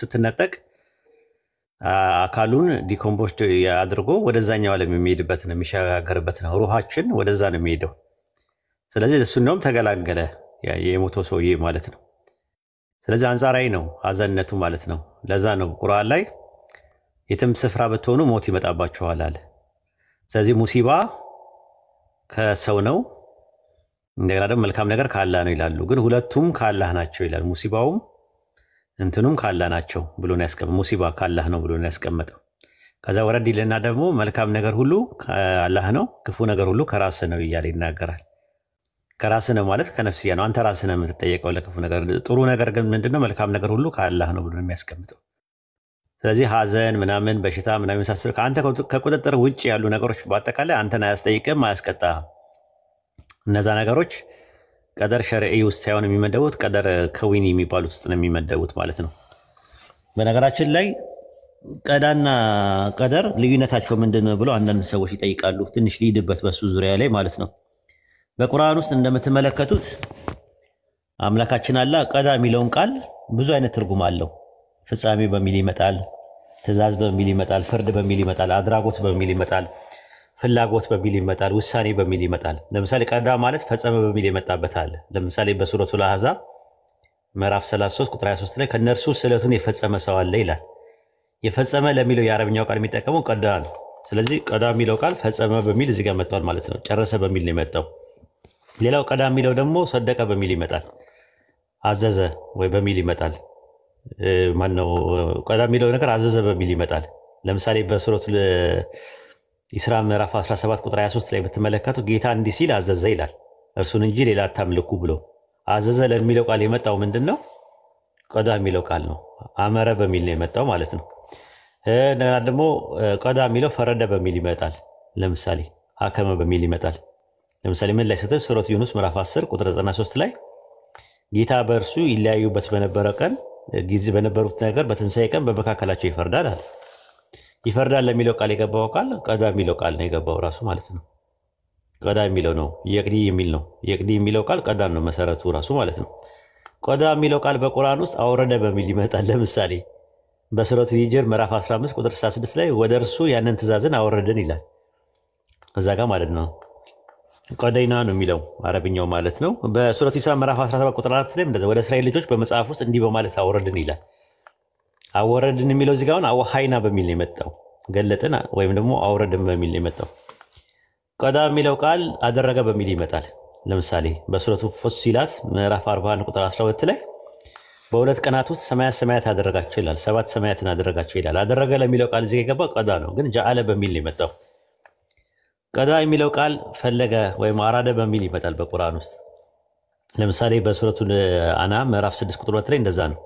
ስትነጠቅ አካሉን ዲኮምፖስት ያድርጎ ወደዛኛው ዓለም የሚሄድበት ነው የሚሻገርበት ነው ሩሃችን ወደዛ ነው የሚሄደው ስለዚህ እሱ ነው ተገላገለ የሞተው ሰውዬ ማለት ነው ስለዚህ አንፃራዊ ነው ሐዘንነቱ ማለት ነው ለዛ ነው ቁርአን ላይ የትም ስፍራ ብትሆኑ ሞት ይመጣባችኋል አለ ስለዚህ ሙሲባ ከሰው ነው እንደገና ደግሞ መልካም ነገር ካላህ ነው ይላሉ ግን ሁለቱም ካላህ ናቸው ይላል ሙሲባውም እንትኑም ካላህ ናቸው ብሎ ነው ያስቀመጠው ሙሲባ ካላህ ነው ብሎ ነው ያስቀመጠው ከዛ ወረድ ይለና ደግሞ መልካም ነገር ሁሉ ካላህ ነው ክፉ ነገር ሁሉ ከራስ ነው ይያል ይናገራል ከራስ ነው ማለት ከነፍስያ ነው አንተ ራስ ነው የምትጠየቀው ለክፉ ነገር ጥሩ ነገር ግን ምንድነው መልካም ነገር ሁሉ ካላህ ነው ብሎ ነው የሚያስቀምጠው ስለዚህ ሐዘን ምናምን በሽታ ምናምን ሳስር አንተ ከቁጥጥር ውጪ ያሉ ነገሮች በአጠቃላይ አንተን አያስጠይቅም አያስቀጣም እነዛ ነገሮች ቀደር ሸርዒ ውስጥ ሳይሆን የሚመደቡት ቀደር ከዊኒ የሚባሉት ውስጥ ነው የሚመደቡት ማለት ነው በነገራችን ላይ ቀዳና ቀደር ልዩነታቸው ምንድነው ብሎ አንዳንድ ሰዎች ይጠይቃሉ ትንሽ ሊድበት በሱ ዙሪያ ላይ ማለት ነው በቁርአን ውስጥ እንደምትመለከቱት አምላካችን አላህ ቀዳ የሚለውን ቃል ብዙ አይነት ትርጉም አለው ፍጻሜ በሚል ይመጣል ትእዛዝ በሚል ይመጣል ፍርድ በሚል ይመጣል አድራጎት በሚል ይመጣል ፍላጎት በሚል ይመጣል ውሳኔ በሚል ይመጣል ለምሳሌ ቀዳ ማለት ፈጸመ በሚል ይመጣበት አለ ለምሳሌ በሱረቱል አህዛብ ምዕራፍ 33 ቁጥር 23 ላይ ከነርሱ ስለቱን የፈጸመ ሰው አለ ይላል የፈጸመ ለሚለው የአረብኛው ቃል የሚጠቀመው ቀዳ ነው ስለዚህ ቀዳ የሚለው ቃል ፈጸመ በሚል እዚህ ጋር መጥቷል ማለት ነው ጨረሰ በሚል ነው የመጣው ሌላው ቀዳ የሚለው ደግሞ ሰደቀ በሚል ይመጣል አዘዘ ወይ በሚል ይመጣል ማነው ቀዳ የሚለው ነገር አዘዘ በሚል ይመጣል ለምሳሌ በሱረቱል ኢስራ ምዕራፍ 17 ቁጥር 23 ላይ በተመለከቱ ጌታ እንዲህ ሲል አዘዘ ይላል እርሱን እንጂ ሌላ አታምልኩ ብሎ አዘዘ ለሚለው ቃል የመጣው ምንድነው ቀዳ የሚለው ቃል ነው አመረ በሚል ነው የመጣው ማለት ነው እና ደግሞ ቀዳ የሚለው ፈረደ በሚል ይመጣል ለምሳሌ ሐከመ በሚል ይመጣል ለምሳሌ ምን ላይ ስተት ሱረቱ ዩኑስ ምዕራፍ 10 ቁጥር 93 ላይ ጌታ በእርሱ ይለያዩበት በነበረ ቀን ጊዜ በነበሩት ነገር በትንሳኤ ቀን በመካከላቸው ይፈርዳል አለ ይፈርዳል ለሚለው ቃል የገባው ቃል ቀዳ የሚለው ቃል ነው የገባው ራሱ ማለት ነው ቀዳ የሚለው ነው የቅዲ የሚል ነው የቅዲ የሚለው ቃል ቀዳ ነው መሰረቱ ራሱ ማለት ነው ቀዳ የሚለው ቃል በቁርአን ውስጥ አወረደ በሚል ይመጣል ለምሳሌ በሱረቱ ሂጅር ምዕራፍ 15 ቁጥር 66 ላይ ወደ እርሱ ያንን ትእዛዝን አወረደን ይላል እዛ ጋር ማለት ነው ቀደይና ነው የሚለው አረብኛው ማለት ነው በሱረቱ ኢስራ ምዕራፍ 17 ቁጥር 4 ላይ እንደዛ ወደ እስራኤል ልጆች በመጽሐፍ ውስጥ እንዲህ በማለት አወረደን ይላል አወረድን የሚለው እዚህ ጋር አወሃይና በሚል ነው የመጣው ገለጥን ወይም ደግሞ አወረድን በሚል ነው የመጣው ቀዳ የሚለው ቃል አደረገ በሚል ይመጣል ለምሳሌ በሱረቱ ፉሲላት ምዕራፍ 41 ቁጥር 12 ላይ በሁለት ቀናት ውስጥ ሰማያት አደረጋቸው ይላል ሰባት ሰማያትን አደረጋቸው ይላል አደረገ ለሚለው ቃል እዚህ የገባው ቀዳ ነው ግን ጃአለ በሚል ነው የመጣው ቀዳ የሚለው ቃል ፈለገ ወይም አራደ በሚል ይመጣል በቁርአን ውስጥ ለምሳሌ በሱረቱ አናም ምዕራፍ 6 ቁጥር 2 ላይ እንደዛ ነው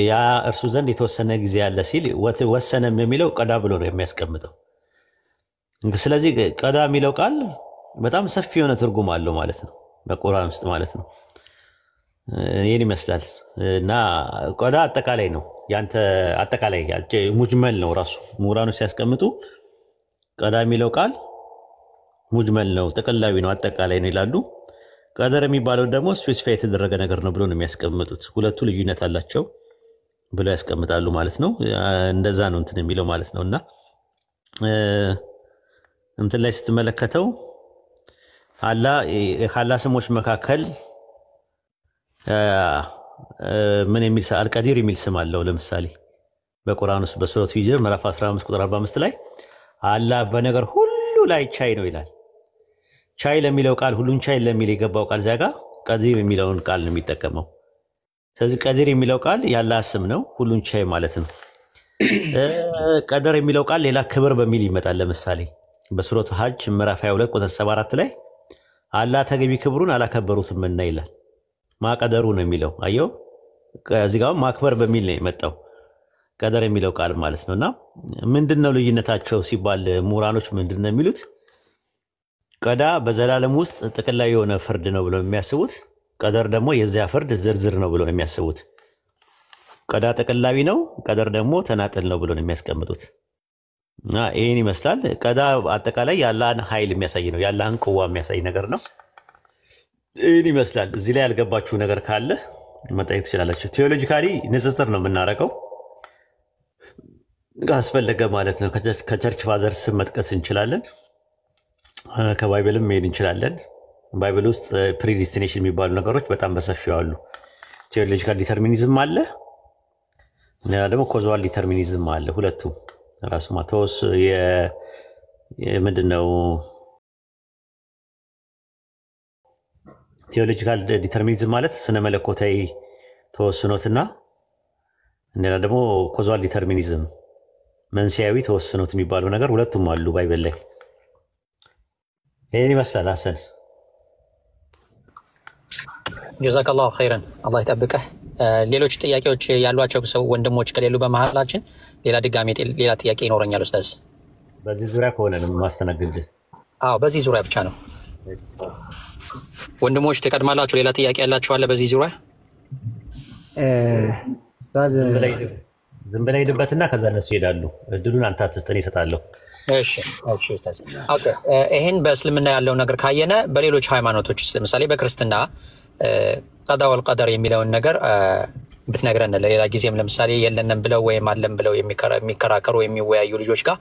ያ እርሱ ዘንድ የተወሰነ ጊዜ ያለ ሲል ወሰነም የሚለው ቀዳ ብሎ ነው የሚያስቀምጠው ስለዚህ ቀዳ የሚለው ቃል በጣም ሰፊ የሆነ ትርጉም አለው ማለት ነው በቁርአን ውስጥ ማለት ነው ይሄን ይመስላል እና ቀዳ አጠቃላይ ነው ያንተ አጠቃላይ ሙጅመል ነው ራሱ ሙራኑ ሲያስቀምጡ ቀዳ የሚለው ቃል ሙጅመል ነው ጥቅላዊ ነው አጠቃላይ ነው ይላሉ ቀደር የሚባለው ደግሞ ስፔሲፋይ የተደረገ ነገር ነው ብሎ ነው የሚያስቀምጡት ሁለቱ ልዩነት አላቸው ብሎ ያስቀምጣሉ ማለት ነው እንደዛ ነው እንትን የሚለው ማለት ነውና እንትን ላይ ስትመለከተው አላህ ስሞች መካከል ምን የሚል አልቀዲር የሚል ስም አለው ለምሳሌ በቁርአን ውስጥ በሱረቱ ሂጅር ምዕራፍ 15 ቁጥር 45 ላይ አላህ በነገር ሁሉ ላይ ቻይ ነው ይላል ቻይ ለሚለው ቃል ሁሉን ቻይ ለሚል የገባው ቃል ዛጋ ቀዲር የሚለውን ቃል ነው የሚጠቀመው ስለዚህ ቀዲር የሚለው ቃል ያላህ ስም ነው ሁሉን ቻይ ማለት ነው ቀደር የሚለው ቃል ሌላ ክብር በሚል ይመጣል ለምሳሌ በሱረቱ ሐጅ ምዕራፍ 22 ቁጥር 74 ላይ አላህ ተገቢ ክብሩን አላከበሩትም እና ይላል ማቀደሩ ነው የሚለው አየው እዚህ ጋር ማክበር በሚል ነው የመጣው ቀደር የሚለው ቃል ማለት ነውና ምንድነው ልዩነታቸው ሲባል ሙራኖች ምንድነው የሚሉት ቀዳ በዘላለም ውስጥ ጥቅላዊ የሆነ ፍርድ ነው ብለው የሚያስቡት ቀደር ደግሞ የዚያ ፍርድ ዝርዝር ነው ብለው የሚያስቡት ቀዳ ጥቅላዊ ነው ቀደር ደግሞ ተናጥል ነው ብለው የሚያስቀምጡት እና ይሄን ይመስላል ቀዳ አጠቃላይ ያላህን ኃይል የሚያሳይ ነው ያላህን ቁዋ የሚያሳይ ነገር ነው ይሄን ይመስላል እዚህ ላይ ያልገባችሁ ነገር ካለ መጠየቅ ትችላላችሁ። ቴዎሎጂካሊ ንጽጽር ነው የምናደርገው ካስፈለገ ማለት ነው። ከቸርች ፋዘርስ መጥቀስ እንችላለን፣ ከባይብልም መሄድ እንችላለን። ባይብል ውስጥ ፕሪዲስቲኔሽን የሚባሉ ነገሮች በጣም በሰፊው አሉ። ቴዎሎጂካል ዲተርሚኒዝም አለ፣ ሌላ ደግሞ ኮዛል ዲተርሚኒዝም አለ። ሁለቱም ራሱ ማቴዎስ ምንድነው ቴዎሎጂካል ዲተርሚኒዝም ማለት ስነ መለኮታዊ ተወስኖትና ሌላ ደግሞ ኮዛል ዲተርሚኒዝም መንስኤያዊ ተወስኖት የሚባሉ ነገር ሁለቱም አሉ ባይብል ላይ። ይሄን ይመስላል። ሐሰን ጀዛከላሁ ኸይረን አላህ ይጠብቅህ። ሌሎች ጥያቄዎች ያሏቸው ሰው ወንድሞች ከሌሉ በመሃላችን ሌላ ጥያቄ ይኖረኛል ኡስታዝ። በዚህ ዙሪያ ከሆነ ነው ማስተናገድ? አዎ በዚህ ዙሪያ ብቻ ነው። ወንድሞች ተቀድማላችሁ ሌላ ጥያቄ ያላችሁ አለ በዚህ ዙሪያ? ኡስታዝ ዝም ብለህ ሄድበትና ከዛ እነሱ ይሄዳሉ። እድሉን አንተ አትስጠን ይሰጣለሁ። እሺ ኡስታዝ። ኦኬ ይሄን በእስልምና ያለው ነገር ካየነ በሌሎች ሃይማኖቶች ለምሳሌ በክርስትና ቀዳ ወልቀደር የሚለውን ነገር ብትነግረን ለሌላ ጊዜም ለምሳሌ የለንም ብለው ወይም አለም ብለው የሚከራከሩ የሚወያዩ ልጆች ጋር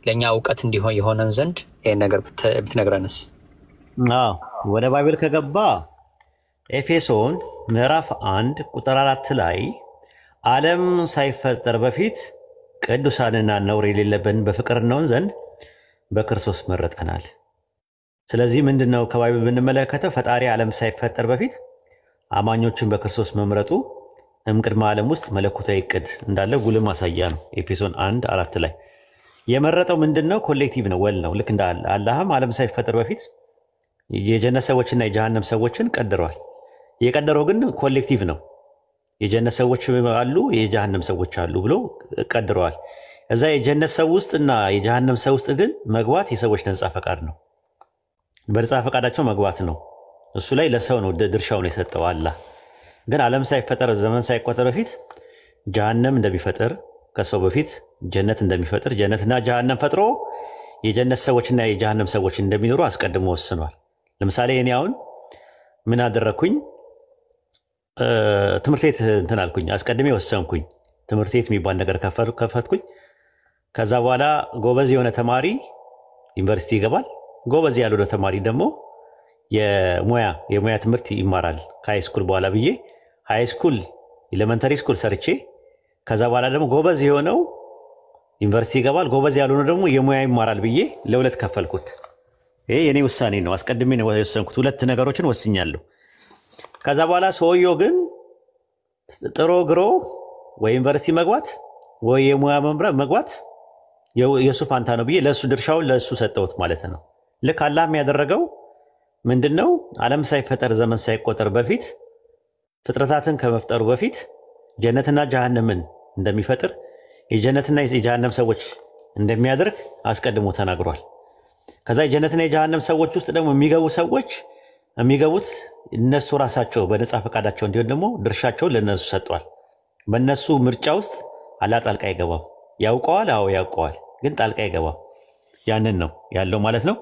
ለኛ ዕውቀት እንዲሆን የሆነን ዘንድ ይሄን ነገር ብትነግረንስ? አዎ ወደ ባይብል ከገባ ኤፌሶን ምዕራፍ 1 ቁጥር 4 ላይ ዓለም ሳይፈጠር በፊት ቅዱሳንና ነውር የሌለብን በፍቅር እንሆን ዘንድ በክርስቶስ መረጠናል። ስለዚህ ምንድነው ከባይብል ብንመለከተው ፈጣሪ ዓለም ሳይፈጠር በፊት አማኞችን በክርስቶስ መምረጡ እምቅድመ ዓለም ውስጥ መለኮታዊ ዕቅድ እንዳለ ጉልህ ማሳያ ነው። ኤፌሶን 1:4 ላይ የመረጠው ምንድነው? ኮሌክቲቭ ነው፣ ወል ነው። ልክ እንደ አላህም ዓለም ሳይፈጠር በፊት የጀነት ሰዎችና የጀሃነም ሰዎችን ቀድረዋል። የቀደረው ግን ኮሌክቲቭ ነው። የጀነት ሰዎች አሉ፣ የጀሃነም ሰዎች አሉ ብሎ ቀድረዋል። እዛ የጀነት ሰው ውስጥና የጀሃነም ሰው ውስጥ ግን መግባት የሰዎች ነፃ ፈቃድ ነው። በነፃ ፈቃዳቸው መግባት ነው። እሱ ላይ ለሰው ነው ድርሻውን የሰጠው አላህ። ግን ዓለም ሳይፈጠር ዘመን ሳይቆጠር በፊት ጀሃነም እንደሚፈጥር ከሰው በፊት ጀነት እንደሚፈጥር ጀነትና ጀሃነም ፈጥሮ የጀነት ሰዎችና የጀሃነም ሰዎች እንደሚኖሩ አስቀድሞ ወስኗል። ለምሳሌ እኔ አሁን ምን አደረኩኝ? ትምህርት ቤት እንትን አልኩኝ፣ አስቀድሜ ወሰንኩኝ። ትምህርት ቤት የሚባል ነገር ከፈትኩኝ። ከዛ በኋላ ጎበዝ የሆነ ተማሪ ዩኒቨርሲቲ ይገባል፣ ጎበዝ ያልሆነ ተማሪ ደግሞ የሙያ ትምህርት ይማራል ከሃይ ስኩል በኋላ ብዬ ሃይ ስኩል ኤሌመንተሪ ስኩል ሰርቼ ከዛ በኋላ ደግሞ ጎበዝ የሆነው ዩኒቨርሲቲ ይገባል፣ ጎበዝ ያልሆነ ደግሞ የሙያ ይማራል ብዬ ለሁለት ከፈልኩት። ይሄ የኔ ውሳኔ ነው፣ አስቀድሜ ነው የወሰንኩት። ሁለት ነገሮችን ወስኛለሁ። ከዛ በኋላ ሰውየው ግን ጥሮ ግሮ ወይ ዩኒቨርሲቲ መግባት ወይ የሙያ መምራት መግባት የሱ ፋንታ ነው ብዬ ለሱ ድርሻውን ለሱ ሰጠሁት ማለት ነው። ልክ አላህም ያደረገው ምንድነው? ዓለም ሳይፈጠር ዘመን ሳይቆጠር በፊት ፍጥረታትን ከመፍጠሩ በፊት ጀነትና ጀሃነምን እንደሚፈጥር የጀነትና የጀሃነም ሰዎች እንደሚያደርግ አስቀድሞ ተናግሯል። ከዛ የጀነትና የጀሃነም ሰዎች ውስጥ ደግሞ የሚገቡ ሰዎች የሚገቡት እነሱ ራሳቸው በነፃ ፈቃዳቸው እንዲሆን ደግሞ ድርሻቸውን ለነሱ ሰጥቷል። በእነሱ ምርጫ ውስጥ አላህ ጣልቃ አይገባም። ያውቀዋል፣ አዎ ያውቀዋል፣ ግን ጣልቃ አይገባም። ያንን ነው ያለው ማለት ነው።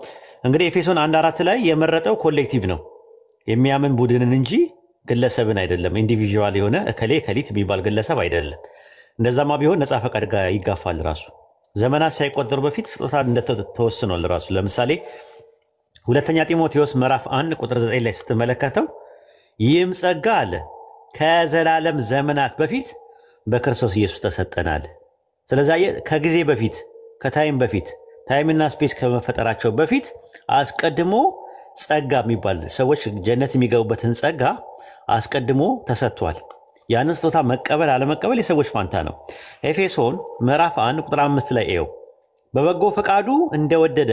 እንግዲህ ኤፌሶን 1:4 ላይ የመረጠው ኮሌክቲቭ ነው፣ የሚያምን ቡድንን እንጂ ግለሰብን አይደለም። ኢንዲቪጁዋል የሆነ እከሌ ከሊት የሚባል ግለሰብ አይደለም። እንደዛማ ቢሆን ነፃ ፈቃድ ጋር ይጋፋል። ራሱ ዘመናት ሳይቆጠሩ በፊት ስጦታ እንደተወስኗል ራሱ። ለምሳሌ ሁለተኛ ጢሞቴዎስ ምዕራፍ 1 ቁጥር 9 ላይ ስትመለከተው ይህም ጸጋ አለ ከዘላለም ዘመናት በፊት በክርስቶስ ኢየሱስ ተሰጠናል። ስለዚህ ከጊዜ በፊት ከታይም በፊት ታይምና ስፔስ ከመፈጠራቸው በፊት አስቀድሞ ጸጋ የሚባል ሰዎች ጀነት የሚገቡበትን ጸጋ አስቀድሞ ተሰጥቷል። ያንን ስጦታ መቀበል አለመቀበል የሰዎች ፋንታ ነው። ኤፌሶን ምዕራፍ 1 ቁጥር 5 ላይ ኤው በበጎ ፈቃዱ እንደወደደ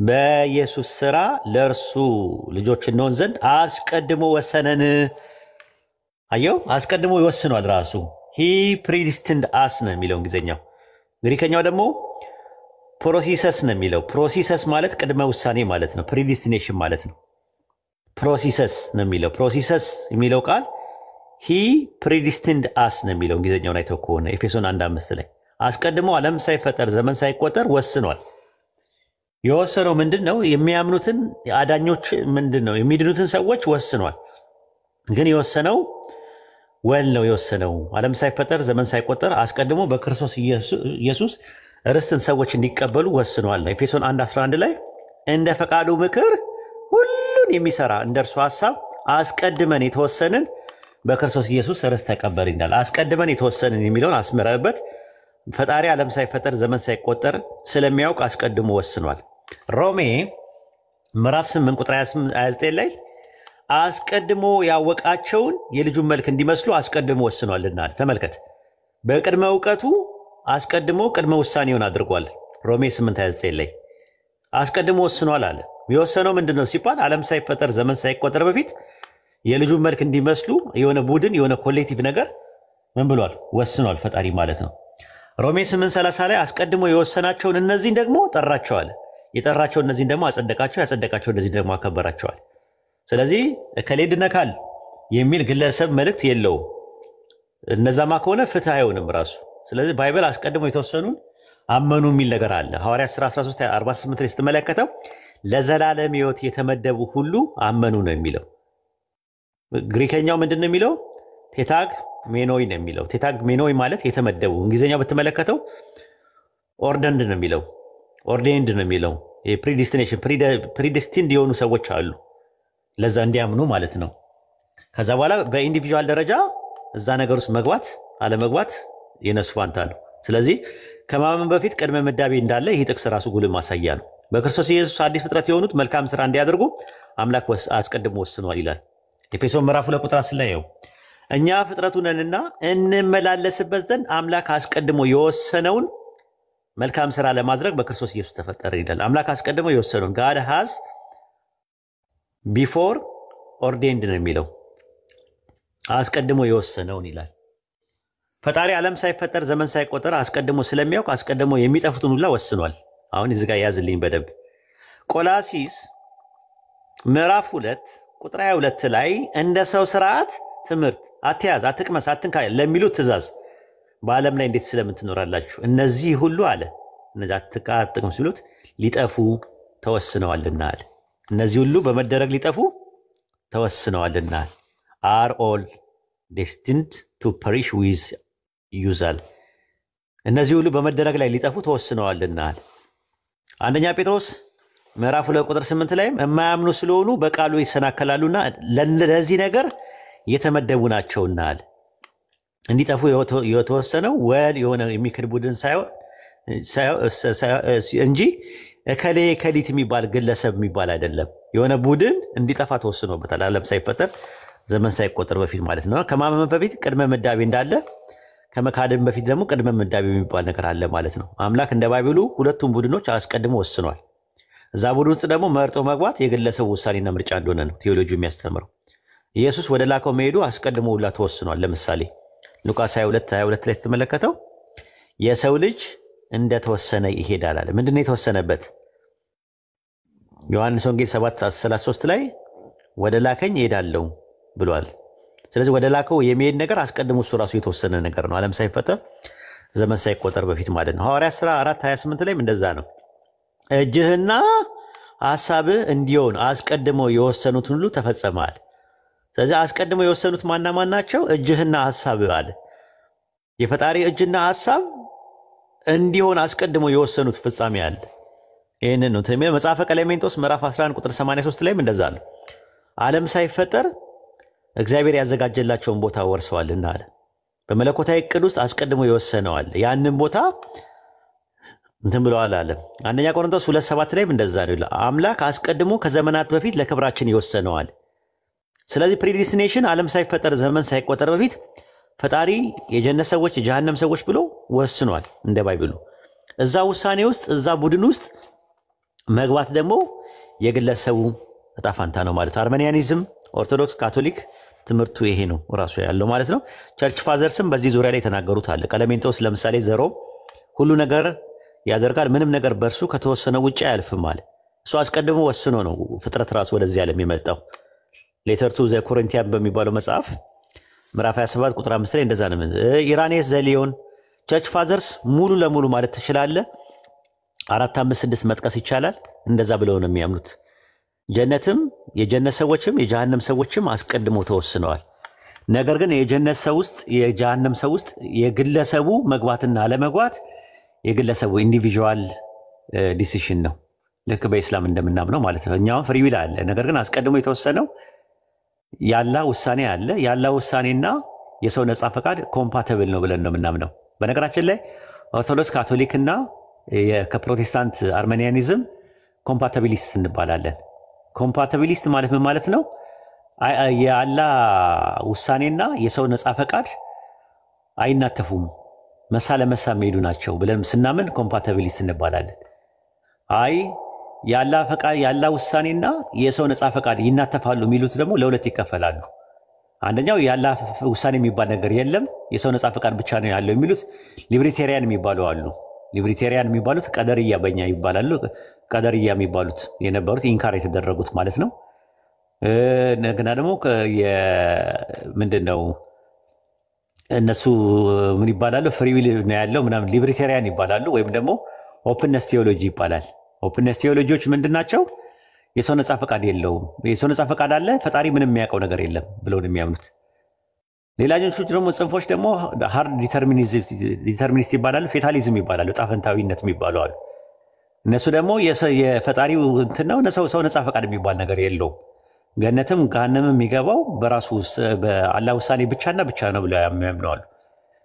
በኢየሱስ ሥራ ለእርሱ ልጆች እንሆን ዘንድ አስቀድሞ ወሰነን። አየው፣ አስቀድሞ ይወስኗል ራሱ። ሂ ፕሪዲስቲንድ አስ ነው የሚለው እንግሊዝኛው። ግሪከኛው ደግሞ ፕሮሲሰስ ነው የሚለው። ፕሮሲሰስ ማለት ቅድመ ውሳኔ ማለት ነው። ፕሪዲስቲኔሽን ማለት ነው። ፕሮሲሰስ ነው የሚለው። ፕሮሲሰስ የሚለው ቃል ሂ ፕሪዲስቲንድ አስ ነው የሚለው እንግሊዝኛውን አይተው ከሆነ ኤፌሶን 1:5 ላይ አስቀድሞ ዓለም ሳይፈጠር ዘመን ሳይቆጠር ወስኗል። የወሰነው ምንድን ነው? የሚያምኑትን አዳኞች ምንድን ነው የሚድኑትን ሰዎች ወስኗል። ግን የወሰነው ወል ነው የወሰነው ዓለም ሳይፈጠር ዘመን ሳይቆጠር አስቀድሞ በክርስቶስ ኢየሱስ ርስትን ሰዎች እንዲቀበሉ ወስኗል። ኤፌሶን 1:11 ላይ እንደ ፈቃዱ ምክር ሁሉን የሚሰራ እንደርሱ ሐሳብ አስቀድመን የተወሰንን በክርስቶስ ኢየሱስ ርስት ተቀበልን ይላል። አስቀድመን የተወሰንን የሚለውን አስመረበት። ፈጣሪ ዓለም ሳይፈጠር ዘመን ሳይቆጠር ስለሚያውቅ አስቀድሞ ወስኗል። ሮሜ ምዕራፍ 8 ቁጥር 29 ላይ አስቀድሞ ያወቃቸውን የልጁን መልክ እንዲመስሉ አስቀድሞ ወስኗልና አለ። ተመልከት፣ በቅድመ እውቀቱ አስቀድሞ ቅድመ ውሳኔውን አድርጓል። ሮሜ 8:29 ላይ አስቀድሞ ወስኗል አለ። የወሰነው ምንድነው ሲባል ዓለም ሳይፈጠር ዘመን ሳይቆጠር በፊት የልጁን መልክ እንዲመስሉ የሆነ ቡድን የሆነ ኮሌክቲቭ ነገር ምን ብሏል? ወስኗል ፈጣሪ ማለት ነው። ሮሜ 8:30 ላይ አስቀድሞ የወሰናቸውን እነዚህን ደግሞ ጠራቸዋል። የጠራቸው እነዚህን ደግሞ አጸደቃቸው፣ ያጸደቃቸው እነዚህን ደግሞ አከበራቸዋል። ስለዚህ እከሌ ድነካል የሚል ግለሰብ መልእክት የለውም። እነዛማ ከሆነ ፍትህ አይሆንም ራሱ። ስለዚህ ባይብል አስቀድሞ የተወሰኑን አመኑ የሚል ነገር አለ። ሐዋርያት ሥራ 13:48 ላይ ስትመለከተው ለዘላለም ሕይወት የተመደቡ ሁሉ አመኑ ነው የሚለው። ግሪከኛው ምንድን ነው የሚለው? ቴታግ ሜኖይ ነው የሚለው። ቴታግ ሜኖይ ማለት የተመደቡ። እንግሊዝኛው ብትመለከተው ኦርደንድ ነው የሚለው፣ ኦርዴንድ ነው የሚለው። የፕሪዲስቲኔሽን ፕሪዲስቲንድ የሆኑ ሰዎች አሉ ለዛ እንዲያምኑ ማለት ነው። ከዛ በኋላ በኢንዲቪጁዋል ደረጃ እዛ ነገር ውስጥ መግባት አለመግባት የነሱ ፋንታ ነው። ስለዚህ ከማመን በፊት ቅድመ ምዳቤ እንዳለ ይህ ጥቅስ ራሱ ጉልህ ማሳያ ነው። በክርስቶስ ኢየሱስ አዲስ ፍጥረት የሆኑት መልካም ስራ እንዲያደርጉ አምላክ አስቀድሞ ወስኗል ይላል። ኤፌሶን ምዕራፍ 2 ቁጥር 10 ላይ ነው እኛ ፍጥረቱ ነንና እንመላለስበት ዘንድ አምላክ አስቀድሞ የወሰነውን መልካም ስራ ለማድረግ በክርስቶስ ኢየሱስ ተፈጠረ ይላል። አምላክ አስቀድሞ የወሰነውን God has before ordained ነው የሚለው። አስቀድሞ የወሰነውን ይላል። ፈጣሪ ዓለም ሳይፈጠር ዘመን ሳይቆጠር አስቀድሞ ስለሚያውቅ አስቀድሞ የሚጠፉትን ሁሉ ወስኗል። አሁን እዚህ ጋር ያዝልኝ በደንብ ቆላሲስ ምዕራፍ 2 ቁጥር 22 ላይ እንደ ሰው ስርዓት ትምህርት አትያዝ፣ አትቅመስ፣ አትንካ ለሚሉት ትእዛዝ በዓለም ላይ እንዴት ስለምትኖራላችሁ እነዚህ ሁሉ አለ እነዚህ አትንካ አትቅመስ ሲሉት ሊጠፉ ተወስነዋልና አለ። እነዚህ ሁሉ በመደረግ ሊጠፉ ተወስነዋልና are all destined to perish with use እነዚህ ሁሉ በመደረግ ላይ ሊጠፉ ተወስነዋልና አለ። አንደኛ ጴጥሮስ ምዕራፍ 2 ቁጥር 8 ላይ የማያምኑ ስለሆኑ በቃሉ ይሰናከላሉና ለዚህ ነገር የተመደቡ ናቸውና አለ። እንዲጠፉ የተወሰነው ወል የሆነ የሚክድ ቡድን ሳይሆን እንጂ እከሌ ከሊት የሚባል ግለሰብ የሚባል አይደለም። የሆነ ቡድን እንዲጠፋ ተወስኖበታል ዓለም ሳይፈጠር ዘመን ሳይቆጠር በፊት ማለት ነው። ከማመን በፊት ቅድመ ምዳቤ እንዳለ ከመካደም በፊት ደግሞ ቅድመ ምዳቤ የሚባል ነገር አለ ማለት ነው። አምላክ እንደ ባይብሉ ሁለቱም ቡድኖች አስቀድሞ ወስኗል። እዛ ቡድን ውስጥ ደግሞ መርጦ መግባት የግለሰብ ውሳኔና ምርጫ እንደሆነ ነው ቴዎሎጂ የሚያስተምረው። ኢየሱስ ወደ ላከው መሄዱ አስቀድሞ ሁላ ተወስኗል። ለምሳሌ ሉቃስ 22:22 ላይ ስትመለከተው የሰው ልጅ እንደተወሰነ ይሄዳል አለ። ምንድነው የተወሰነበት? ዮሐንስ ወንጌል 7:33 ላይ ወደ ላከኝ እሄዳለሁ ብሏል። ስለዚህ ወደ ላከው የሚሄድ ነገር አስቀድሞ እሱ ራሱ የተወሰነ ነገር ነው ዓለም ሳይፈጠር ዘመን ሳይቆጠር በፊት ማለት ነው። ሐዋርያት ሥራ 4:28 ላይም እንደዛ ነው። እጅህና ሐሳብህ እንዲሆን አስቀድሞ የወሰኑትን ሁሉ ተፈጸመዋል። ስለዚህ አስቀድሞ የወሰኑት ማና ማን ናቸው? እጅህና ሐሳብህ አለ። የፈጣሪ እጅና ሐሳብ እንዲሆን አስቀድሞ የወሰኑት ፍጻሜ አለ። ይህንን ነው መጽሐፈ ቀሌምንጦስ ምዕራፍ 11 ቁጥር 83 ላይም እንደዛ ነው። ዓለም ሳይፈጠር እግዚአብሔር ያዘጋጀላቸውን ቦታ ወርሰዋልና አለ። በመለኮታዊ ዕቅድ ውስጥ አስቀድሞ የወሰነዋል ያንን ቦታ እንትን ብለዋል አለ። አንደኛ ቆሮንቶስ 2:7 ላይም እንደዛ ነው። አምላክ አስቀድሞ ከዘመናት በፊት ለክብራችን የወሰነዋል። ስለዚህ ፕሪዲስቲኔሽን ዓለም ሳይፈጠር ዘመን ሳይቆጠር በፊት ፈጣሪ የጀነት ሰዎች የጀሃነም ሰዎች ብሎ ወስኗል እንደ ባይብሉ። እዛ ውሳኔ ውስጥ እዛ ቡድን ውስጥ መግባት ደግሞ የግለሰቡ ዕጣ ፈንታ ነው ማለት። አርሜኒያኒዝም፣ ኦርቶዶክስ፣ ካቶሊክ ትምህርቱ ይሄ ነው ራሱ ያለው ማለት ነው። ቸርች ፋዘርስም በዚህ ዙሪያ ላይ የተናገሩት አለ። ቀሌምንጦስ ለምሳሌ ዘሮ ሁሉ ነገር ያደርጋል ምንም ነገር በእርሱ ከተወሰነ ውጭ አያልፍም አለ። እሱ አስቀድሞ ወስኖ ነው ፍጥረት ራሱ ወደዚህ ዓለም የመጣው። ሌተር ቱ ዘ ኮሪንቲያን በሚባለው መጽሐፍ ምዕራፍ 27 ቁጥር 5 ላይ እንደዛ ነው። ኢራኔስ ዘሊዮን ቸርች ፋዘርስ ሙሉ ለሙሉ ማለት ትችላለህ 4፣ 5፣ 6 መጥቀስ ይቻላል። እንደዛ ብለው ነው የሚያምኑት። ጀነትም የጀነት ሰዎችም የጀሃነም ሰዎችም አስቀድሞ ተወስነዋል። ነገር ግን የጀነት ሰው ውስጥ የጀሃነም ሰው ውስጥ የግለሰቡ መግባትና አለመግባት የግለሰቡ ኢንዲቪጁዋል ዲሲሽን ነው። ልክ በእስላም እንደምናምነው ማለት ነው። እኛው ፍሪ ዊል አለ። ነገር ግን አስቀድሞ የተወሰነው የአላህ ውሳኔ አለ። የአላህ ውሳኔና የሰው ነፃ ፈቃድ ኮምፓቲብል ነው ብለን ነው የምናምነው። በነገራችን ላይ ኦርቶዶክስ ካቶሊክና ከፕሮቴስታንት አርሜኒያኒዝም ኮምፓቲቢሊስት እንባላለን። ኮምፓቲቢሊስት ማለት ምን ማለት ነው? የአላህ ውሳኔና የሰው ነፃ ፈቃድ አይናተፉም፣ መሳ ለመሳ የሚሄዱ ናቸው ብለን ስናምን ኮምፓቲቢሊስት እንባላለን። አይ የአላህ ፈቃድ የአላህ ውሳኔና የሰው ነፃ ፈቃድ ይናተፋሉ የሚሉት ደግሞ ለሁለት ይከፈላሉ። አንደኛው የአላህ ውሳኔ የሚባል ነገር የለም የሰው ነፃ ፈቃድ ብቻ ነው ያለው የሚሉት ሊብሪቴሪያን የሚባሉ አሉ። ሊብሪቴሪያን የሚባሉት ቀደርያ በእኛ ይባላሉ። ቀደርያ የሚባሉት የነበሩት ኢንካር የተደረጉት ማለት ነው። እንደገና ደግሞ ምንድነው እነሱ ምን ይባላሉ? ፍሪ ዊል ነው ያለው ምናምን ሊብሪቴሪያን ይባላሉ። ወይም ደግሞ ኦፕንነስ ቴዎሎጂ ይባላል። ኦፕንነስ ቴዎሎጂዎች ምንድናቸው? የሰው ነፃ ፈቃድ የለውም፣ የሰው ነፃ ፈቃድ አለ፣ ፈጣሪ ምንም የሚያውቀው ነገር የለም ብለው ነው የሚያምኑት። ሌላኞቹ ደግሞ ጽንፎች ደግሞ ሃርድ ዲተርሚኒስት ይባላሉ፣ ፌታሊዝም ይባላሉ፣ ጣፈንታዊነት የሚባሉ አሉ። እነሱ ደግሞ የፈጣሪው እንትን ነው፣ ሰው ነፃ ፈቃድ የሚባል ነገር የለውም፣ ገነትም ገሃነምም የሚገባው በራሱ በአላህ ውሳኔ ብቻና ብቻ ነው ብለው ያምናሉ።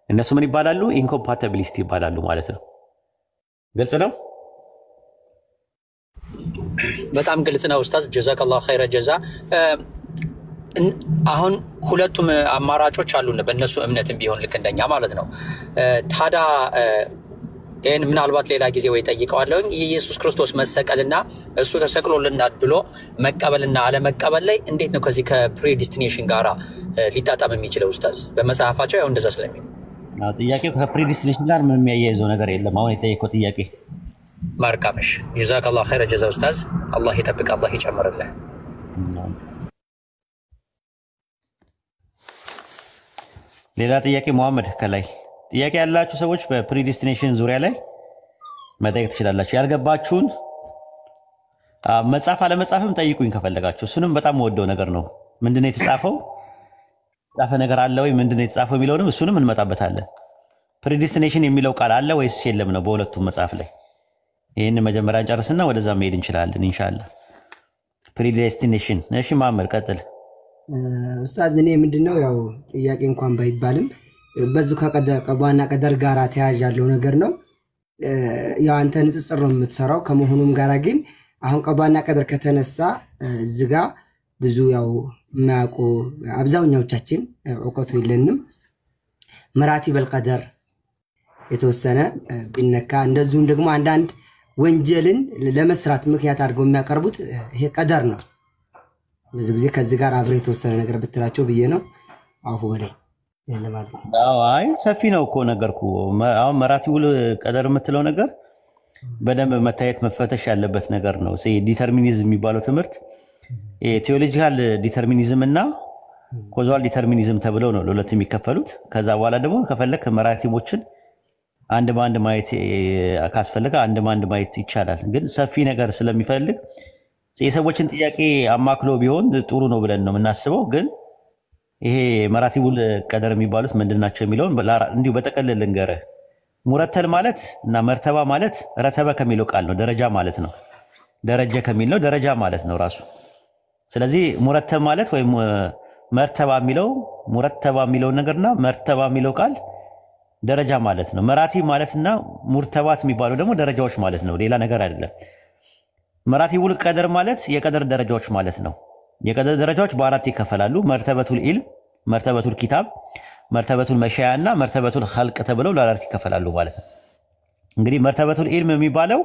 እነሱ ምን ይባላሉ? ኢንኮምፓቲቢሊስት ይባላሉ ማለት ነው። ግልጽ ነው። በጣም ግልጽ ነው ኡስታዝ፣ ጀዛከላሁ ኸይረ ጀዛ። አሁን ሁለቱም አማራጮች አሉን በእነሱ እምነትም ቢሆን ልክ እንደኛ ማለት ነው። ታዲያ ይህን ምናልባት ሌላ ጊዜ ወይ ጠይቀዋለሁ። የኢየሱስ ክርስቶስ መሰቀልና እሱ ተሰቅሎልናል ብሎ መቀበልና አለመቀበል ላይ እንዴት ነው ከዚህ ከፕሪዲስቲኔሽን ጋር ሊጣጣም የሚችለው ኡስታዝ? በመጽሐፋቸው ያው እንደዛ ስለሚል ጥያቄው ከፕሪዲስቲኔሽን ጋር ምንም የሚያያይዘው ነገር የለም። አሁን የጠየቀው ጥያቄ ማርካመሽ ጀዛከላሁ ኸይረ ጀዛ ኡስታዝ፣ አላህ ይጠብቅ፣ አላህ ይጨምርልህ። ሌላ ጥያቄ መሐመድ ከላይ ጥያቄ ያላችሁ ሰዎች በፕሪዲስቲኔሽን ዙሪያ ላይ መጠየቅ ትችላላችሁ። ያልገባችሁን መጻፍ አለመጻፍም ጠይቁኝ ከፈለጋችሁ። እሱንም በጣም ወደው ነገር ነው። ምንድነው የተጻፈው? ጻፈ ነገር አለ ወይ? ምንድነው የተጻፈው የሚለውንም እሱንም እንመጣበታለን። ፕሪዲስቲኔሽን የሚለው ቃል አለ ወይስ የለም ነው በሁለቱም መጽሐፍ ላይ? ይሄን መጀመሪያ ጨርስና ወደዛ መሄድ እንችላለን ኢንሻአላህ። ፕሪዲስቲኔሽን። እሺ መሐመድ ቀጥል። ኡስታዝ እኔ ምንድነው ያው ጥያቄ እንኳን ባይባልም በዙ ከቀዷና ቀደር ጋር ተያያዥ ያለው ነገር ነው። ያው አንተ ንጽጽር ነው የምትሰራው ከመሆኑም ጋር ግን አሁን ቀዷና ቀደር ከተነሳ እዚህ ጋር ብዙ ያው ማያውቁ አብዛኛዎቻችን ዕውቀቱ የለንም። መራቲበል ቀደር የተወሰነ ቢነካ እንደዚሁም ደግሞ አንዳንድ ወንጀልን ለመስራት ምክንያት አድርገው የሚያቀርቡት ይሄ ቀደር ነው። ብዙ ጊዜ ከዚህ ጋር አብረው የተወሰነ ነገር ብትላቸው ብዬ ነው። አሁ ወሬ ለማለት አዎ፣ አይ ሰፊ ነው እኮ ነገርኩ። አሁን መራቲቡል ቀደር የምትለው ነገር በደንብ መታየት መፈተሽ ያለበት ነገር ነው። ዲተርሚኒዝም የሚባለው ትምህርት ቴዎሎጂካል ዲተርሚኒዝም እና ኮዛል ዲተርሚኒዝም ተብለው ነው ለሁለት የሚከፈሉት። ከዛ በኋላ ደግሞ ከፈለክ መራቲቦችን አንድ ባንድ ማየት ካስፈልጋ አንድ ባንድ ማየት ይቻላል። ግን ሰፊ ነገር ስለሚፈልግ የሰዎችን ጥያቄ አማክሎ ቢሆን ጥሩ ነው ብለን ነው የምናስበው። ግን ይሄ መራቲቡል ቀደር የሚባሉት ምንድናቸው የሚለውን እንዲሁ በጠቅለል ልንገርህ። ሙረተል ማለት እና መርተባ ማለት ረተበ ከሚለው ቃል ነው፣ ደረጃ ማለት ነው። ደረጃ ከሚል ነው፣ ደረጃ ማለት ነው ራሱ። ስለዚህ ሙረተብ ማለት ወይም መርተባ የሚለው ሙረተባ የሚለው ነገርና መርተባ የሚለው ቃል ደረጃ ማለት ነው። መራቲብ ማለትና ሙርተባት የሚባለው ደግሞ ደረጃዎች ማለት ነው፣ ሌላ ነገር አይደለም። መራቲቡል ቀደር ማለት የቀደር ደረጃዎች ማለት ነው። የቀደር ደረጃዎች በአራት ይከፈላሉ። መርተበቱል ኢልም፣ መርተበቱል ኪታብ፣ መርተበቱል መሻያ እና መርተበቱል ኸልቅ ተብለው ለአራት ይከፈላሉ ማለት ነው። እንግዲህ መርተበቱል ኢልም የሚባለው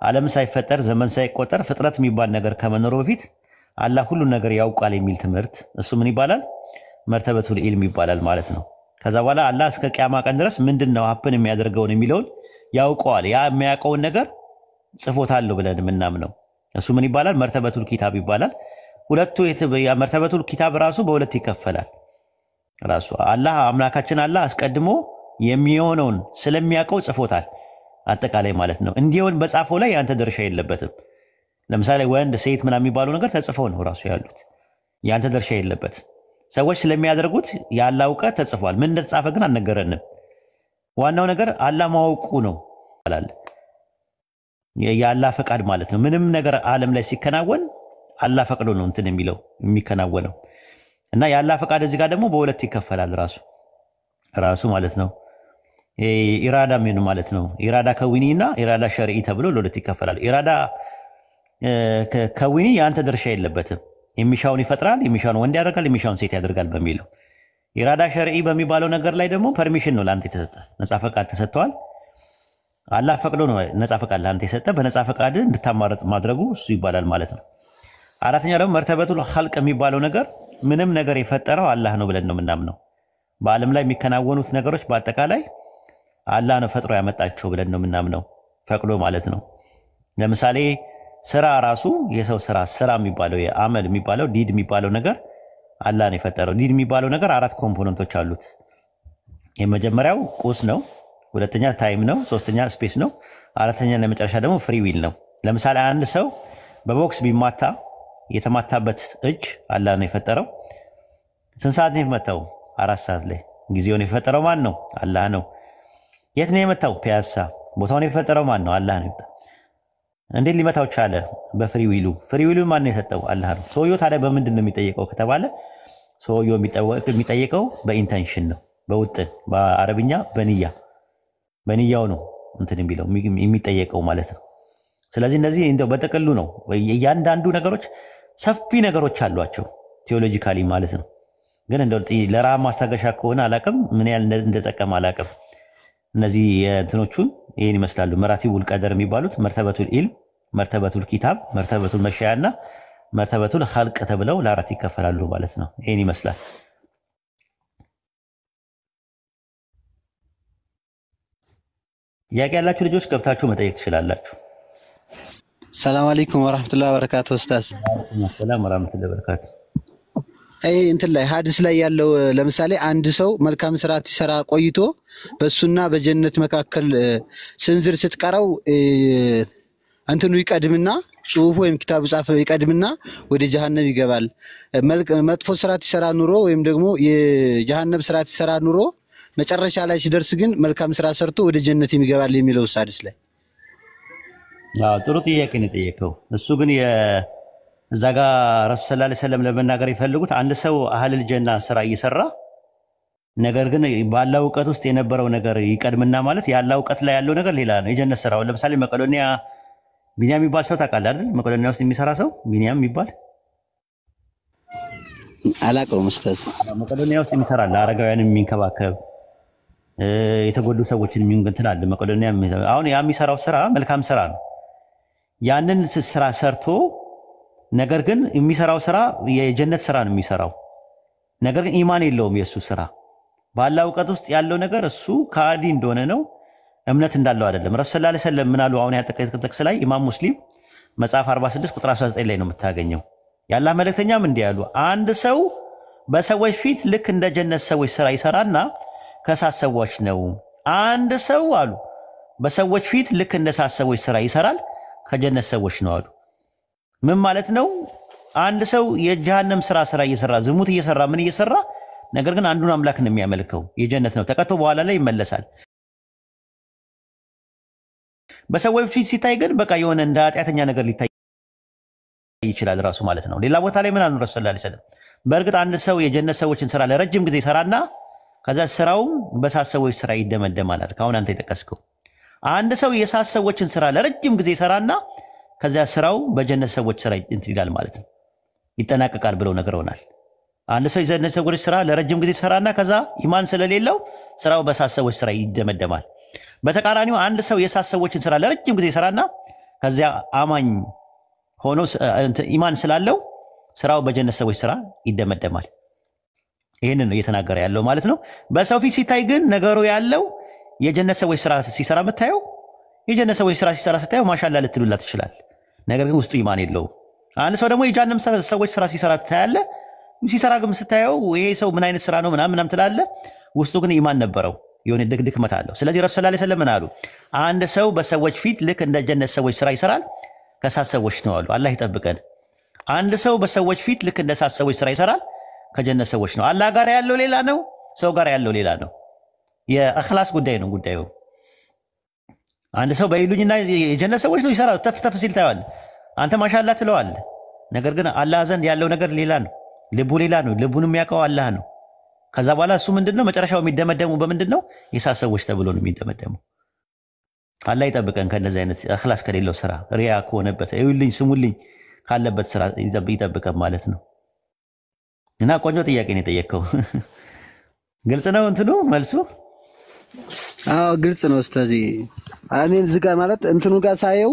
ዓለም ሳይፈጠር ዘመን ሳይቆጠር ፍጥረት የሚባል ነገር ከመኖሩ በፊት አላህ ሁሉን ነገር ያውቃል የሚል ትምህርት፣ እሱ ምን ይባላል? መርተበቱል ኢልም ይባላል ማለት ነው። ከዛ በኋላ አላህ እስከ ቂያማ ቀን ድረስ ምንድነው ሀፕን የሚያደርገውን የሚለውን ያውቀዋል። ያ የሚያውቀውን ነገር ጽፎታል ብለን የምናምነው እሱ ምን ይባላል? መርተበቱል ኪታብ ይባላል። ሁለቱ መርተበቱል ኪታብ ራሱ በሁለት ይከፈላል። ራሱ አላህ አምላካችን አላህ አስቀድሞ የሚሆነውን ስለሚያውቀው ጽፎታል አጠቃላይ ማለት ነው። እንዲሆን በጻፈው ላይ ያንተ ድርሻ የለበትም። ለምሳሌ ወንድ ሴት ምናምን የሚባለው ነገር ተጽፈው ነው ራሱ ያሉት። ያንተ ድርሻ የለበት። ሰዎች ስለሚያደርጉት የአላህ እውቀት ተጽፏል። ምን እንደተጻፈ ግን አልነገረንም። ዋናው ነገር አላህ ማወቁ ነው ይላል። የአላህ ፈቃድ ማለት ነው። ምንም ነገር ዓለም ላይ ሲከናወን አላህ ፈቅዶ ነው እንትን የሚከናወነው እና የአላህ ፈቃድ እዚህ ጋር ደግሞ በሁለት ይከፈላል ራሱ ማለት ነው። ኢራዳ ምን ማለት ነው? ኢራዳ ከዊኒና ኢራዳ ሸርዒ ተብሎ ለሁለት ይከፈላል። ኢራዳ ከዊኒ ያንተ ድርሻ የለበትም። የሚሻውን ይፈጥራል፣ የሚሻውን ወንድ ያደርጋል፣ የሚሻውን ሴት ያደርጋል በሚለው። ኢራዳ ሸርዒ በሚባለው ነገር ላይ ደግሞ ፐርሚሽን ነው ለአንተ የተሰጠ፣ ነፃ ፈቃድ ተሰጥቷል። አላህ ፈቅዶ ነው ነፃ ፈቃድ ለአንተ የሰጠ። በነፃ ፈቃድ እንድታማረጥ ማድረጉ እሱ ይባላል ማለት ነው። አራተኛው ደግሞ መርተበቱል ኸልቅ የሚባለው ነገር ምንም ነገር የፈጠረው አላህ ነው ብለን ነው የምናምነው። በዓለም ላይ የሚከናወኑት ነገሮች በአጠቃላይ አላህ ነው ፈጥሮ ያመጣቸው ብለን ነው የምናምነው፣ ፈቅዶ ማለት ነው። ለምሳሌ ስራ ራሱ የሰው ስራ የሚባለው የአመል የሚባለው ዲድ የሚባለው ነገር አላህ ነው የፈጠረው። ዲድ የሚባለው ነገር 4 ኮምፖነንቶች አሉት። የመጀመሪያው ቁስ ነው፣ ሁለተኛ ታይም ነው፣ ሶስተኛ ስፔስ ነው፣ አራተኛ እና መጨረሻ ደግሞ ፍሪ ዊል ነው። ለምሳሌ አንድ ሰው በቦክስ ቢማታ የተማታበት እጅ አላህ ነው የፈጠረው። ስንት ሰዓት ነው የመታው? 4 ሰዓት ላይ። ጊዜውን የፈጠረው ማን ነው? አላህ ነው። የት ነው የመታው? ፒያሳ። ቦታውን የፈጠረው ማን ነው? አላህ ነው። እንዴት ሊመታው ቻለ? በፍሪ ዊሉ። ፍሪ ዊሉ ማን ነው የሰጠው? አላህ ነው። ሰውየው ታዲያ በምንድን ነው የሚጠየቀው ከተባለ ሰውየው የሚጠየቀው በኢንተንሽን ነው፣ በውጥን፣ በአረብኛ በንያው ነው እንትን የሚጠየቀው ማለት ነው። ስለዚህ እነዚህ እንደው በጥቅሉ ነው። እያንዳንዱ ነገሮች ሰፊ ነገሮች አሏቸው ቴዎሎጂካሊ ማለት ነው። ግን እንደው ለራብ ማስታገሻ ከሆነ አላቅም፣ ምን ያህል እንደጠቀም አላቅም። እነዚህ የእንትኖቹን ይህን ይመስላሉ። መራቲቡል ቀደር የሚባሉት መርተበቱል ኢልም፣ መርተበቱል ኪታብ፣ መርተበቱል መሻያና መርተበቱል ኸልቅ ተብለው ለአራት ይከፈላሉ ማለት ነው። ይህን ይመስላል። ጥያቄ ያላችሁ ልጆች ገብታችሁ መጠየቅ ትችላላችሁ። ሰላም አለይኩም ወራህመቱላሂ ወበረካቱ። ኡስታዝ ሰላም ወራህመቱላሂ ወበረካቱ። እንትን ላይ ሐዲስ ላይ ያለው ለምሳሌ አንድ ሰው መልካም ስራ ሲሰራ ቆይቶ በሱና በጀነት መካከል ስንዝር ስትቀረው እንትኑ ይቀድምና ጽሁፍ ወይም ኪታቡ ጻፈ ይቀድምና ወደ ጀሃነም ይገባል። መጥፎ ስራ ሲሰራ ኑሮ ወይም ደግሞ የጀሃነም ስራ ሲሰራ ኑሮ መጨረሻ ላይ ሲደርስ ግን መልካም ስራ ሰርቶ ወደ ጀነት ይገባል የሚለው ሐዲስ ላይ ጥሩ ጥያቄ ነው የጠየቀው። እሱ ግን እዛ ጋር ረሱል ሰለላሁ ዐለይሂ ወሰለም ለመናገር የፈለጉት አንድ ሰው አህለል ጀና ስራ እየሰራ ነገር ግን ባለው እውቀት ውስጥ የነበረው ነገር ይቀድምና ማለት ያለው እውቀት ላይ ያለው ነገር ሌላ ነው። የጀነት ስራው ለምሳሌ መቄዶንያ ቢኒያም የሚባል ሰው ታውቃለህ አይደል? መቄዶንያ ውስጥ የሚሰራ ሰው ቢኒያም የሚባል አላውቀውም ኡስታዝ። መቄዶንያ ውስጥ የሚሰራ ለአረጋውያን የሚንከባከብ የተጎዱ ሰዎችን የሚንገንትን አለ መቄዶንያ። አሁን ያ የሚሰራው ስራ መልካም ስራ ነው። ያንን ስራ ሰርቶ ነገር ግን የሚሰራው ስራ የጀነት ስራ ነው የሚሰራው። ነገር ግን ኢማን የለውም የሱ ስራ። ባለው እውቀት ውስጥ ያለው ነገር እሱ ካዲ እንደሆነ ነው፣ እምነት እንዳለው አይደለም። ረሱል ሰለላሁ ዐለይሂ ወሰለም ምን አሉ? አሁን ያጠቀቀ ጥቅስ ላይ ኢማም ሙስሊም መጽሐፍ 46 ቁጥር 19 ላይ ነው የምታገኘው። ያላህ መልእክተኛም እንዲህ ያሉ፣ አንድ ሰው በሰዎች ፊት ልክ እንደ ጀነት ሰዎች ስራ ይሰራና ከእሳት ሰዎች ነው። አንድ ሰው አሉ በሰዎች ፊት ልክ እንደ እሳት ሰዎች ስራ ይሰራል፣ ከጀነት ሰዎች ነው አሉ። ምን ማለት ነው? አንድ ሰው የጀሃነም ስራ እየሰራ ዝሙት እየሰራ ምን እየሰራ ነገር ግን አንዱን አምላክ ነው የሚያመልከው፣ የጀነት ነው፣ ተቀጥቶ በኋላ ላይ ይመለሳል። በሰዎች ፊት ሲታይ ግን በቃ የሆነ እንደ ኃጢአተኛ ነገር ሊታይ ይችላል ራሱ ማለት ነው። ሌላ ቦታ ላይ ምን አሉ ረሱል ሰለላሁ ዐለይሂ ወሰለም? በእርግጥ አንድ ሰው የጀነት ሰዎችን ስራ ለረጅም ጊዜ ይሰራና ከዛ ስራውም በእሳት ሰዎች ስራ ይደመደማል። አሁን አንተ የጠቀስከው አንድ ሰው የእሳት ሰዎችን ስራ ለረጅም ጊዜ ይሰራና ከዛ ስራው በጀነት ሰዎች ስራ ይላል ማለት ነው፣ ይጠናቀቃል ብለው ነግረውናል። አንድ ሰው የጀነት ሰዎች ስራ ለረጅም ጊዜ ይሰራና ከዛ ኢማን ስለሌለው ስራው በእሳት ሰዎች ስራ ይደመደማል። በተቃራኒው አንድ ሰው የእሳት ሰዎችን ስራ ለረጅም ጊዜ ይሰራና ከዚያ አማኝ ሆኖ ኢማን ስላለው ስራው በጀነት ሰዎች ስራ ይደመደማል። ይሄንን ነው እየተናገረ ያለው ማለት ነው። በሰው ፊት ሲታይ ግን ነገሩ ያለው የጀነት ሰዎች ስራ ሲሰራ የምታየው የጀነት ሰዎች ስራ ሲሰራ ስታየው ማሻአላ ልትሉላት ይችላል። ነገር ግን ውስጡ ኢማን የለውም። አንድ ሰው ደግሞ የጀሃነም ሰዎች ስራ ሲሰራ ታያለህ። ሲሰራ ግን ስታየው ይሄ ሰው ምን አይነት ስራ ነው ምናምን ትላለህ። ውስጡ ግን ኢማን ነበረው፣ የሆነ ድክመት አለው። ስለዚህ ረሱል ሰለላሁ ዐለይሂ ወሰለም ምን አሉ? አንድ ሰው በሰዎች ፊት ልክ እንደ ጀነት ሰዎች ስራ ይሰራል፣ ከሳት ሰዎች ነው አሉ። አላህ ይጠብቀን። አንድ ሰው በሰዎች ፊት ልክ እንደ ሳት ሰዎች ስራ ይሰራል፣ ከጀነት ሰዎች ነው። አላህ ጋር ያለው ሌላ ነው፣ ሰው ጋር ያለው ሌላ ነው። የእኽላስ ጉዳይ ነው ጉዳዩ። አንድ ሰው በይሉኝና የጀነት ሰዎች ነው ይሰራል፣ ተፍ ተፍ ሲል ታየዋለህ። አንተ ማሻአላህ ትለዋለህ። ነገር ግን አላህ ዘንድ ያለው ነገር ሌላ ነው፣ ልቡ ሌላ ነው። ልቡን የሚያውቀው አላህ ነው። ከዛ በኋላ እሱ ምንድነው መጨረሻው የሚደመደሙ በምንድነው? የሳት ሰዎች ተብሎ ነው የሚደመደሙ። አላህ ይጠብቀን ከነዚህ አይነት እኽላስ ከሌለው ስራ፣ ሪያ ከሆነበት እዩልኝ ስሙልኝ ካለበት ስራ ይጠብቀን ማለት ነው። እና ቆንጆ ጥያቄ ነው የጠየቀው። ግልጽ ነው እንትኑ መልሱ? አዎ ግልጽ ነው ኡስታዚ። እኔ እዚህ ጋር ማለት እንትኑ ጋር ሳየው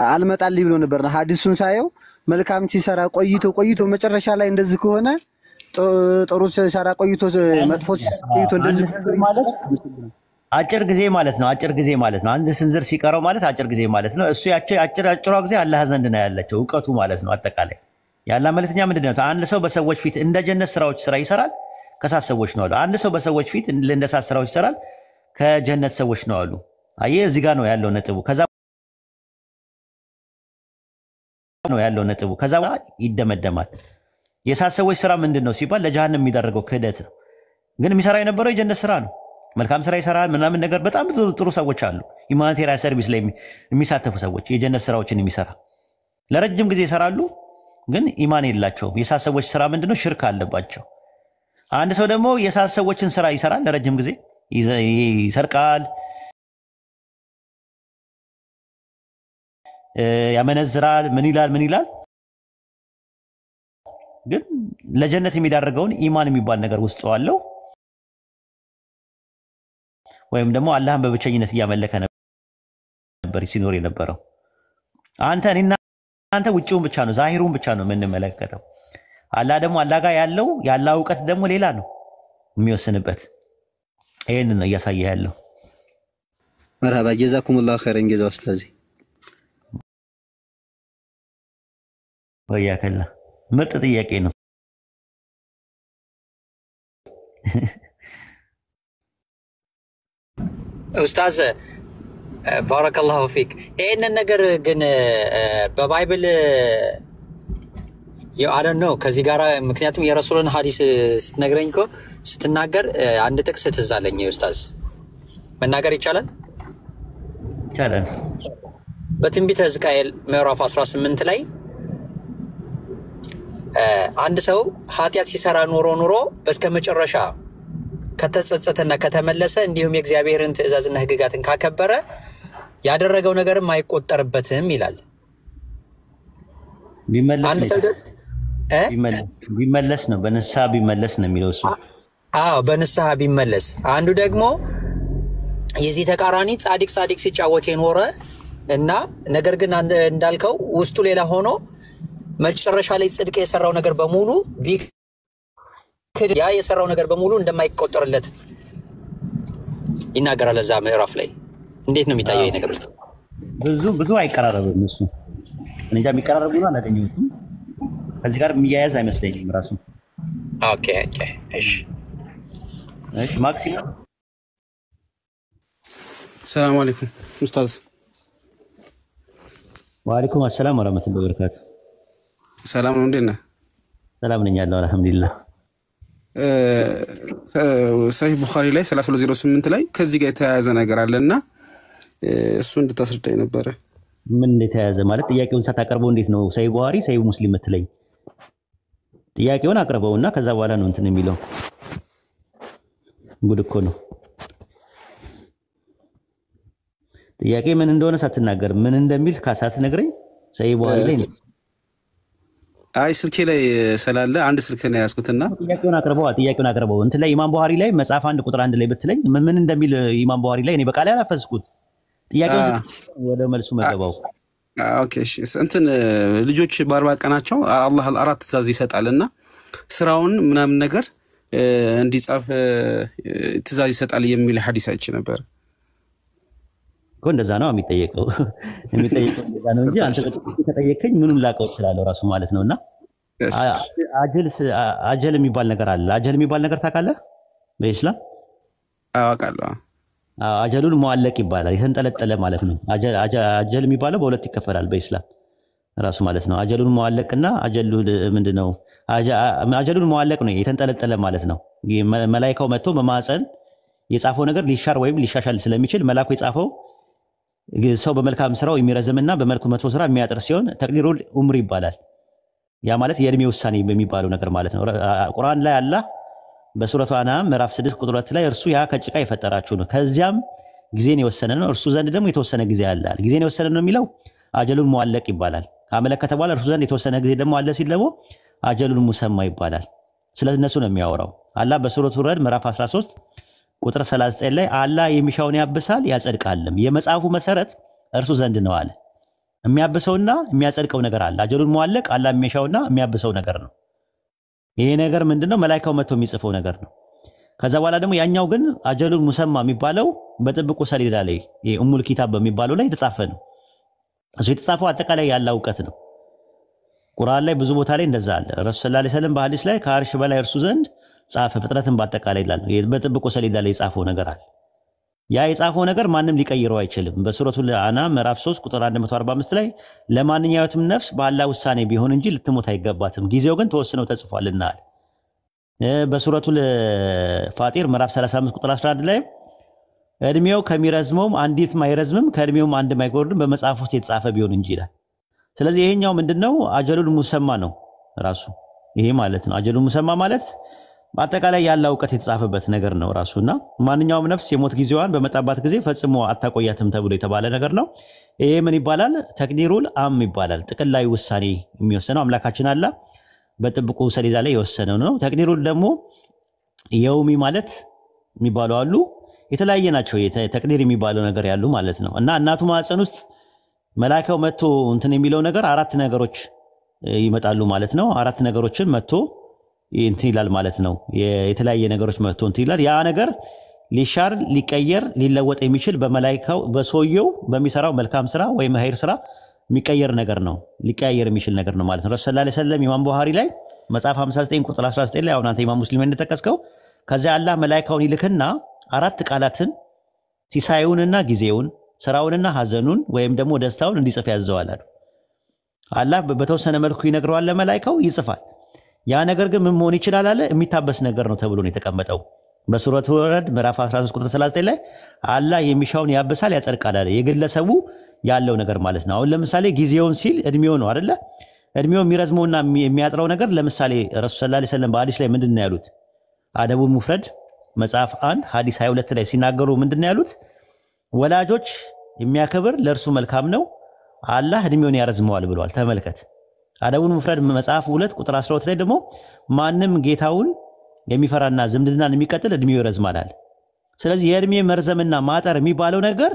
አልመጣልኝ ብሎ ነበርና ሐዲሱን ሳየው መልካም ሲሰራ ቆይቶ መጨረሻ ላይ እንደዚህ ከሆነ ጥሩ ሲሰራ ቆይቶ መጥፎ ሲሰራ ቆይቶ እንደዚህ ማለት አጭር ጊዜ ማለት ነው። አጭር ጊዜ ማለት ነው። አንድ ስንዝር ሲቀረው ማለት አጭር ጊዜ ማለት ነው። እሱ አጭሯ ጊዜ አላህ ዘንድ ነው ያለችው እውቀቱ ማለት ነው። አጠቃላይ ያላ መልእክተኛ ምንድነው? አንድ ሰው በሰዎች ፊት እንደ ጀነት ስራዎች ስራ ይሰራል፣ ከሳት ሰዎች ነው አሉ። አንድ ሰው በሰዎች ፊት እንደ ሳት ስራዎች ይሰራል፣ ከጀነት ሰዎች ነው አሉ። አየህ እዚህ ጋር ነው ያለው ነጥቡ። ከዛ ይደመደማል። የሳት ሰዎች ስራ ምንድነው ሲባል ለጀሃነም የሚደረገው ክህደት ነው። ግን የሚሰራ የነበረው የጀነት ስራ ነው። መልካም ስራ ይሰራል ምናምን ነገር በጣም ጥሩ ሰዎች አሉ። ሁማኒቴሪያን ሰርቪስ ላይ የሚሳተፉ ሰዎች የጀነት ስራዎችን የሚሰራ ለረጅም ጊዜ ይሰራሉ፣ ግን ኢማን የላቸውም። የሳት ሰዎች ስራ ምንድነው? ሽርክ አለባቸው። አንድ ሰው ደግሞ የሳት ሰዎችን ስራ ይሰራል፣ ለረጅም ጊዜ ይሰርቃል፣ ያመነዝራል፣ ምን ይላል፣ ግን ለጀነት የሚዳርገውን ኢማን የሚባል ነገር ውስጥ አለው። ወይም ደግሞ አላህን በብቸኝነት እያመለከ ነበር ሲኖር የነበረው። አንተ ውጪውን ብቻ ነው ዛሂሩን ብቻ ነው የምንመለከተው። አላህ ደግሞ አላህ ጋር ያለው ያለ እውቀት ደግሞ ሌላ ነው የሚወስንበት። ይሄን ነው እያሳየ ያለው። መርሐባ ጀዛኩሙላሁ ኸይረን ጀዛ ኡስታዚ። ወያከላ ምርጥ ጥያቄ ነው። ኡስታዝ ባረከላሁ ፊክ። ይሄንን ነገር ግን በባይብል አይ ነው ከዚህ ጋር ምክንያቱም የረሱልን ሐዲስ ስትነግረኝ እኮ ስትናገር አንድ ጥቅስ ትዝ አለኝ ኡስታዝ። መናገር ይቻላል? ይቻላል። በትንቢተ ሕዝቅኤል ምዕራፍ 18 ላይ አንድ ሰው ኃጢአት ሲሰራ ኑሮ በስከመጨረሻ ከተጸጸተና ከተመለሰ እንዲሁም የእግዚአብሔርን ትእዛዝና ሕግጋትን ካከበረ ያደረገው ነገርም አይቆጠርበትም ይላል። ቢመለስ ነው በንስሐ ቢመለስ ነው የሚለው እሱ። አዎ በንስሐ ቢመለስ። አንዱ ደግሞ የዚህ ተቃራኒ ጻድቅ ሲጫወት የኖረ እና ነገር ግን እንዳልከው ውስጡ ሌላ ሆኖ መጨረሻ ላይ ጽድቅ የሰራው ነገር በሙሉ ያ የሰራው ነገር በሙሉ እንደማይቆጠርለት ይናገራል እዛ ምዕራፍ ላይ። እንዴት ነው የሚታየው ይሄ ነገር? ብዙ አይቀራረብም እሱ። እንጃ የሚቀራረቡ ነው አላገኘሁትም። ከዚህ ጋር የሚያያዝ አይመስለኝም ራሱ። ኦኬ እሺ ማክሲመም። ሰላም አለይኩም ኡስታዝ። ወአለይኩም ሰላም ወራህመቱላሂ ወበረካቱ። ሰላም ነው፣ እንዴት ነህ? ሰላም ነኝ አለሁ አልሐምዱሊላህ። ሰሂህ ቡኻሪ ላይ 3208 ላይ ከዚህ ጋር የተያያዘ ነገር አለና እሱ እንድታስረዳኝ ነበረ። ምን የተያያዘ ማለት? ጥያቄውን ሳታቀርበው እንዴት ነው ሰሂህ ቡኻሪ ሰሂህ ሙስሊም የምትለኝ? ጥያቄውን አቅርበውና ከዛ በኋላ ነው እንትን የሚለው። ጉድ እኮ ነው። ጥያቄ ምን እንደሆነ ሳትናገር ምን እንደሚል ሳትነግረኝ ሰሂህ ቡኻሪ ላይ ነው። አይ ስልኬ ላይ ስላለ አንድ ስልክ ነው ያዝኩትና ጥያቄውን አቅርበው እንትን ላይ ኢማም ቡኻሪ ላይ መጽሐፍ 1 ቁጥር 1 ላይ ብትለኝ ምን እንደሚል ኢማም ቡኻሪ ላይ እኔ በቃል ያላፈስኩት ጥያቄውን ወደ መልሱ መገባው። ኦኬ እሺ። እንትን ልጆች በ40 ቀናቸው አላህ አራት ትእዛዝ ይሰጣልና ስራውን ምናምን ነገር እንዲጻፍ ትእዛዝ ይሰጣል የሚል ሐዲስ አይቼ ነበር እኮ። እንደዛ ነው የሚጠየቀው እንደዛ ነው እንጂ አንተ ተጠየቀኝ ምኑን ላቀው ይችላል ራሱ ማለት ነውና አጀል የሚባል ነገር አለ። አጀል የሚባል ነገር ታውቃለህ በኢስላም? አውቃለሁ። አጀሉን ሙአለቅ ይባላል፣ የተንጠለጠለ ማለት ነው። አጀል የሚባለው በሁለት ይከፈላል በኢስላም። ራሱ ማለት ነው። አጀሉን መዋለቅና አጀሉ ምንድነው? አጀሉን መዋለቅ ነው የተንጠለጠለ ማለት ነው። መላእክታው መጥቶ በማዕፀን የጻፈው ነገር ሊሻር ወይም ሊሻሻል ስለሚችል መልአኩ የጻፈው ሰው በመልካም ስራው የሚረዝምና በመልኩ መጥፎ ስራ የሚያጥር ሲሆን ተቅዲሩል ዑምር ይባላል። ያ ማለት የእድሜ ውሳኔ በሚባለው ነገር ማለት ነው። ቁርአን ላይ አላህ በሱረቱ አናም ምዕራፍ 6 ቁጥር 2 ላይ እርሱ ያ ከጭቃ የፈጠራችሁ ነው፣ ከዚያም ጊዜን የወሰነ ነው፣ እርሱ ዘንድ ደግሞ የተወሰነ ጊዜ አለ። ጊዜን የወሰነ ነው የሚለው አጀሉን መዋለቅ ይባላል። ካመለከተ በኋላ እርሱ ዘንድ የተወሰነ ጊዜ ደግሞ አለ ሲል ደግሞ አጀሉን ሙሰማ ይባላል። ስለዚህ እነሱ ነው የሚያወራው። አላህ በሱረቱ ረድ ምዕራፍ 13 ቁጥር 39 ላይ አላህ የሚሻውን ያብሳል ያጸድቃልም፣ የመጽሐፉ መሰረት እርሱ ዘንድ ነው አለ። የሚያብሰውና የሚያጸድቀው ነገር አለ። አጀሉን መዋለቅ አላህ የሚሻውና የሚያብሰው ነገር ነው። ይሄ ነገር ምንድነው? መላእክታው መጥቶ የሚጽፈው ነገር ነው። ከዛ በኋላ ደግሞ ያኛው ግን አጀሉን ሙሰማ የሚባለው በጥብቁ ሰሌዳ ላይ ኡሙል ኪታብ በሚባለው ላይ የተጻፈ ነው። እሱ የተጻፈው አጠቃላይ ያለ እውቀት ነው። ቁርአን ላይ ብዙ ቦታ ላይ እንደዛ አለ። ረሱል ሰለላሁ ዐለይሂ ወሰለም በሐዲስ ላይ ከአርሽ በላይ እርሱ ዘንድ ጻፈ ፍጥረትን በአጠቃላይ ይላል። በጥብቁ ሰሌዳ ላይ የጻፈው ነገር አለ። ያ የጻፈው ነገር ማንም ሊቀይረው አይችልም። በሱረቱል አናም ምዕራፍ 3 ቁጥር 145 ላይ ለማንኛውም ነፍስ በአላህ ውሳኔ ቢሆን እንጂ ልትሞት አይገባትም፣ ጊዜው ግን ተወስኖ ተጽፏልና አለ። በሱረቱል ፋጢር ምዕራፍ 35 ቁጥር 11 ላይ እድሜው ከሚረዝመውም አንዲት ማይረዝምም ከእድሜውም አንድ ማይጎርድም በመጽሐፍ ውስጥ የተጻፈ ቢሆን እንጂ ይላል። ስለዚህ ይሄኛው ምንድነው? አጀሉል ሙሰማ ነው ራሱ ይሄ ማለት ነው። አጀሉል ሙሰማ ማለት በአጠቃላይ ያለ እውቀት የተጻፈበት ነገር ነው ራሱና ማንኛውም ነፍስ የሞት ጊዜዋን በመጣባት ጊዜ ፈጽሞ አታቆያትም ተብሎ የተባለ ነገር ነው። ይሄ ምን ይባላል? ተቅዲሩል አም ይባላል። ጥቅላዊ ውሳኔ የሚወሰነው አምላካችን አላህ በጥብቁ ሰሌዳ ላይ የወሰነው ነው። ተቅዲሩል ደግሞ የውሚ ማለት የሚባሉ አሉ፣ የተለያየ ናቸው። ተቅዲር የሚባለው ነገር ያሉ ማለት ነው። እና እናቱ ማዕፀን ውስጥ መላእክታው መጥቶ እንትን የሚለው ነገር አራት ነገሮች ይመጣሉ ማለት ነው። አራት ነገሮችን መጥቶ እንትን ይላል ማለት ነው። የተለያየ ነገሮች መጥቶ እንትን ይላል። ያ ነገር ሊሻር ሊቀየር ሊለወጥ የሚችል በመላእክታው በሰውየው በሚሰራው መልካም ስራ ወይም ኸይር ስራ የሚቀየር ነገር ነው፣ ሊቀየር የሚችል ነገር ነው ማለት ነው። ረሱል ሰለላሁ ዐለይሂ ወሰለም ኢማም ቡኻሪ ላይ መጽሐፍ 59 ቁጥር 19 ላይ አሁን አንተ ኢማም ሙስሊም እንደተጠቀስከው ከዚያ አላህ መላእክታውን ይልክና አራት ቃላትን ሲሳዩንና ጊዜውን ስራውንና ሐዘኑን ወይም ደግሞ ደስታውን እንዲጽፍ ያዘዋል አሉ። አላህ በተወሰነ መልኩ ይነግረዋል ለመላእክታው ይጽፋል። ያ ነገር ግን ምን መሆን ይችላል አለ? የሚታበስ ነገር ነው ተብሎ ነው የተቀመጠው። በሱረቱ ረድ ምዕራፍ 13 ቁጥር 39 ላይ አላህ የሚሻውን ያብሳል ያጸድቃል አለ። የግለሰቡ ያለው ነገር ማለት ነው። አሁን ለምሳሌ ጊዜውን ሲል እድሜው ነው አይደለ? እድሜው የሚረዝመውና የሚያጥረው ነገር ለምሳሌ ረሱል ሰለላሁ ዐለይሂ ወሰለም በሐዲስ ላይ ምንድነው ያሉት? አደቡል ሙፍረድ መጽሐፍ 1 ሐዲስ 22 ላይ ሲናገሩ ምንድነው ያሉት? ወላጆች የሚያከብር ለእርሱ መልካም ነው፣ አላህ እድሜውን ያረዝመዋል ብለዋል። ተመልከት። አደቡል ሙፍረድ መጽሐፍ 2 ቁጥር 12 ላይ ደግሞ ማንም ጌታውን የሚፈራና ዝምድናን የሚቀጥል እድሜው ይረዝማል። ስለዚህ የእድሜ መርዘምና ማጠር የሚባለው ነገር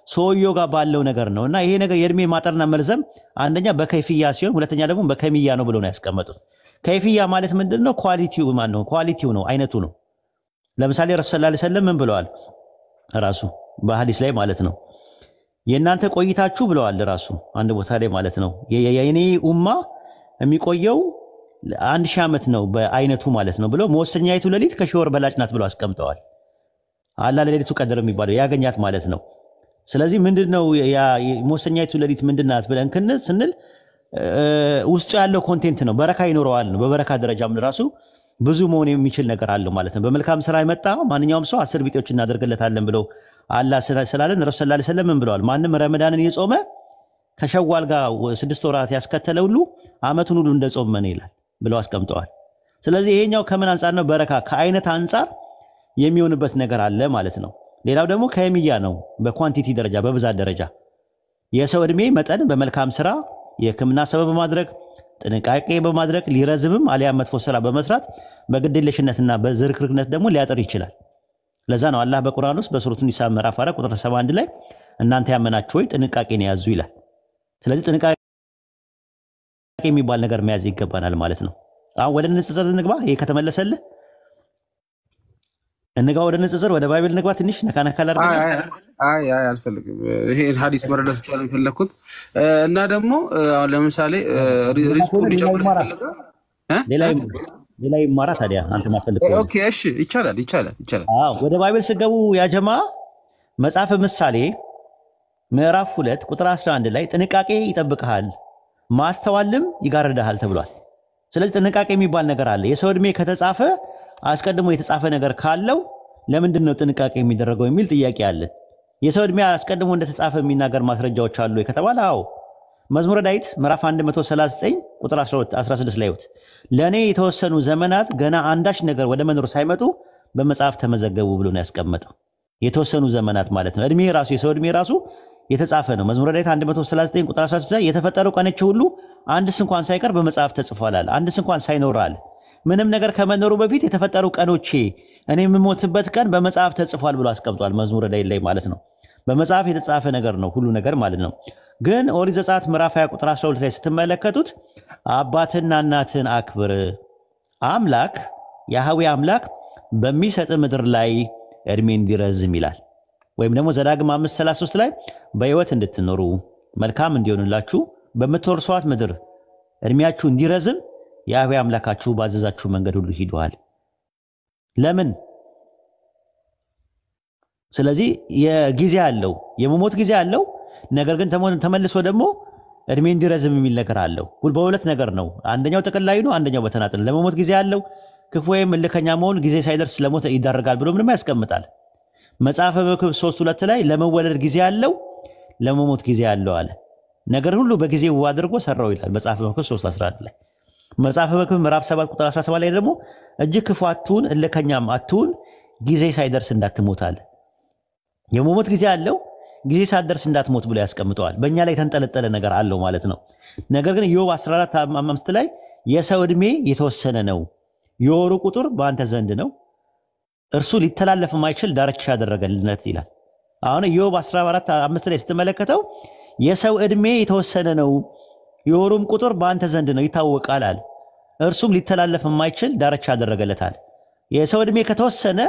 ሰውየው ጋር ባለው ነገር ነውና ይሄ ነገር የእድሜ ማጠርና መርዘም አንደኛ በከይፍያ ሲሆን ሁለተኛ ደግሞ በከሚያ ነው ብሎ ነው ያስቀመጡት። ከይፍያ ማለት ምንድነው? ኳሊቲው ማን ነው? ኳሊቲው ነው፣ አይነቱ ነው። ለምሳሌ ረሱል ሰለላሁ ዐለይሂ ወሰለም ምን ብለዋል? ራሱ በሐዲስ ላይ ማለት ነው የእናንተ ቆይታችሁ ብለዋል ራሱ አንድ ቦታ ላይ ማለት ነው የኔ ኡማ የሚቆየው 1000 ዓመት ነው በአይነቱ ማለት ነው ብሎ መወሰኛይቱ ሌሊት ከሺህ ወር በላጭ ናት ብሎ አስቀምጠዋል። አላህ ለሌሊቱ ቀድር የሚባለው ያገኛት ማለት ነው። ስለዚህ ምንድነው ያ መወሰኛይቱ ሌሊት ምንድናት ብለን ስንል ውስጡ ያለው ኮንቴንት ነው፣ በረካ ይኖረዋል ነው። በበረካ ደረጃም ራሱ ብዙ መሆን የሚችል ነገር አለው ማለት ነው። በመልካም ስራ የመጣ ማንኛውም ሰው 10 ቢጦች እናደርግለታለን ብሎ አላህ ስላለን ረሱል ሰለላሁ ዐለይሂ ወሰለም ምን ብለዋል? ማንም ረመዳንን የጾመ ከሸዋል ጋር 6 ወራት ያስከተለ ሁሉ አመቱን ሁሉ እንደጾመ ነው ይላል ብለው አስቀምጠዋል። ስለዚህ ይሄኛው ከምን አንፃር ነው? በረካ ከአይነት አንፃር የሚሆንበት ነገር አለ ማለት ነው። ሌላው ደግሞ ከሚያ ነው፣ በኳንቲቲ ደረጃ በብዛት ደረጃ የሰው እድሜ መጠን በመልካም ስራ የህክምና ሰበብ በማድረግ ጥንቃቄ በማድረግ ሊረዝምም አሊያም መጥፎ ስራ በመስራት በግድየለሽነትና በዝርክርክነት ደግሞ ሊያጠር ይችላል። ለዛ ነው አላህ በቁርአን ውስጥ በሱረቱ ኒሳ ምዕራፍ 4 ቁጥር 71 ላይ እናንተ ያመናችሁ ሆይ ጥንቃቄን ያዙ ይላል። ስለዚህ ጥንቃቄ የሚባል ነገር መያዝ ይገባናል ማለት ነው። አሁን ወደ ንጽጽር እንግባ። ይሄ ከተመለሰልህ ወደ ንጽጽር ወደ ባይብል እንግባ። ትንሽ ነካነካ አድርገን አይ አልፈልግም። ይሄ ሐዲስ መረዳት ብቻ ነው የፈለኩት። እና ደግሞ አሁን ለምሳሌ ሪስኩ ሊጨምር ይፈልጋ ሌላ ይማራ ታዲያ አንተ ማፈልከው። ኦኬ እሺ፣ ይቻላል። አዎ ወደ ባይብል ስገቡ ያ ጀማ መጽሐፈ ምሳሌ ምዕራፍ 2 ቁጥር 11 ላይ ጥንቃቄ ይጠብቅሃል፣ ማስተዋልም ይጋርዳል ተብሏል። ስለዚህ ጥንቃቄ የሚባል ነገር አለ። የሰው እድሜ ከተጻፈ አስቀድሞ የተጻፈ ነገር ካለው ለምንድን ነው ጥንቃቄ የሚደረገው የሚል ጥያቄ አለ። የሰው እድሜ አስቀድሞ እንደተጻፈ የሚናገር ማስረጃዎች አሉ ከተባለ አዎ። መዝሙረ ዳዊት ምዕራፍ 139 ቁጥር 16 ላይ ወጥ ለኔ የተወሰኑ ዘመናት ገና አንዳች ነገር ወደ መኖር ሳይመጡ በመጽሐፍ ተመዘገቡ ብሎ ነው ያስቀመጠው። የተወሰኑ ዘመናት ማለት ነው። እድሜ ራሱ የሰው እድሜ ራሱ የተጻፈ ነው። መዝሙረ ዳዊት 139 ቁጥር 16 ላይ የተፈጠሩ ቀኖች ሁሉ አንድስ እንኳን ሳይቀር በመጽሐፍ ተጽፏል አለ። አንድስ እንኳን ሳይኖር አለ። ምንም ነገር ከመኖሩ በፊት የተፈጠሩ ቀኖቼ እኔ የምሞትበት ቀን በመጽሐፍ ተጽፏል ብሎ አስቀምጧል መዝሙረ ዳዊት ላይ ማለት ነው። በመጽሐፍ የተጻፈ ነገር ነው ሁሉ ነገር ማለት ነው። ግን ኦሪት ዘጸአት ምዕራፍ 20 ቁጥር 12 ላይ ስትመለከቱት አባትና እናትን አክብር አምላክ ያህዌ አምላክ በሚሰጥ ምድር ላይ እድሜ እንዲረዝም ይላል። ወይም ደግሞ ዘዳግም 5:33 ላይ በሕይወት እንድትኖሩ መልካም እንዲሆንላችሁ በምትወርሷት ምድር እድሜያችሁ እንዲረዝም ያህዌ አምላካችሁ ባዘዛችሁ መንገድ ሁሉ ሂዱአል። ለምን? ስለዚህ የጊዜ አለው የመሞት ጊዜ አለው። ነገር ግን ተመልሶ ደግሞ እድሜ እንዲረዝም የሚል ነገር አለው። በሁለት ነገር ነው። አንደኛው ተቀላዩ ነው፣ አንደኛው በተናጠል። ለመሞት ጊዜ አለው። ክፉ ወይም እልከኛ መሆን ጊዜ ሳይደርስ ለሞት ይዳረጋል ብሎ ምንም ያስቀምጣል። መጽሐፈ መክብብ 3:2 ላይ ለመወለድ ጊዜ አለው ለመሞት ጊዜ አለው አለ። ነገር ሁሉ በጊዜው አድርጎ ሰራው ይላል መጽሐፈ መክብብ 3:11 ላይ። መጽሐፈ መክብብ ምዕራፍ 7 ቁጥር 17 ላይ ደግሞ እጅግ ክፉ አትሁን እልከኛም አትሁን ጊዜ ሳይደርስ እንዳትሞት አለ። የመሞት ጊዜ አለው ጊዜ ሳይደርስ እንዳትሞት ብሎ ያስቀምጠዋል። በእኛ ላይ ተንጠለጠለ ነገር አለው ማለት ነው። ነገር ግን ኢዮብ 14:5 ላይ የሰው እድሜ የተወሰነ ነው፣ የወሩ ቁጥር በአንተ ዘንድ ነው፣ እርሱ ሊተላለፍ የማይችል ዳርቻ ያደረገለት ይላል። አሁን ኢዮብ 14:5 ላይ ስትመለከተው የሰው እድሜ የተወሰነ ነው፣ የወሩም ቁጥር በአንተ ዘንድ ነው ይታወቃል አለ። እርሱም ሊተላለፍ የማይችል ዳርቻ ያደረገለታል። የሰው እድሜ ከተወሰነ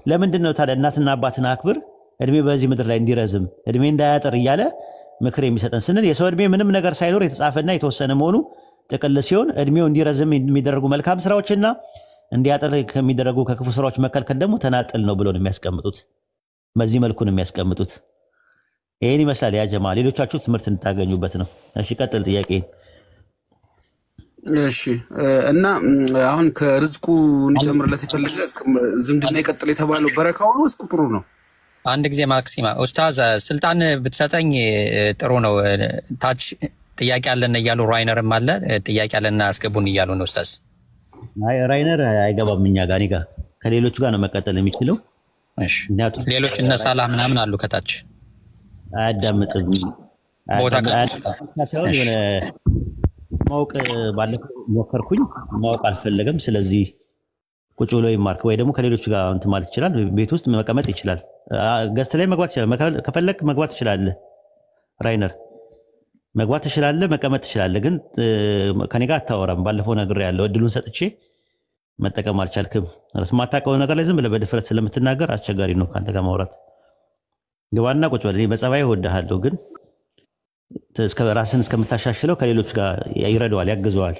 ለምንድን ነው ታዲያ እናትና አባትን አክብር እድሜ በዚህ ምድር ላይ እንዲረዝም እድሜ እንዳያጥር እያለ ምክር የሚሰጠን ስንል የሰው እድሜ ምንም ነገር ሳይኖር የተጻፈና የተወሰነ መሆኑ ጥቅል ሲሆን እድሜው እንዲረዝም የሚደረጉ መልካም ስራዎችና እንዲያጥር ከሚደረጉ ከክፉ ስራዎች መከልከል ደግሞ ተናጥል ነው ብሎ ነው የሚያስቀምጡት። በዚህ መልኩ ነው የሚያስቀምጡት። ይሄን ይመስላል ያ ጀማ። ሌሎቻችሁ ትምህርት እንድታገኙበት ነው። እሺ ቀጥል ጥያቄ። እሺ እና አሁን ከርዝቁ እንጨምርለት የፈለገ ዝምድና ይቀጥል የተባለው በረካው ነው ወይስ ቁጥሩ ነው? አንድ ጊዜ ማክሲማ ኡስታዝ ስልጣን ብትሰጠኝ ጥሩ ነው። ታች ጥያቄ አለን እያሉ ራይነርም አለ ጥያቄ አለና አስገቡን እያሉ ነው ኡስታዝ። አይ ራይነር አይገባም እኛ ጋር እኔ ጋር ከሌሎቹ ጋር ነው መቀጠል የሚችለው። እሺ ሌሎች እነ ሳላህ ምናምን አሉ ከታች አያዳምጥም። ቦታ ሳይሆን የሆነ ማወቅ ባለፈው ሞከርኩኝ ማወቅ አልፈለገም። ስለዚህ ቁጭ ብሎ ይማርክ ወይ ደግሞ ከሌሎች ጋር እንትን ማለት ይችላል። ቤት ውስጥ መቀመጥ ይችላል። ገስት ላይ መግባት ይችላል። ከፈለክ መግባት ትችላለህ። ራይነር መግባት ትችላለህ፣ መቀመጥ ትችላለህ። ግን ከኔ ጋር አታወራም። ባለፈው ነገር ያለው እድሉን ሰጥቼ መጠቀም አልቻልክም። ማታውቀው ነገር ላይ ዝም ብለህ በድፍረት ስለምትናገር አስቸጋሪ ነው ካንተ ጋር ማውራት። ግባና ቁጭ በል። በጸባይ እወድሃለሁ፣ ግን ራስን እስከምታሻሽለው ከሌሎች ጋር ይረዳዋል፣ ያግዘዋል።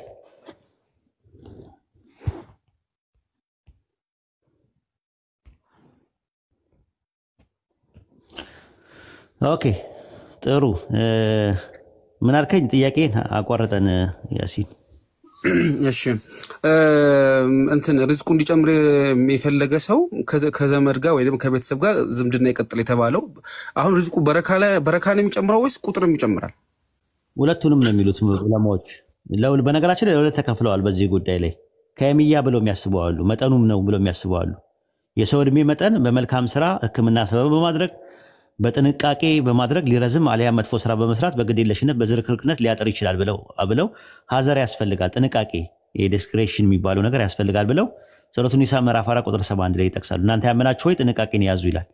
ኦኬ ጥሩ። ምን አልከኝ? ጥያቄን አቋርጠን ያሲን። እሺ እንትን ርዝቁ እንዲጨምር የፈለገ ሰው ከዘመድ ጋር ወይ ደግሞ ከቤተሰብ ጋር ዝምድና ይቀጥል የተባለው አሁን ርዝቁ በረካ ነው የሚጨምረው ወይስ ቁጥርም ይጨምራል? ሁለቱንም ነው የሚሉት ዑለማዎች። በነገራችን ላይ ለሁለት ተከፍለዋል በዚህ ጉዳይ ላይ። ከሚያ ብለው የሚያስቡ አሉ፣ መጠኑም ነው ብለው የሚያስቡ አሉ። የሰው እድሜ መጠን በመልካም ስራ ሕክምና ሰበብ በማድረግ በጥንቃቄ በማድረግ ሊረዝም አልያ መጥፎ ስራ በመስራት በግዴለሽነት በዝርክርክነት ሊያጠር ይችላል ብለው ሀዘር ያስፈልጋል፣ ጥንቃቄ የዲስክሬሽን የሚባለው ነገር ያስፈልጋል ብለው ሱረቱ ኒሳ ምዕራፍ 4 ቁጥር 71 ላይ ይጠቅሳሉ። እናንተ ያመናችሁ ሆይ ጥንቃቄን ያዙ ይላል።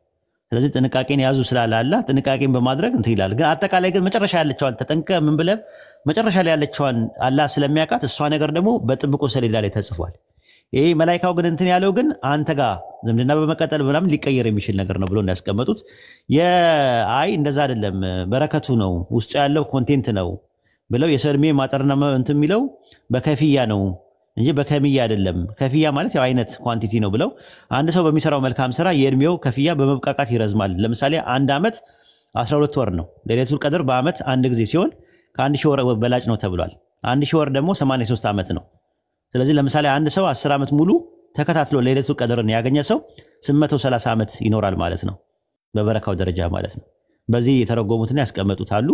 ስለዚህ ጥንቃቄን ያዙ ስላለ አላህ ጥንቃቄን በማድረግ እንትን ይላል። ግን አጠቃላይ ግን መጨረሻ ያለችዋን ተጠንቀቅ ምን ብለህ መጨረሻ ላይ ያለችዋን አላህ ስለሚያውቃት እሷ ነገር ደግሞ በጥብቁ ሰሌዳ ላይ ተጽፏል። ይሄ መላእክታው ግን እንትን ያለው ግን አንተ ጋር ዝምድና በመቀጠል ምናምን ሊቀየር የሚችል ነገር ነው ብሎ እንዳስቀመጡት አይ እንደዛ አይደለም በረከቱ ነው ውስጡ ያለው ኮንቴንት ነው ብለው የሰው እድሜ ማጠርና እንትን የሚለው በከፊያ ነው እንጂ በከሚያ አይደለም። ከፊያ ማለት ያው አይነት ኳንቲቲ ነው ብለው አንድ ሰው በሚሰራው መልካም ስራ የእድሜው ከፊያ በመብቃቃት ይረዝማል። ለምሳሌ አንድ አመት 12 ወር ነው። ለይለቱል ቀድር በአመት አንድ ጊዜ ሲሆን ከ1000 ወር በላጭ ነው ተብሏል። 1000 ወር ደግሞ 83 ዓመት ነው። ስለዚህ ለምሳሌ አንድ ሰው 10 ዓመት ሙሉ ተከታትሎ ለይለቱል ቀድርን ያገኘ ሰው 830 ዓመት ይኖራል ማለት ነው፣ በበረካው ደረጃ ማለት ነው። በዚህ የተረጎሙትና ያስቀመጡት አሉ።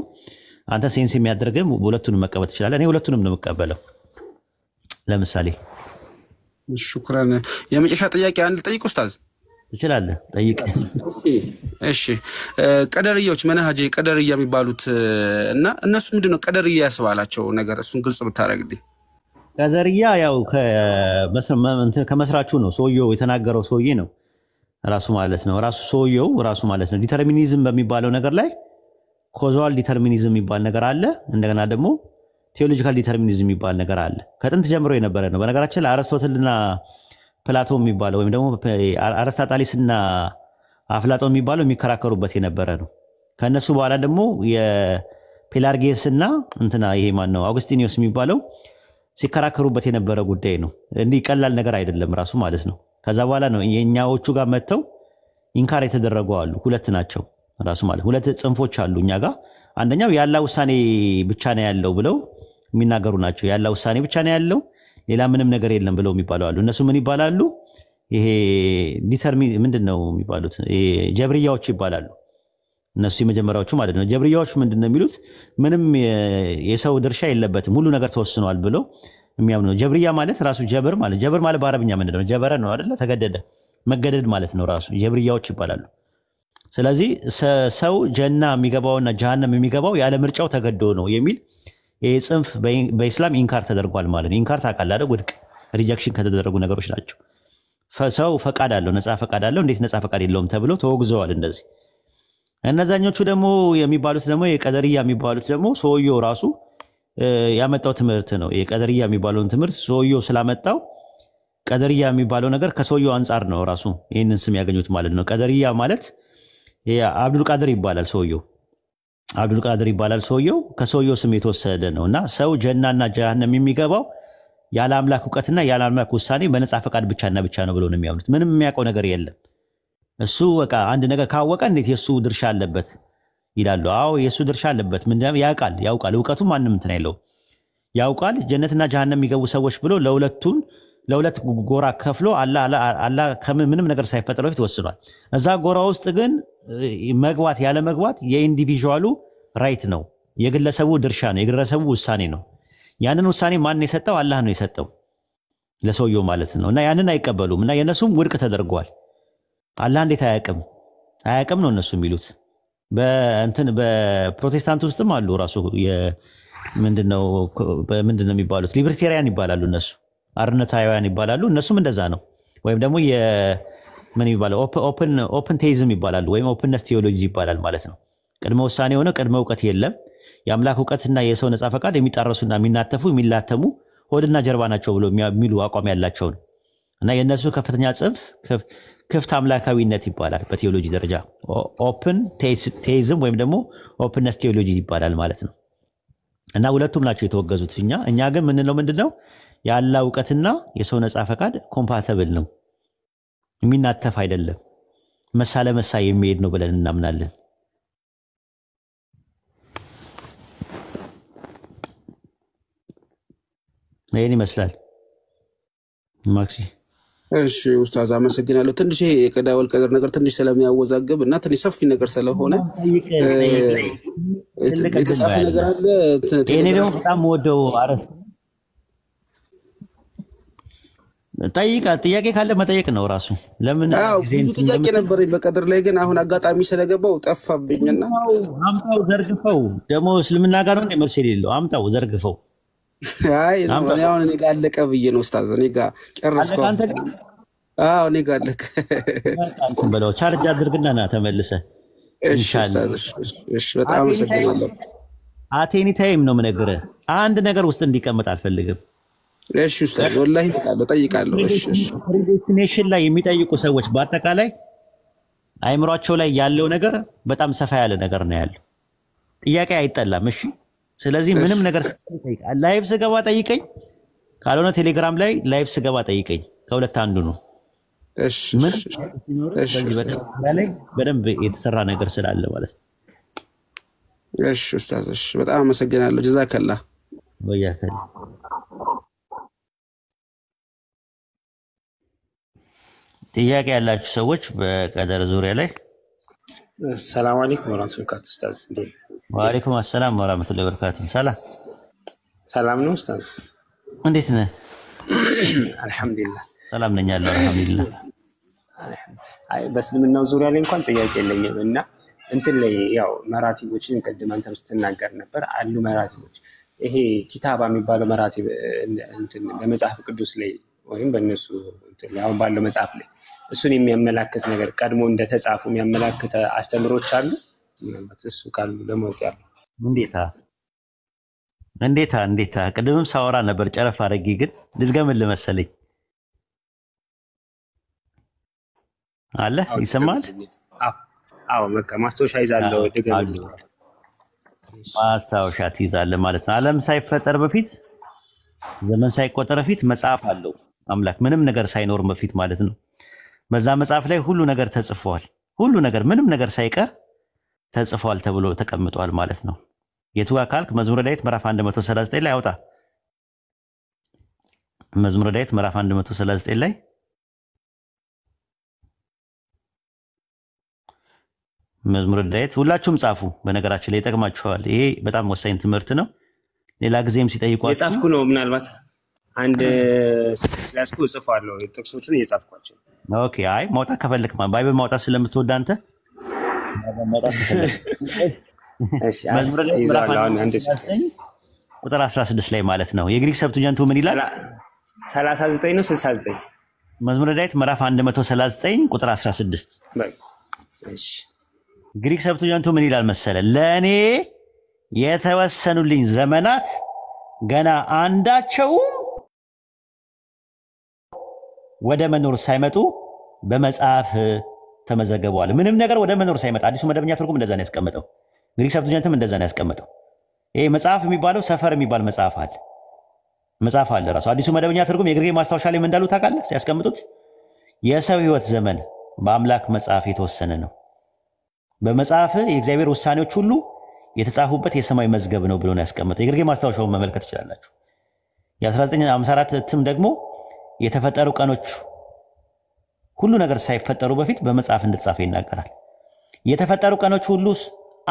አንተ ሴንስ የሚያደርግም ሁለቱንም መቀበል ትችላለህ። እኔ ሁለቱንም ነው የምቀበለው። ለምሳሌ ሹክራን። የመጨረሻ ጥያቄ አንድ ጠይቅ ኡስታዝ። ትችላለህ፣ ጠይቅ። እሺ ቀደርያዎች መንሃጅ ቀደርያ የሚባሉት እና እነሱ ምንድነው ቀደርያ ያስባላቸው ነገር እሱን ግልጽ ብታረግልኝ። ቀደርያ ያው ከመስራቹ ነው፣ ሰውየው የተናገረው ሰውዬ ነው ራሱ ማለት ነው። ራሱ ሰውየው ራሱ ማለት ነው። ዲተርሚኒዝም በሚባለው ነገር ላይ ኮዛል ዲተርሚኒዝም የሚባል ነገር አለ። እንደገና ደግሞ ቴዎሎጂካል ዲተርሚኒዝም የሚባል ነገር አለ። ከጥንት ጀምሮ የነበረ ነው። በነገራችን ላይ አርስቶትልና ፕላቶ የሚባለው ወይም ደግሞ አርስጣጣሊስና አፍላጦን የሚባለው የሚከራከሩበት የነበረ ነው። ከነሱ በኋላ ደግሞ የፔላርጌስና እንትና ይሄ ማን ነው አውግስቲኒዮስ የሚባለው ሲከራከሩበት የነበረ ጉዳይ ነው። እንዲህ ቀላል ነገር አይደለም ራሱ ማለት ነው። ከዛ በኋላ ነው የኛዎቹ ጋር መተው ኢንካር የተደረጉ አሉ። ሁለት ናቸው ራሱ ማለት ሁለት ጽንፎች አሉ እኛ ጋር። አንደኛው ያላ ውሳኔ ብቻ ነው ያለው ብለው የሚናገሩ ናቸው። ያላ ውሳኔ ብቻ ነው ያለው ሌላ ምንም ነገር የለም ብለው የሚባሉ አሉ። እነሱ ምን ይባላሉ? ይሄ ምንድነው የሚባሉት? ጀብርያዎች ይባላሉ። እነሱ የመጀመሪያዎቹ ማለት ነው። ጀብርያዎች ምንድነው የሚሉት? ምንም የሰው ድርሻ የለበትም ሁሉ ነገር ተወስኗል ብለው የሚያምኑ ነው። ጀብርያ ማለት ራሱ ጀብር ማለት በአረብኛ ምንድነው? ጀበረ ነው አይደለ? ተገደደ፣ መገደድ ማለት ነው ራሱ ጀብርያዎች ይባላሉ። ስለዚህ ሰው ጀና የሚገባውና ጀሃነም የሚገባው ያለ ምርጫው ተገዶ ነው የሚል ይሄ ጽንፍ በኢስላም ኢንካር ተደርጓል ማለት ነው። ኢንካር ታውቃለህ አይደል? ውድቅ ሪጀክሽን ከተደረጉ ነገሮች ናቸው። ሰው ፈቃድ አለው፣ ነፃ ፈቃድ አለው። እንዴት ነፃ ፈቃድ የለውም ተብሎ ተወግዘዋል እንደዚህ። እነዛኞቹ ደግሞ የሚባሉት ደግሞ የቀደርያ የሚባሉት ደግሞ ሰውየው ራሱ ያመጣው ትምህርት ነው። የቀደርያ የሚባለውን ትምህርት ሰውየው ስላመጣው ቀደርያ የሚባለው ነገር ከሰውየው አንጻር ነው ራሱ ይህንን ስም ያገኙት ማለት ነው። ቀደርያ ማለት አብዱል ቃድር ይባላል ሰውየው። አብዱል ቃድር ይባላል ሰውየው፣ ከሰውየው ስም የተወሰደ ነው። እና ሰው ጀናና ጀሃነም የሚገባው ያለ አምላክ እውቀትና ያለ አምላክ ውሳኔ በነፃ ፈቃድ ብቻና ብቻ ነው ብለው ነው የሚያምኑት። ምንም የሚያውቀው ነገር የለም። እሱ በቃ አንድ ነገር ካወቀ እንዴት የሱ ድርሻ አለበት ይላሉ። አዎ የሱ ድርሻ አለበት። ምንድነው? ያውቃል። እውቀቱ ማንም እንትን አይለው ያውቃል። ጀነትና ጀሃነም የሚገቡ ሰዎች ብሎ ለሁለት ጎራ ከፍሎ አላህ ከምንም ነገር ሳይፈጠር በፊት ወስኗል። እዛ ጎራ ውስጥ ግን መግባት ያለ መግባት የኢንዲቪዥዋሉ ራይት ነው፣ የግለሰቡ ድርሻ ነው፣ የግለሰቡ ውሳኔ ነው። ያንን ውሳኔ ማን የሰጠው? አላህ ነው የሰጠው ለሰውየው ማለት ነው። እና ያንን አይቀበሉም እና የነሱም ውድቅ ተደርጓል። አላህ እንዴት አያውቅም ነው እነሱ የሚሉት። በፕሮቴስታንት ውስጥም አሉ ራሱ ምንድነው የሚባሉት? ሊበርቴሪያን ይባላሉ እነሱ፣ አርነታውያን ይባላሉ። እነሱም እንደዛ ነው። ወይም ደግሞ ምን ይባላል? ኦፕን ቴይዝም ይባላሉ፣ ወይም ኦፕንነስ ቴዎሎጂ ይባላል ማለት ነው። ቅድመ ውሳኔ ሆነ ቅድመ እውቀት የለም። የአምላክ እውቀትና የሰው ነፃ ፈቃድ የሚጣረሱና የሚናተፉ የሚላተሙ ሆድና ጀርባ ናቸው ብሎ የሚሉ አቋም ያላቸው ነው። እና የእነሱ ከፍተኛ ጽንፍ ክፍት አምላካዊነት ይባላል በቴዎሎጂ ደረጃ። ኦፕን ቴይዝም ወይም ደግሞ ኦፕንነስ ቴዎሎጂ ይባላል ማለት ነው። እና ሁለቱም ናቸው የተወገዙት። እኛ ግን ምንለው ምንድነው? ያለ እውቀትና የሰው ነፃ ፈቃድ ኮምፓተብል ነው፣ የሚናተፍ አይደለም፣ መሳ ለመሳ የሚሄድ ነው ብለን እናምናለን። ይህን ይመስላል ማክሲ። እሺ ኡስታዝ አመሰግናለሁ። ትንሽ ይሄ የቀዳ ወልቀድር ነገር ትንሽ ስለሚያወዛግብ እና ትንሽ ሰፊ ነገር ስለሆነ የተጻፈ ነገር አለ። እኔ ደግሞ በጣም ወደው አረፍ ጥያቄ ካለ መጠየቅ ነው ራሱ። ለምን ብዙ ጥያቄ ነበረኝ በቀድር ላይ ግን አሁን አጋጣሚ ስለገባው ጠፋብኝና አምጣው ዘርግፈው። ደግሞ እስልምና ጋር ነው መልስ የሌለው። አምጣው ዘርግፈው። አይ አሁን እኔ ጋር አለቀ ብዬ ነው ኡስታዝ። እኔ ጋር ጨረስኩ። አዎ እኔ ጋር አለቀ በለው። ቻርጅ አድርግና ና ተመልሰህ። እሺ ኡስታዝ። እሺ በጣም አመሰግናለሁ። አቴኒ ታይም ነው የምነግርህ። አንድ ነገር ውስጥ እንዲቀመጥ አልፈልግም። እሺ ኡስታዝ ወላሂ እጠይቃለሁ። እሺ ፕሪዲስቲኔሽን ላይ የሚጠይቁ ሰዎች በአጠቃላይ አይምሯቸው ላይ ያለው ነገር በጣም ሰፋ ያለ ነገር ነው ያለው። ጥያቄ አይጠላም። እሺ ስለዚህ ምንም ነገር ላይቭ ስገባ ጠይቀኝ፣ ካልሆነ ቴሌግራም ላይ ላይቭ ስገባ ጠይቀኝ። ከሁለት አንዱ ነው። እሺ በደንብ የተሰራ ነገር ስላለ ማለት ነው። እሺ ኡስታዝ፣ እሺ በጣም አመሰግናለሁ። ጀዛከላህ ወያከል ጥያቄ ያላችሁ ሰዎች በቀደር ዙሪያ ላይ ሰላም አለይኩም ወራህመቱላሂ ወበረካቱ። ኡስታዝ እንዴት? ወአለይኩም አሰላም ወራህመቱላሂ ወበረካቱ። ሰላም ነው ኡስታዝ? እንዴት ነህ? አልሐምዱሊላህ ሰላም ነኝ አለሁ አልሐምዱሊላህ። አይ በእስልምናው ዙሪያ ላይ እንኳን ጥያቄ የለኝም እና እንትን ላይ ያው መራቲቦችን ቅድም አንተም ስትናገር ነበር አሉ መራቲቦች። ይሄ ኪታባ የሚባለው መራቲብ እንትን በመጽሐፍ ቅዱስ ላይ ወይም በእነሱ እንትን ላይ አሁን ባለው መጽሐፍ ላይ እሱን የሚያመላክት ነገር ቀድሞ እንደተጻፉ የሚያመላክት አስተምሮች አሉ። ምናልባት እሱ ካሉ ለማወቅ ያለው እንዴታ ቅድምም ሳወራ ነበር ጨረፍ አድርጌ ግን ልዝገምልህ መሰለኝ አለ ይሰማል። አዎ በቃ ማስታወሻ ይዛለው ድገምልኝ። ማስታወሻ ትይዛለህ ማለት ነው። ዓለም ሳይፈጠር በፊት ዘመን ሳይቆጠር በፊት መጽሐፍ አለው አምላክ ምንም ነገር ሳይኖር በፊት ማለት ነው። በዛ መጽሐፍ ላይ ሁሉ ነገር ተጽፏል። ሁሉ ነገር ምንም ነገር ሳይቀር ተጽፏል ተብሎ ተቀምጧል ማለት ነው። የቱ አካልክ መዝሙረ ዳዊት ምዕራፍ 139 ላይ አውጣ። መዝሙረ ዳዊት ምዕራፍ 139 ላይ መዝሙረ ዳዊት ሁላችሁም ጻፉ። በነገራችን ላይ ይጠቅማችኋል። ይሄ በጣም ወሳኝ ትምህርት ነው። ሌላ ጊዜም ሲጠይቋችሁ የጻፍኩ ነው። ምናልባት አንድ ስላስኩ ጽፏለሁ ጥቅሶቹን እየጻፍኳቸው። ኦኬ አይ ማውጣት ከፈልክ ባይብል ማውጣት ስለምትወድ አንተ ማውጣት ከፈልክ እሺ መዝሙረ ዳዊት ምዕራፍ 139 ቁጥር 16 ላይ ማለት ነው። የግሪክ ሰብቱጃንቱ ምን ይላል? 39 ነው 69 መዝሙረ ዳዊት ምዕራፍ 139 ቁጥር 16 እሺ ግሪክ ሰብቱጃንቱ ምን ይላል መሰለ? ለኔ የተወሰኑልኝ ዘመናት ገና አንዳቸው ወደ መኖር ሳይመጡ በመጽሐፍ ተመዘገበዋል። ምንም ነገር ወደ መኖር ሳይመጣ አዲሱ መደበኛ ትርጉም እንደዛ ነው ያስቀመጠው። ግሪክ ሰብቱጃንትም እንደዛ ነው ያስቀመጠው። ይሄ መጽሐፍ የሚባለው ሰፈር የሚባል መጽሐፍ አለ ራሱ። አዲሱ መደበኛ ትርጉም የግሪክ ማስታወሻ ላይ ምን እንዳሉ ታውቃለህ? ሲያስቀምጡት የሰው ህይወት ዘመን በአምላክ መጽሐፍ የተወሰነ ነው። በመጽሐፍ የእግዚአብሔር ውሳኔዎች ሁሉ የተጻፉበት የሰማይ መዝገብ ነው ብሎ ነው ያስቀመጠው። የግሪክ ማስታወሻውን መመልከት ትችላላችሁ። የ1954 እትም ደግሞ የተፈጠሩ ቀኖች ሁሉ ነገር ሳይፈጠሩ በፊት በመጽሐፍ እንደተጻፈ ይናገራል። የተፈጠሩ ቀኖች ሁሉ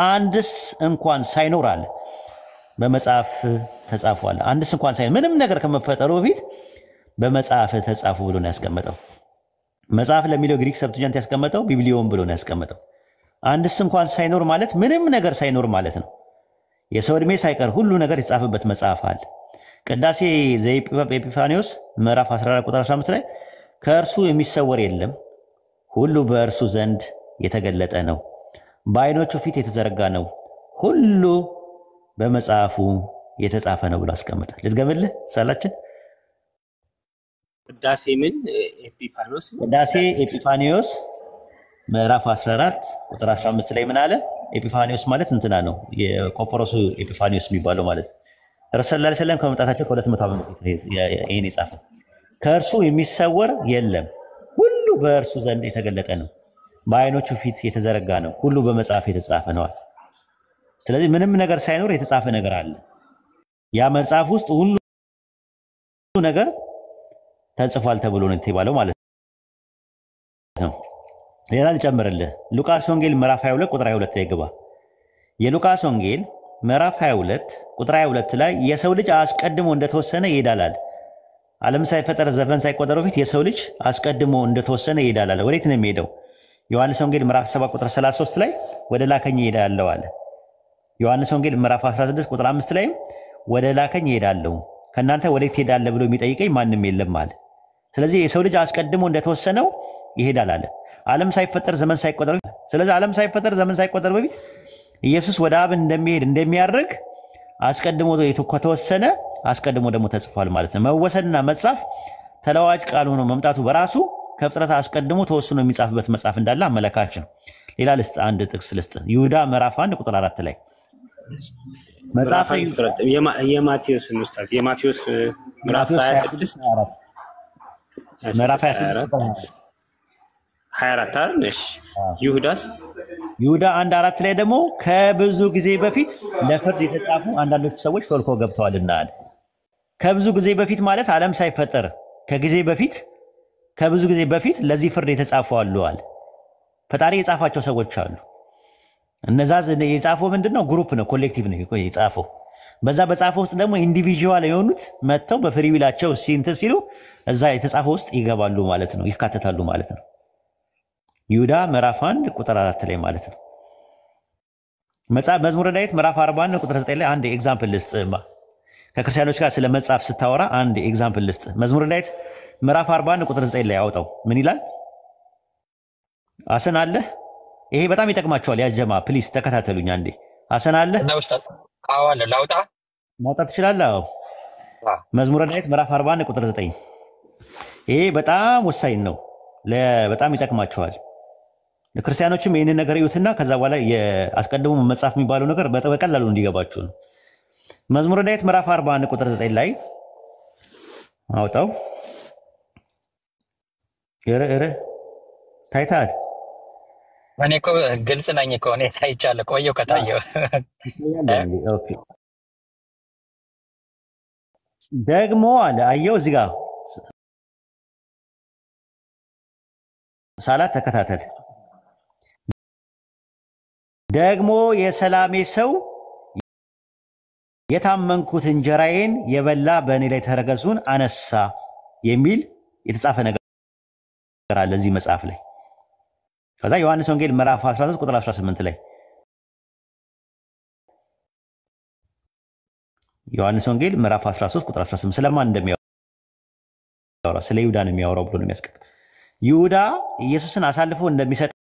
አንድስ እንኳን ሳይኖር አለ በመጽሐፍ ተጻፏል። አንድስ እንኳን ሳይኖር ምንም ነገር ከመፈጠሩ በፊት በመጽሐፍ ተጻፉ ብሎ ነው ያስቀመጠው። መጽሐፍ ለሚለው ግሪክ ሰብቱጃንት ያስቀመጠው ቢብሊዮን ብሎ ነው ያስቀመጠው። አንድስ እንኳን ሳይኖር ማለት ምንም ነገር ሳይኖር ማለት ነው። የሰው ዕድሜ ሳይቀር ሁሉ ነገር የተጻፈበት መጽሐፍ አለ። ቅዳሴ ዘኤጲፋንዮስ ምዕራፍ 14 ቁጥር 15 ላይ ከእርሱ የሚሰወር የለም፣ ሁሉ በእርሱ ዘንድ የተገለጠ ነው፣ በዓይኖቹ ፊት የተዘረጋ ነው፣ ሁሉ በመጽሐፉ የተጻፈ ነው ብሎ አስቀመጠ። ልትገምልህ ሳላችን ቅዳሴ ምን ኤጲፋኖስ ቅዳሴ ኤጲፋንዮስ ምዕራፍ 14 ቁጥር 15 ላይ ምን አለ? ኤጲፋንዮስ ማለት እንትና ነው የቆጵሮሱ ኤጲፋንዮስ የሚባለው ማለት ረሱል ሰለላሁ ዐለይሂ ወሰለም ከመምጣታቸው ከ200 ዓመት በፊት ይሄን የጻፈው። ከእርሱ የሚሰወር የለም፣ ሁሉ በእርሱ ዘንድ የተገለጠ ነው፣ በዓይኖቹ ፊት የተዘረጋ ነው፣ ሁሉ በመጽሐፍ የተጻፈ ነው። ስለዚህ ምንም ነገር ሳይኖር የተጻፈ ነገር አለ። ያ መጽሐፍ ውስጥ ሁሉ ነገር ተጽፏል ተብሎ ነው የተባለው ማለት ነው። ሌላ ልጨምርልህ። ሉቃስ ወንጌል ምዕራፍ 22 ቁጥር 22 ላይ ግባ። የሉቃስ ወንጌል ምዕራፍ 22 ቁጥር 22 ላይ የሰው ልጅ አስቀድሞ እንደተወሰነ ይሄዳል። ዓለም ሳይፈጠር ዘመን ሳይቆጠር በፊት የሰው ልጅ አስቀድሞ እንደተወሰነ ይሄዳል። ወዴት ነው የሚሄደው? ዮሐንስ ወንጌል ምዕራፍ 7 ቁጥር 33 ላይ ወደ ላከኝ ይሄዳለሁ አለ። ዮሐንስ ወንጌል ምዕራፍ 16 ቁጥር 5 ላይ ወደ ላከኝ ይሄዳለሁ፣ ከናንተ ወዴት ትሄዳለህ ብሎ የሚጠይቀኝ ማንም የለም አለ። ስለዚህ የሰው ልጅ አስቀድሞ እንደተወሰነው ይሄዳል አለ። ዓለም ሳይፈጠር ዘመን ሳይቆጠር በፊት። ስለዚህ ዓለም ሳይፈጠር ዘመን ሳይቆጠር በፊት ኢየሱስ ወደ አብ እንደሚሄድ እንደሚያርግ አስቀድሞ ከተወሰነ አስቀድሞ ደግሞ ተጽፏል ማለት ነው። መወሰንና መጻፍ ተለዋጭ ቃል ሆኖ መምጣቱ በራሱ ከፍጥረት አስቀድሞ ተወስኖ የሚጻፍበት መጽሐፍ እንዳለ አመለካች ነው። ሌላ ልስጥ፣ አንድ ጥቅስ ልስጥ። ይሁዳ ምዕራፍ 1 ቁጥር 4 ላይ መጽሐፍ የማቴዎስ ኡስታዝ የማቴዎስ ምዕራፍ 26 ምዕራፍ 26 24 አይደል? እሺ ይሁዳስ ይሁዳ 1:4 ላይ ደግሞ ከብዙ ጊዜ በፊት ለፍርድ የተጻፉ አንዳንዶች ሰዎች ቶልኮ ገብተዋልና አለ። ከብዙ ጊዜ በፊት ማለት ዓለም ሳይፈጠር ከጊዜ በፊት ከብዙ ጊዜ በፊት ለዚህ ፍርድ የተጻፉ አሉ አለ። ፈጣሪ የጻፋቸው ሰዎች አሉ። እነዛ የጻፈው ምንድነው? ግሩፕ ነው፣ ኮሌክቲቭ ነው የጻፈው። በዛ በጻፈው ውስጥ ደግሞ ኢንዲቪጁዋል የሆኑት መጥተው በፍሪዊላቸው ሲንተ ሲሉ እዛ የተጻፈው ውስጥ ይገባሉ ማለት ነው፣ ይካተታሉ ማለት ነው። ይሁዳ ምዕራፍ 1 ቁጥር 4 ላይ ማለት ነው። መዝሙረ ዳዊት ምዕራፍ 41 ቁጥር 9 ላይ አንድ ኤግዛምፕል ልስጥ። ከክርስቲያኖች ጋር ስለ መጽሐፍ ስታወራ አንድ ኤግዛምፕል ልስጥ። መዝሙረ ዳዊት ምዕራፍ 41 ቁጥር 9 ላይ አውጣው። ምን ይላል? አሰን አለ። ይሄ በጣም ይጠቅማቸዋል። ያጀማ ፕሊስ ተከታተሉኝ አንዴ። አሰን አለ አዋለ ላውጣ ማውጣት ትችላለህ? አዎ። መዝሙረ ዳዊት ምዕራፍ 41 ቁጥር 9 ይሄ በጣም ወሳኝ ነው። በጣም ይጠቅማቸዋል። ለክርስቲያኖችም ይሄንን ነገር ይዩትና ከዛ በኋላ አስቀድሞ መጽሐፍ የሚባለው ነገር በቀላሉ እንዲገባችሁ ነው። መዝሙረ ዳዊት ምዕራፍ 41 ቁጥር 9 ላይ አውጣው። እረ ታይታል። እኔ እኮ ግልጽ ነኝ እኮ እኔ ሳይቻለሁ ቆየው ከታየው። ኦኬ ደግሞ አለ አየው እዚህ ጋር ሳላት ተከታተል። ደግሞ የሰላሜ ሰው የታመንኩት እንጀራዬን የበላ በእኔ ላይ ተረከዙን አነሳ የሚል የተጻፈ ነገር አለ እዚህ መጽሐፍ ላይ። ከዛ ዮሐንስ ወንጌል ምዕራፍ 13 ቁጥር 18 ላይ ዮሐንስ ወንጌል ምዕራፍ 13 ቁጥር 18 ስለማን እንደሚያወራ ስለ ይሁዳ ነው የሚያወራው ብሎ ነው የሚያስቀምጥ። ይሁዳ ኢየሱስን አሳልፎ እንደሚሰጠው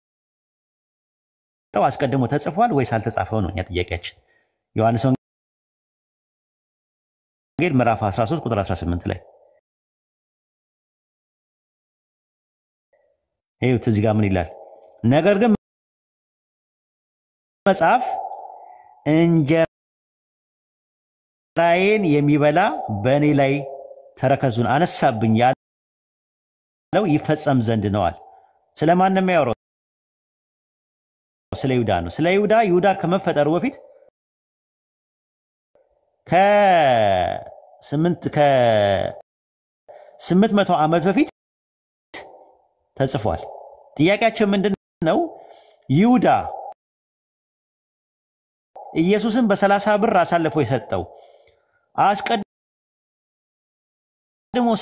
አስቀድሞ ተጽፏል ወይስ አልተጻፈው ነው እኛ ጥያቄያችን። ዮሐንስ ወንጌል ምዕራፍ 13 ቁጥር 18 ላይ ይሁት እዚህ ጋር ምን ይላል? ነገር ግን መጽሐፍ እንጀራዬን የሚበላ በእኔ ላይ ተረከዙን አነሳብኝ ያለው ይፈጸም ዘንድ ነዋል። ስለማን ነው የሚያወራው? ስለ ይሁዳ ነው። ስለ ይሁዳ ከመፈጠሩ በፊት ከ800 ዓመት በፊት ተጽፏል። ጥያቄያችን ምንድነው? ይሁዳ ኢየሱስን በ30 ብር አሳልፎ የሰጠው አስቀድሞ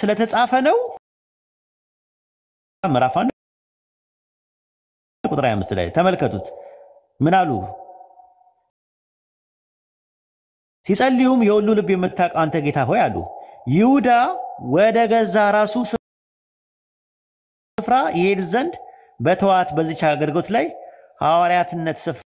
ስለተጻፈ ነው? ምዕራፍ 1 ቁጥር 25 ላይ ተመልከቱት። ምን አሉ? ሲጸልዩም የሁሉ ልብ የምታውቅ አንተ ጌታ ሆይ አሉ። ይሁዳ ወደ ገዛ ራሱ ስፍራ ይሄድ ዘንድ በተዋት በዚች አገልግሎት ላይ ሐዋርያትነት ስፍራ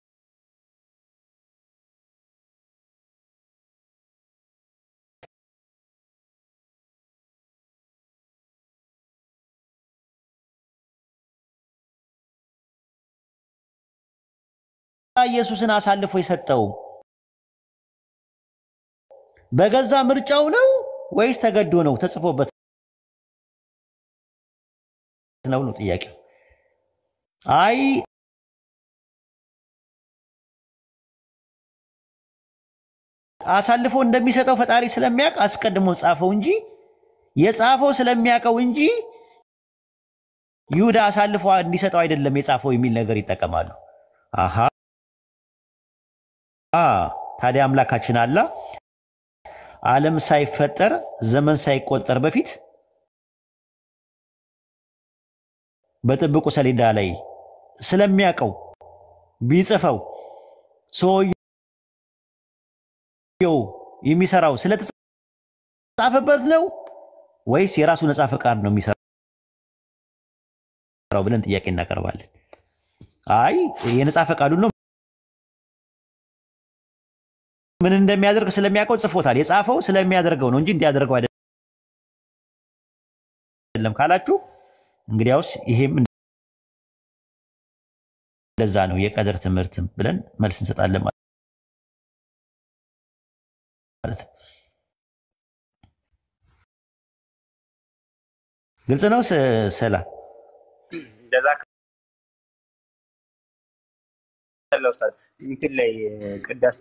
ኢየሱስን አሳልፎ የሰጠው በገዛ ምርጫው ነው ወይስ ተገዶ ነው? ተጽፎበት ነው ነው ጥያቄው። አይ አሳልፎ እንደሚሰጠው ፈጣሪ ስለሚያውቅ አስቀድሞ ጻፈው እንጂ የጻፈው ስለሚያውቀው እንጂ ይሁዳ አሳልፎ እንዲሰጠው አይደለም የጻፈው የሚል ነገር ይጠቀማሉ። አሃ ታዲያ አምላካችን አላህ ዓለም ሳይፈጠር ዘመን ሳይቆጠር በፊት በጥብቁ ሰሌዳ ላይ ስለሚያውቀው ቢጽፈው ሰውየው የሚሰራው ስለተጻፈበት ነው ወይስ የራሱ ነፃ ፈቃድ ነው የሚሰራው ብለን ጥያቄ እናቀርባለን። አይ የነፃ ፈቃዱ ነው ምን እንደሚያደርግ ስለሚያውቀው ጽፎታል። የጻፈው ስለሚያደርገው ነው እንጂ እንዲያደርገው አይደለም ካላችሁ እንግዲያውስ ይሄም ለዛ ነው የቀደር ትምህርት ብለን መልስ እንሰጣለን ማለት ነው። ግልጽ ነው። ሰላም ያለው ኡስታዝ እንትን ላይ ቅዳሴ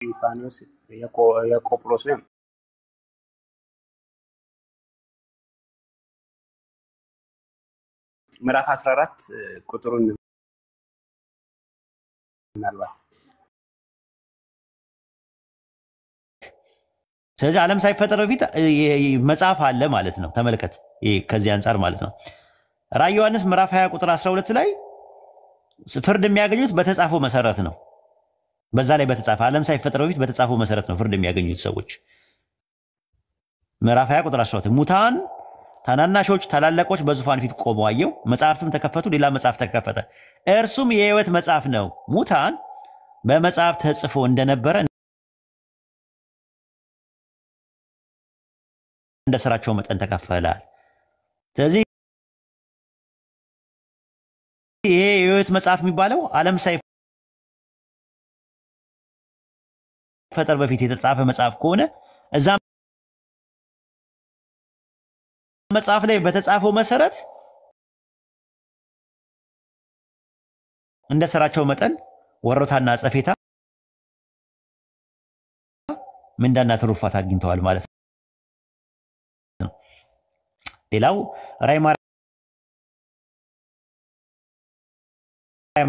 ኢፋኖስ የቆጵሮስ ነው ምዕራፍ 14 ቁጥሩን ምናልባት ስለዚህ ዓለም ሳይፈጠር በፊት መጽሐፍ አለ ማለት ነው። ተመልከት ከዚህ አንፃር ማለት ነው። ራዕይ ዮሐንስ ምዕራፍ 20 ቁጥር 12 ላይ ፍርድ የሚያገኙት በተጻፈው መሰረት ነው። በዛ ላይ በተጻፈ ዓለም ሳይፈጠር በፊት በተጻፈው መሰረት ነው ፍርድ የሚያገኙት ሰዎች። ምዕራፍ 20 ቁጥር 12 ሙታን ታናናሾች ታላላቆች በዙፋን ፊት ቆመው አየሁ፣ መጽሐፍትም ተከፈቱ፣ ሌላ መጽሐፍ ተከፈተ፣ እርሱም የሕይወት መጽሐፍ ነው። ሙታን በመጽሐፍ ተጽፎ እንደነበረ እንደ ስራቸው መጠን ተከፈላል። ስለዚህ ይሄ የሕይወት መጽሐፍ የሚባለው ዓለም ሳይፈጠር በፊት የተጻፈ መጽሐፍ ከሆነ እዛ መጽሐፍ ላይ በተጻፈው መሰረት እንደ ስራቸው መጠን ወሮታና ጸፌታ ምንዳና ትሩፋት አግኝተዋል ማለት ነው። ሌላው ራዕይ ማርያም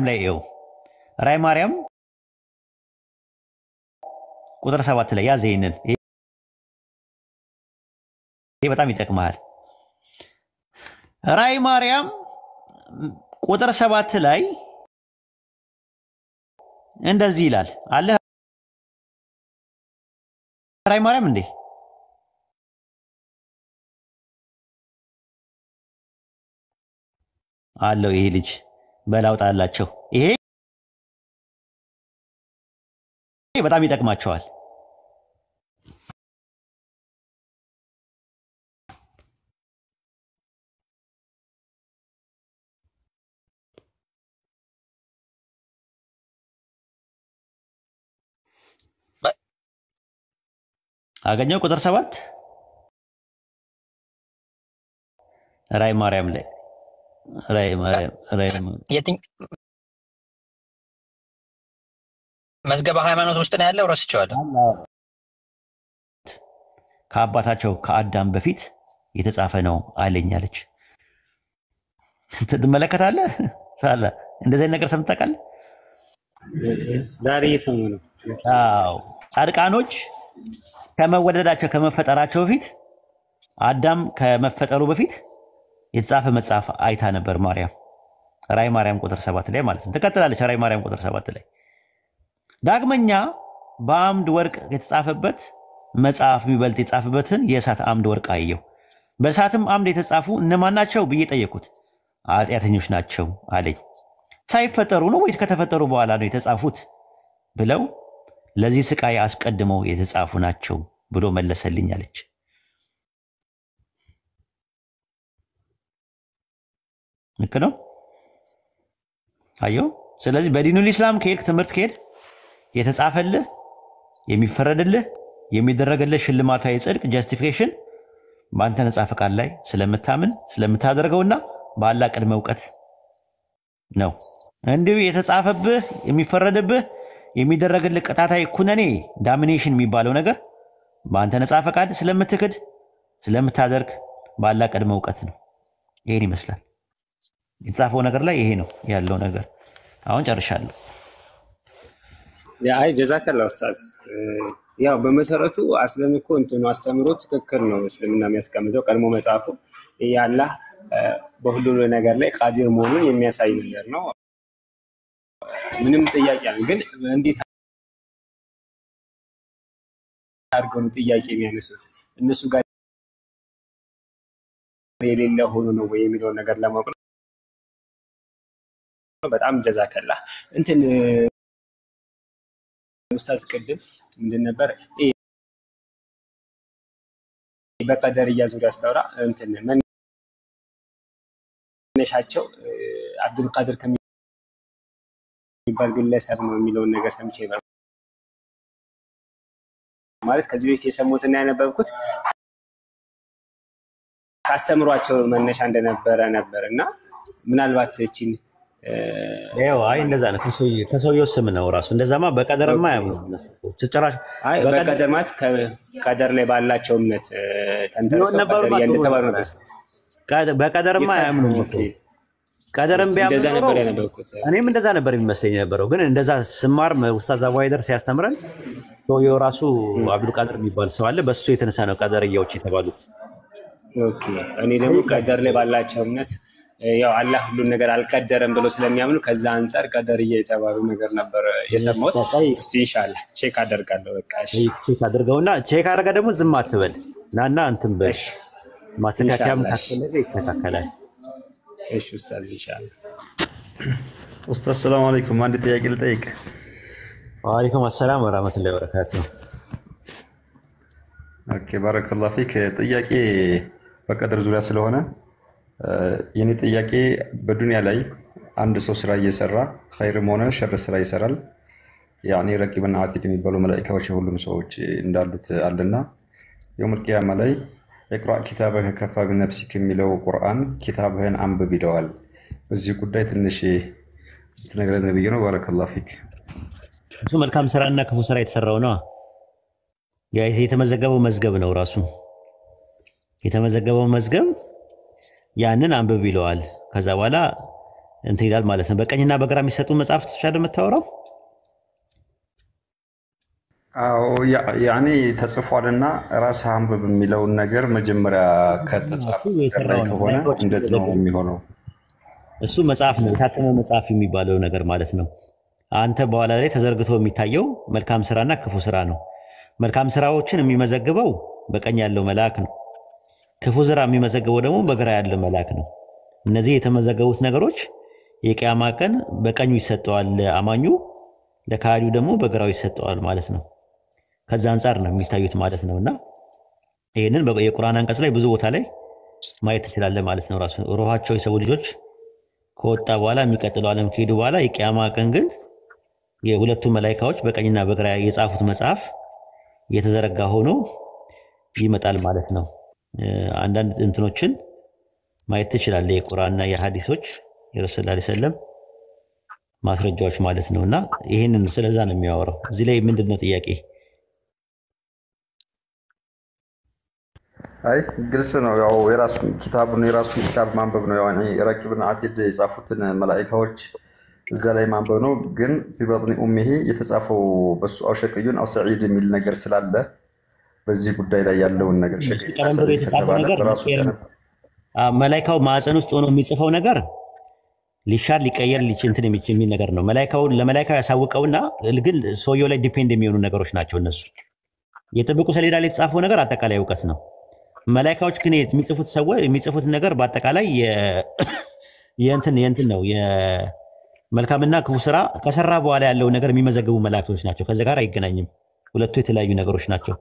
ላይ ነው። ራዕይ ማርያም ቁጥር 7 ላይ ያዘ። ይሄንን ይሄ በጣም ይጠቅማል። ራዕይ ማርያም ቁጥር 7 ላይ እንደዚህ ይላል አለ ራዕይ ማርያም እንዴ አለው ይሄ ልጅ በላውጣላቸው። ይሄ በጣም ይጠቅማቸዋል። አገኘው ቁጥር 7 ራዕይ ማርያም ላይ መዝገበ ሃይማኖት ውስጥ ነው ያለው። ረስቼዋለሁ። ከአባታቸው ከአዳም በፊት የተጻፈ ነው አለኛለች። ትመለከታለህ ሳለ እንደዚህ ነገር ሰምተቃል። ዛሬ እየሰሙ ነው። አዎ ጻድቃኖች ከመወደዳቸው ከመፈጠራቸው በፊት አዳም ከመፈጠሩ በፊት የተጻፈ መጽሐፍ አይታ ነበር ማርያም። ራዕይ ማርያም ቁጥር 7 ላይ ማለት ነው። ተከተላለች። ራዕይ ማርያም ቁጥር 7 ላይ ዳግመኛ በአምድ ወርቅ የተጻፈበት መጽሐፍ የሚበልጥ የተጻፈበትን የእሳት አምድ ወርቅ አየሁ። በእሳትም አምድ የተጻፉ እነማን ናቸው ብዬ ጠየቁት። ኃጢአተኞች ናቸው አለኝ። ሳይፈጠሩ ነው ወይስ ከተፈጠሩ በኋላ ነው የተጻፉት ብለው ለዚህ ስቃይ አስቀድመው የተጻፉ ናቸው ብሎ መለሰልኝ አለች። ልክ ነው አየው። ስለዚህ በዲኑል ኢስላም ከሄድክ ትምህርት ከሄድ የተጻፈልህ የሚፈረድልህ የሚደረግልህ ሽልማታዊ ጽድቅ ጀስቲፊኬሽን በአንተ ነጻ ፈቃድ ላይ ስለምታምን ስለምታደርገውና በአላህ ቅድመ እውቀት ነው። እንዲሁ የተጻፈብህ የሚፈረድብህ የሚደረግልህ ቅጣታዊ ኩነኔ ዳሚኔሽን የሚባለው ነገር በአንተ ነጻ ፈቃድ ስለምትክድ ስለምታደርግ በአላህ ቅድመ እውቀት ነው። ይሄን ይመስላል የተጻፈው ነገር ላይ ይሄ ነው ያለው ነገር። አሁን ጨርሻለሁ። አይ ጀዛከላ ኡስታዝ። ያው በመሰረቱ አስለምኮ እንትኑ አስተምሮ ትክክል ነው። እስልምና የሚያስቀምጠው ቀድሞ መጽሐፉ ያላህ በሁሉ ነገር ላይ ቃዲር መሆኑን የሚያሳይ ነገር ነው። ምንም ጥያቄ አለ። ግን እንዴት አድርገው ነው ጥያቄ የሚያነሱት? እነሱ ጋር የሌለ ሆኖ ነው ወይ የሚለው ነገር ለማወቅ ነው። በጣም ጀዛከላ እንትን ኡስታዝ ቅድም ምንድን ነበር በቀደርያ ዙሪያ አስተውራ እንትን መነሻቸው አብዱል ቃድር ከሚባል ግለሰብ ነው የሚለውን ነገር ሰምቼ ነበር። ማለት ከዚህ በፊት የሰሙትና ያነበብኩት ካስተምሯቸው መነሻ እንደነበረ ነበርና ምናልባት እቺን ያው አይ እንደዛ ነው ከሰውየው ስም ነው ራሱ እንደዛማ በቀደርማ ያምኑ ተጨራሽ አይ በቀደር ማለት ቀደር ላይ ባላቸው እምነት ተንተርሰው ቀደር እንደተባሉ ነው በቀደርማ ያምኑ ቀደርም እንደዛ ነበር ቢያምኑ ያነበብኩት እኔም እንደዛ ነበር የሚመስለኝ ነበረው ግን እንደዛ ስማር ኡስታዝ አዋይደር ሲያስተምረን ሰውየው ራሱ አብዱል ቃድር የሚባል ሰው አለ በሱ የተነሳ ነው ቀደርያዎች የተባሉት ኦኬ እኔ ደግሞ ቀደር ላይ ባላቸው እምነት ያው አላህ ሁሉን ነገር አልቀደረም ብሎ ስለሚያምኑ ከዛ አንፃር ቀደርዬ የተባሉ ነገር ነበር የሰማሁት እስቲ ኢንሻአላህ ቼክ አደርጋለሁ በቃ እሺ ቼክ አድርገውና ቼክ አድርጋ ደግሞ ዝም አትበል ናና እንትን በል ማስተካከያም ካስፈለገ ይስተካከላል እሺ ኡስታዝ ኢንሻአላህ ኡስታዝ ሰላም አለይኩም አንድ ጥያቄ ልጠይቅ ወአለይኩም ሰላም ወራህመቱላሂ ወበረካቱሁ ኦኬ ባረከላሁ ፊክ ጥያቄ በቀድር ዙሪያ ስለሆነ የኔ ጥያቄ በዱንያ ላይ አንድ ሰው ስራ እየሰራ ኸይርም ሆነ ሸር ስራ ይሰራል ያኒ ረቂብና አቲድ የሚባሉ መላእክቶች ሁሉም ሰዎች እንዳሉት አለና የውመል ቂያማ ላይ اقرأ كتابك كفى بنفسك የሚለው ቁርአን ኪታብህን አንብብ ይለዋል በዚህ ጉዳይ ትንሽ ትነግረን ነብዩ ነው ባረከላሁ ፊክ እሱ መልካም ስራና ክፉ ስራ የተሰራው ነው ያ የተመዘገበው መዝገብ ነው ራሱ የተመዘገበው መዝገብ ያንን አንብብ ይለዋል ከዛ በኋላ እንትን ይላል ማለት ነው በቀኝና በግራ የሚሰጡ መጽሐፍቶች አይደል መታወራው አዎ ያኒ ተጽፏልና ራስ አንብብ የሚለው ነገር መጀመሪያ ከተጻፈው ላይ ከሆነ እንዴት ነው የሚሆነው እሱ መጽሐፍ ነው የታተመ መጽሐፍ የሚባለው ነገር ማለት ነው አንተ በኋላ ላይ ተዘርግቶ የሚታየው መልካም ስራና ክፉ ስራ ነው መልካም ስራዎችን የሚመዘግበው በቀኝ ያለው መልአክ ነው ክፉ ስራ የሚመዘግበው ደግሞ በግራ ያለው መልአክ ነው እነዚህ የተመዘገቡት ነገሮች የቂያማ ቀን በቀኙ ይሰጠዋል አማኙ ለካዲው ደግሞ በግራው ይሰጠዋል ማለት ነው ከዛ አንፃር ነው የሚታዩት ማለት ነውና ይሄንን የቁርአን አንቀጽ ላይ ብዙ ቦታ ላይ ማየት ይችላል ማለት ነው ራሱ ሩሃቸው የሰው ልጆች ከወጣ በኋላ የሚቀጥለው ዓለም ከሄዱ በኋላ የቂያማ ቀን ግን የሁለቱ መላእክቶች በቀኝና በግራ የጻፉት መጽሐፍ የተዘረጋ ሆኖ ይመጣል ማለት ነው አንዳንድ እንትኖችን ማየት ይችላል የቁርአንና የሐዲሶች የረሱል ሰለላሁ ዐለይሂ ወሰለም ማስረጃዎች ማለት ነውና ይሄንን ስለዛ ነው የሚያወራው እዚህ ላይ ምንድነው ጥያቄ አይ ግልጽ ነው ያው የራሱን ኪታብ ማንበብ ነው ያው ረቂብና አቲድ የጻፉትን መላእክቶች እዛ ላይ ማንበብ ነው ግን في بطن امه የተጻፈው በሱ አው ሸቅዩን አው ሰዒድ የሚል ነገር ስላለ በዚህ ጉዳይ ላይ ያለውን ነገር ሸቅይ ከተባለ በራሱ መላእክታው ማዕፀን ውስጥ ሆኖ የሚጽፈው ነገር ሊሻር ሊቀየር ሊችንትን የሚል ነገር ነው ለመላእክታው ያሳውቀውና ግን ሰውየው ላይ ዲፔንድ የሚሆኑ ነገሮች ናቸው እነሱ የጥብቁ ሰሌዳ ላይ የተጻፈው ነገር አጠቃላይ ዕውቀት ነው መላእክቶች ግን የሚጽፉት ነገር በአጠቃላይ የእንትን ነው የመልካምና ክፉ ስራ ከሰራ በኋላ ያለው ነገር የሚመዘግቡ መላእክቶች ናቸው ከዛ ጋር አይገናኝም ሁለቱ የተለያዩ ነገሮች ናቸው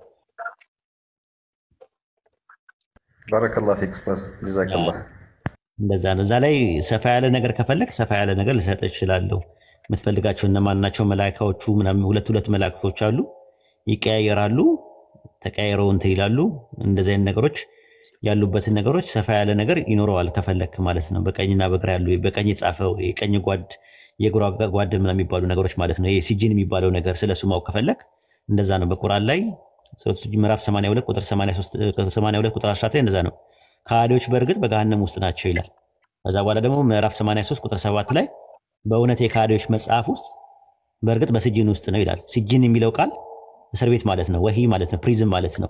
ባረከላሁ ፊክ ኡስታዝ ጀዛከላህ እንደዛ ነው እዛ ላይ ሰፋ ያለ ነገር ከፈለክ ሰፋ ያለ ነገር ልሰጥ እችላለሁ የምትፈልጋቸው እነማን ናቸው መላእክቶቹ ምናምን ሁለት መላእክቶች አሉ ይቀያየራሉ ተቀያይረው እንትን ይላሉ እንደዚህ አይነት ነገሮች ያሉበትን ነገሮች ሰፋ ያለ ነገር ይኖረዋል ከፈለክ ማለት ነው በቀኝና በግራ ያሉ በቀኝ የጻፈው የቀኝ ጓድ የግራ ጓድ ምናምን የሚባሉ ነገሮች ማለት ነው ይሄ ሲጂን የሚባለው ነገር ስለሱ ማወቅ ከፈለክ እንደዛ ነው በቁርአን ላይ ምዕራፍ 82 ቁጥር 82 ቁጥር 14 እንደዛ ነው ካዲዎች በእርግጥ በገሃነም ውስጥ ናቸው ይላል ከዛ በኋላ ደግሞ ምዕራፍ 83 ቁጥር 7 ላይ በእውነት የካዲዎች መጽሐፍ ውስጥ በእርግጥ በሲጂን ውስጥ ነው ይላል ሲጂን የሚለው ቃል እስር ቤት ማለት ነው ወሂ ማለት ነው ፕሪዝን ማለት ነው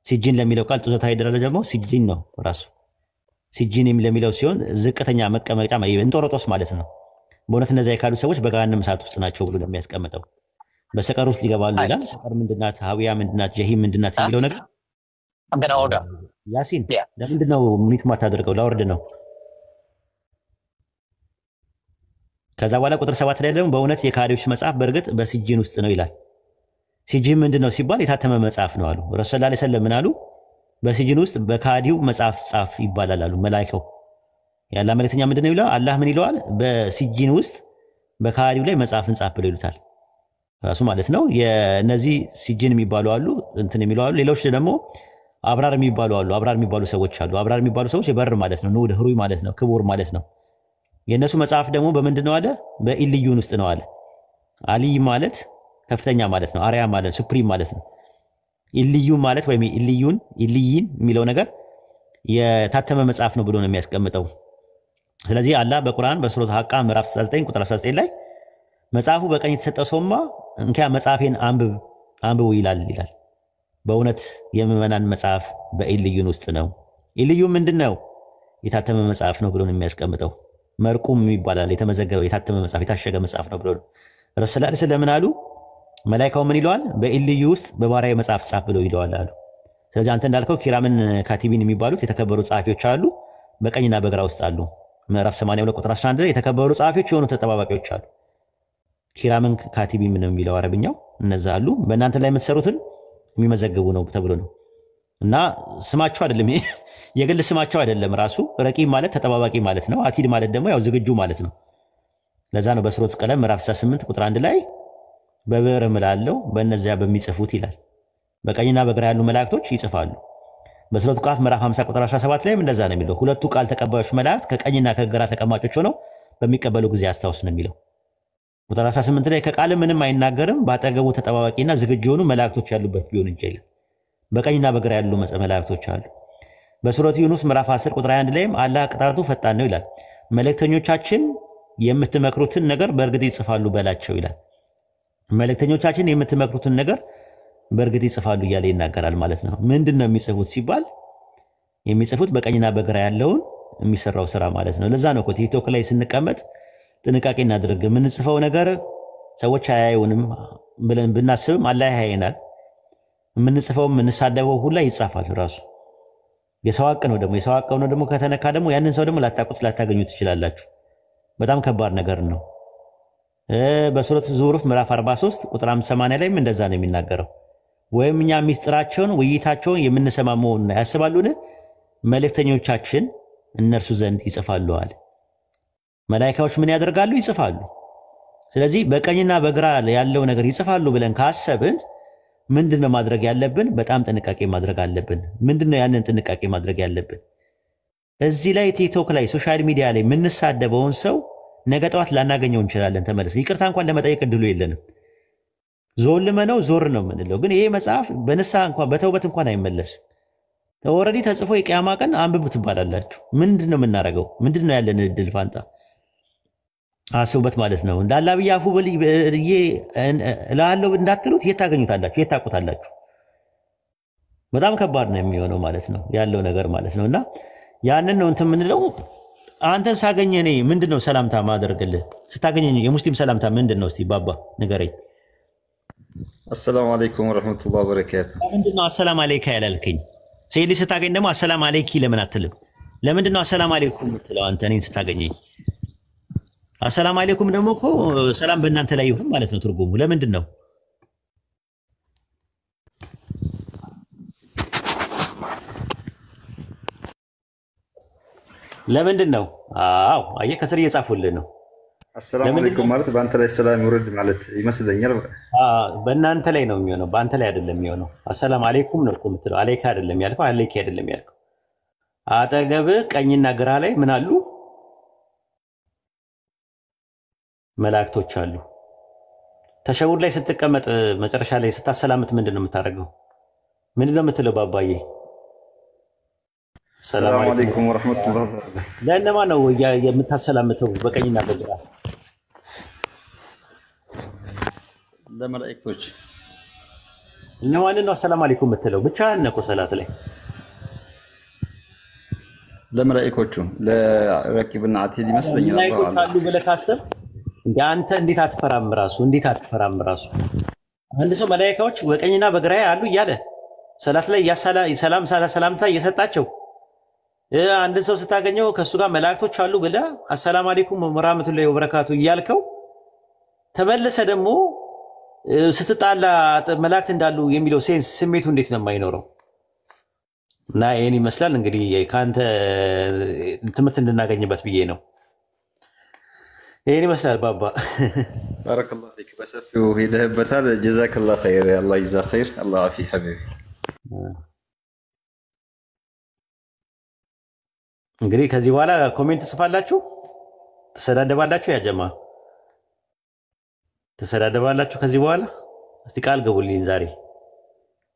ሲጂን ለሚለው ቃል ጥዞታ ይደረለ ደግሞ ሲጂን ነው ራሱ ሲጂን ለሚለው ሲሆን ዝቅተኛ መቀመጫ እንጦሮጦስ ማለት ነው በእውነት እነዚያ የካዱ ሰዎች በገሃነም እሳት ውስጥ ናቸው ብሎ ለሚያስቀምጠው በሰቀር ውስጥ ይገባሉ ይላል ሰቀር ምንድናት ሀዊያ ምንድናት ጀሂም ምንድናት የሚለው ነገር ያሲን ለምንድነው ሚት ማታደርገው ላወርድ ነው ከዛ በኋላ ቁጥር 7 ላይ ደግሞ በእውነት የካዲዎች መጽሐፍ በእርግጥ በሲጂን ውስጥ ነው ይላል ሲጂን ምንድነው ሲባል የታተመ መጽሐፍ ነው አሉ ረሱል ሰለላሁ ዐለይሂ ወሰለም ምን አሉ በሲጂን ውስጥ በካዲው መጽሐፍ ጻፍ ይባላል አሉ መላእክቱ ያላ መልእክተኛ ምንድነው ይላል አላህ ምን ይለዋል በሲጂን ውስጥ በካዲው ላይ መጽሐፍን ጻፍ ብሎ ይሉታል ራሱ ማለት ነው የነዚህ ሲጂን የሚባሉ አሉ እንትን የሚሉ አሉ ሌሎች ደግሞ አብራር የሚባሉ አሉ አብራር የሚባሉ ሰዎች አሉ አብራር የሚባሉ ሰዎች የበር ማለት ነው ንዑድ ህሩይ ማለት ነው ክቡር ማለት ነው የነሱ መጽሐፍ ደግሞ በምንድነው አለ በኢልዩን ውስጥ ነው አለ። አልይ ማለት ከፍተኛ ማለት ነው። አርያ ማለት ሱፕሪም ማለት ነው። ኢልዩን ማለት ወይም ኢልዩን ኢልይን የሚለው ነገር የታተመ መጽሐፍ ነው ብሎ ነው የሚያስቀምጠው። ስለዚህ አላህ በቁርአን በሱረቱ ሐቃ ምዕራፍ 69 ቁጥር 19 ላይ መጽሐፉ በቀኝ የተሰጠው ሰውማ እንኪያ መጽሐፌን አንብቡ ይላል። በእውነት የምዕመናን መጽሐፍ በኢልዩን ውስጥ ነው። ኢልዩን ምንድነው? የታተመ መጽሐፍ ነው ብሎ ነው የሚያስቀምጠው። መርቁም ይባላል። የተመዘገበ የታተመ መጽሐፍ የታሸገ መጽሐፍ ነው ብሎ ነው። ረሱላህ ስለምን አሉ? መላእክታው ምን ይለዋል? በኢልዩ ውስጥ በባሪያዬ መጽሐፍ ጻፍ ብሎ ይለዋል አሉ። ስለዚህ አንተ እንዳልከው ኪራምን ካቲቢን የሚባሉት የተከበሩ ጸሐፊዎች አሉ፣ በቀኝና በግራ ውስጥ አሉ። ምዕራፍ 82 ቁጥር 11 ላይ የተከበሩ ጸሐፊዎች የሆኑ ተጠባባቂዎች አሉ። ኪራምን ካቲቢን ነው የሚለው አረብኛው። እነዛ አሉ በእናንተ ላይ የምትሰሩትን የሚመዘግቡ ነው ተብሎ ነው። እና ስማቸው አይደለም የግል ስማቸው አይደለም። ራሱ ረቂብ ማለት ተጠባባቂ ማለት ነው። አቲድ ማለት ደግሞ ያው ዝግጁ ማለት ነው። ለዛ ነው በሱረቱ ቀለም ምዕራፍ 68 ቁጥር 1 ላይ በብዕር እምላለሁ በእነዚያ በሚጽፉት ይላል። በቀኝና በግራ ያሉ መላእክቶች ይጽፋሉ። በሱረቱ ቃፍ ምዕራፍ 50 ቁጥር 17 ላይም እንደዛ ነው የሚለው። ሁለቱ ቃል ተቀባዮች መላእክት ከቀኝና ከግራ ተቀማጮች ሆነው በሚቀበሉ ጊዜ አስታውስ ነው የሚለው። ቁጥር 18 ላይ ከቃል ምንም አይናገርም ባጠገቡ ተጠባባቂና ዝግጁ የሆኑ መላእክቶች ያሉበት ቢሆን እንጂ ይላል። በቀኝና በግራ ያሉ መላእክቶች አሉ። በሱረቱ ዩኑስ ምዕራፍ 10 ቁጥር 21 ላይም አላህ ቅጣቱ ፈጣን ነው ይላል። መልእክተኞቻችን የምትመክሩትን ነገር በእርግጥ ይጽፋሉ በላቸው ይላል። መልእክተኞቻችን የምትመክሩትን ነገር በእርግጥ ይጽፋሉ እያለ ይናገራል ማለት ነው። ምንድነው የሚጽፉት ሲባል የሚጽፉት በቀኝና በግራ ያለውን የሚሰራው ስራ ማለት ነው። ለዛ ነው ቲክቶክ ላይ ስንቀመጥ ጥንቃቄ እናድርግ። የምንጽፈው ነገር ሰዎች አያዩንም ብለን ብናስብም አላህ ያየናል። የምንጽፈው የምንሳደበው ሁላ ይጻፋል ራሱ። የሰው ሐቅ ነው ደግሞ የሰው ሐቅ ነው ደግሞ ከተነካ ደግሞ ያንን ሰው ደግሞ ላታገኙ ትችላላችሁ። በጣም ከባድ ነገር ነው። በሱረቱ ዙሩፍ ምዕራፍ 43 ቁጥር 80 ላይም እንደዛ ነው የሚናገረው። ወይም እኛ ሚስጥራቸውን ውይይታቸውን የምንሰማ መሆኑን ያስባሉን መልእክተኞቻችን እነርሱ ዘንድ ይጽፋሉ አለ። መላእክቶች ምን ያደርጋሉ? ይጽፋሉ። ስለዚህ በቀኝና በግራ ያለው ነገር ይጽፋሉ ብለን ካሰብን ምንድነው ማድረግ ያለብን? በጣም ጥንቃቄ ማድረግ አለብን። ምንድነው ያንን ጥንቃቄ ማድረግ ያለብን? እዚህ ላይ ቲክቶክ ላይ ሶሻል ሚዲያ ላይ የምንሳደበውን ሰው ነገ ጠዋት ላናገኘው እንችላለን። ተመለስ ይቅርታ እንኳን ለመጠየቅ እድሉ የለንም። ዞልመነው ዞር ነው የምንለው። ግን ይሄ መጽሐፍ በንስሐ እንኳን በተውበት እንኳን አይመለስም። ኦልሬዲ ተጽፎ የቂያማ ቀን አንብቡ ትባላላችሁ። ምንድነው የምናደርገው? ምንድነው ያለን እድል ፋንታ? አስቡበት ማለት ነው። እንዳላ ብያፉ በልዬ እላለሁ እንዳትሉት የት ታገኙታላችሁ? የት ታውቁታላችሁ? በጣም ከባድ ነው የሚሆነው ማለት ነው ያለው ነገር ማለት ነውና ያንን ነው እንትን የምንለው። አንተን ሳገኘ እኔ ምንድነው ሰላምታ ማደርግልህ? ስታገኘኝ የሙስሊም ሰላምታ ምንድነው? እስቲ ባባ ንገረኝ። አሰላሙ አለይኩም ወራህመቱላሂ ወበረካቱ። ምንድነው አሰላም አለይካ ያላልከኝ? ሰይሊ ስታገኝ ደግሞ አሰላም አለይኪ ለምን አትልም? ለምንድነው አሰላም አለይኩም የምትለው አንተ እኔን ስታገኘኝ? አሰላም አለይኩም ደግሞ እኮ ሰላም በእናንተ ላይ ይሁን ማለት ነው ትርጉሙ። ለምንድን ነው? ለምንድን ነው? አዎ አየህ ከስር እየጻፉልህ ነው። አሰላሙ አለይኩም ማለት በአንተ ላይ ሰላም ይውረድ ማለት ይመስለኛል። በእናንተ ላይ ነው የሚሆነው፣ በአንተ ላይ አይደለም የሚሆነው። አሰላም አለይኩም ነው እኮ የምትለው። አለይካ አይደለም ያልከው፣ አለይኪ አይደለም ያልከው። አጠገብህ ቀኝና ግራ ላይ ምን አሉ? መላእክቶች አሉ። ተሸውድ ላይ ስትቀመጥ መጨረሻ ላይ ስታሰላምት ምንድነው የምታደርገው? ምንድነው የምትለው? ባባዬ ሰላም አለይኩም ወራህመቱላሂ ወበረካቱ። ለእነማን ነው የምታሰላምተው? በቀኝና በግራ ለመላእክቶች። እነማንን ነው ሰላም አለይኩም የምትለው? ብቻህን ነው ሰላት ላይ? ለመላእክቶቹ ለረቂብና አቲድ ይመስለኛል። መላእክቶች አሉ ብለህ ካሰብክ እንደ አንተ እንዴት አትፈራም? ራሱ እንዴት አትፈራም? ራሱ አንድ ሰው መላእክቶች በቀኝና በግራ አሉ እያለ ሰላት ላይ ሰላም ሰላምታ እየሰጣቸው አንድ ሰው ስታገኘው ከሱ ጋር መላእክቶች አሉ ብለህ አሰላሙ አለይኩም ወራህመቱላሂ ወበረካቱ እያልከው ተመለሰ ደግሞ ስትጣላ መላእክት እንዳሉ የሚለው ሴንስ ስሜቱ እንዴት ነው የማይኖረው? እና ይሄን ይመስላል እንግዲህ ካንተ ትምህርት እንድናገኝበት ብዬ ነው። ይሄን ይመስላል ባባ። ባረከላሁ ፊክ። በሰፊው ሄደህበታል። ጀዛከላሁ ኸይር። አላህ ይዛ ኸይር። አላህ አፊ ሐቢቢ። እንግዲህ ከዚህ በኋላ ኮሜንት ጽፋላችሁ። ተሰዳደባላችሁ? ያ ጀማ ተሰዳደባላችሁ? ከዚህ በኋላ እስቲ ቃል ገቡልኝ ዛሬ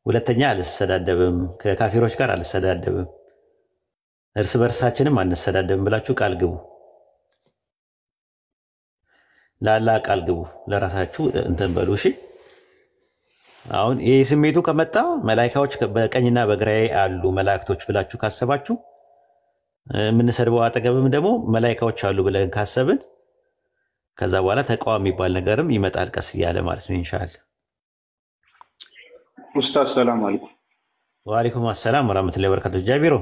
ሁለተኛ አልሰዳደብም፣ ከካፊሮች ጋር አልሰዳደብም፣ እርስ በርሳችንም አንሰዳደብም ብላችሁ ቃል ግቡ። ለአላህ ቃል ግቡ፣ ለራሳችሁ እንትን በሉ። እሺ አሁን ይህ ስሜቱ ከመጣ መላኢካዎች በቀኝና በግራዬ አሉ መላእክቶች ብላችሁ ካሰባችሁ የምንሰድበው አጠገብም ደግሞ መላኢካዎች አሉ ብለን ካሰብን ከዛ በኋላ ተቃዋሚ የሚባል ነገርም ይመጣል ቀስ እያለ ማለት ነው ኢንሻአላህ። ኡስታዝ ሰላም አለይኩም። ወአለይኩም አሰላም ወራህመቱላሂ ወበረካቱ። ጃቢሮ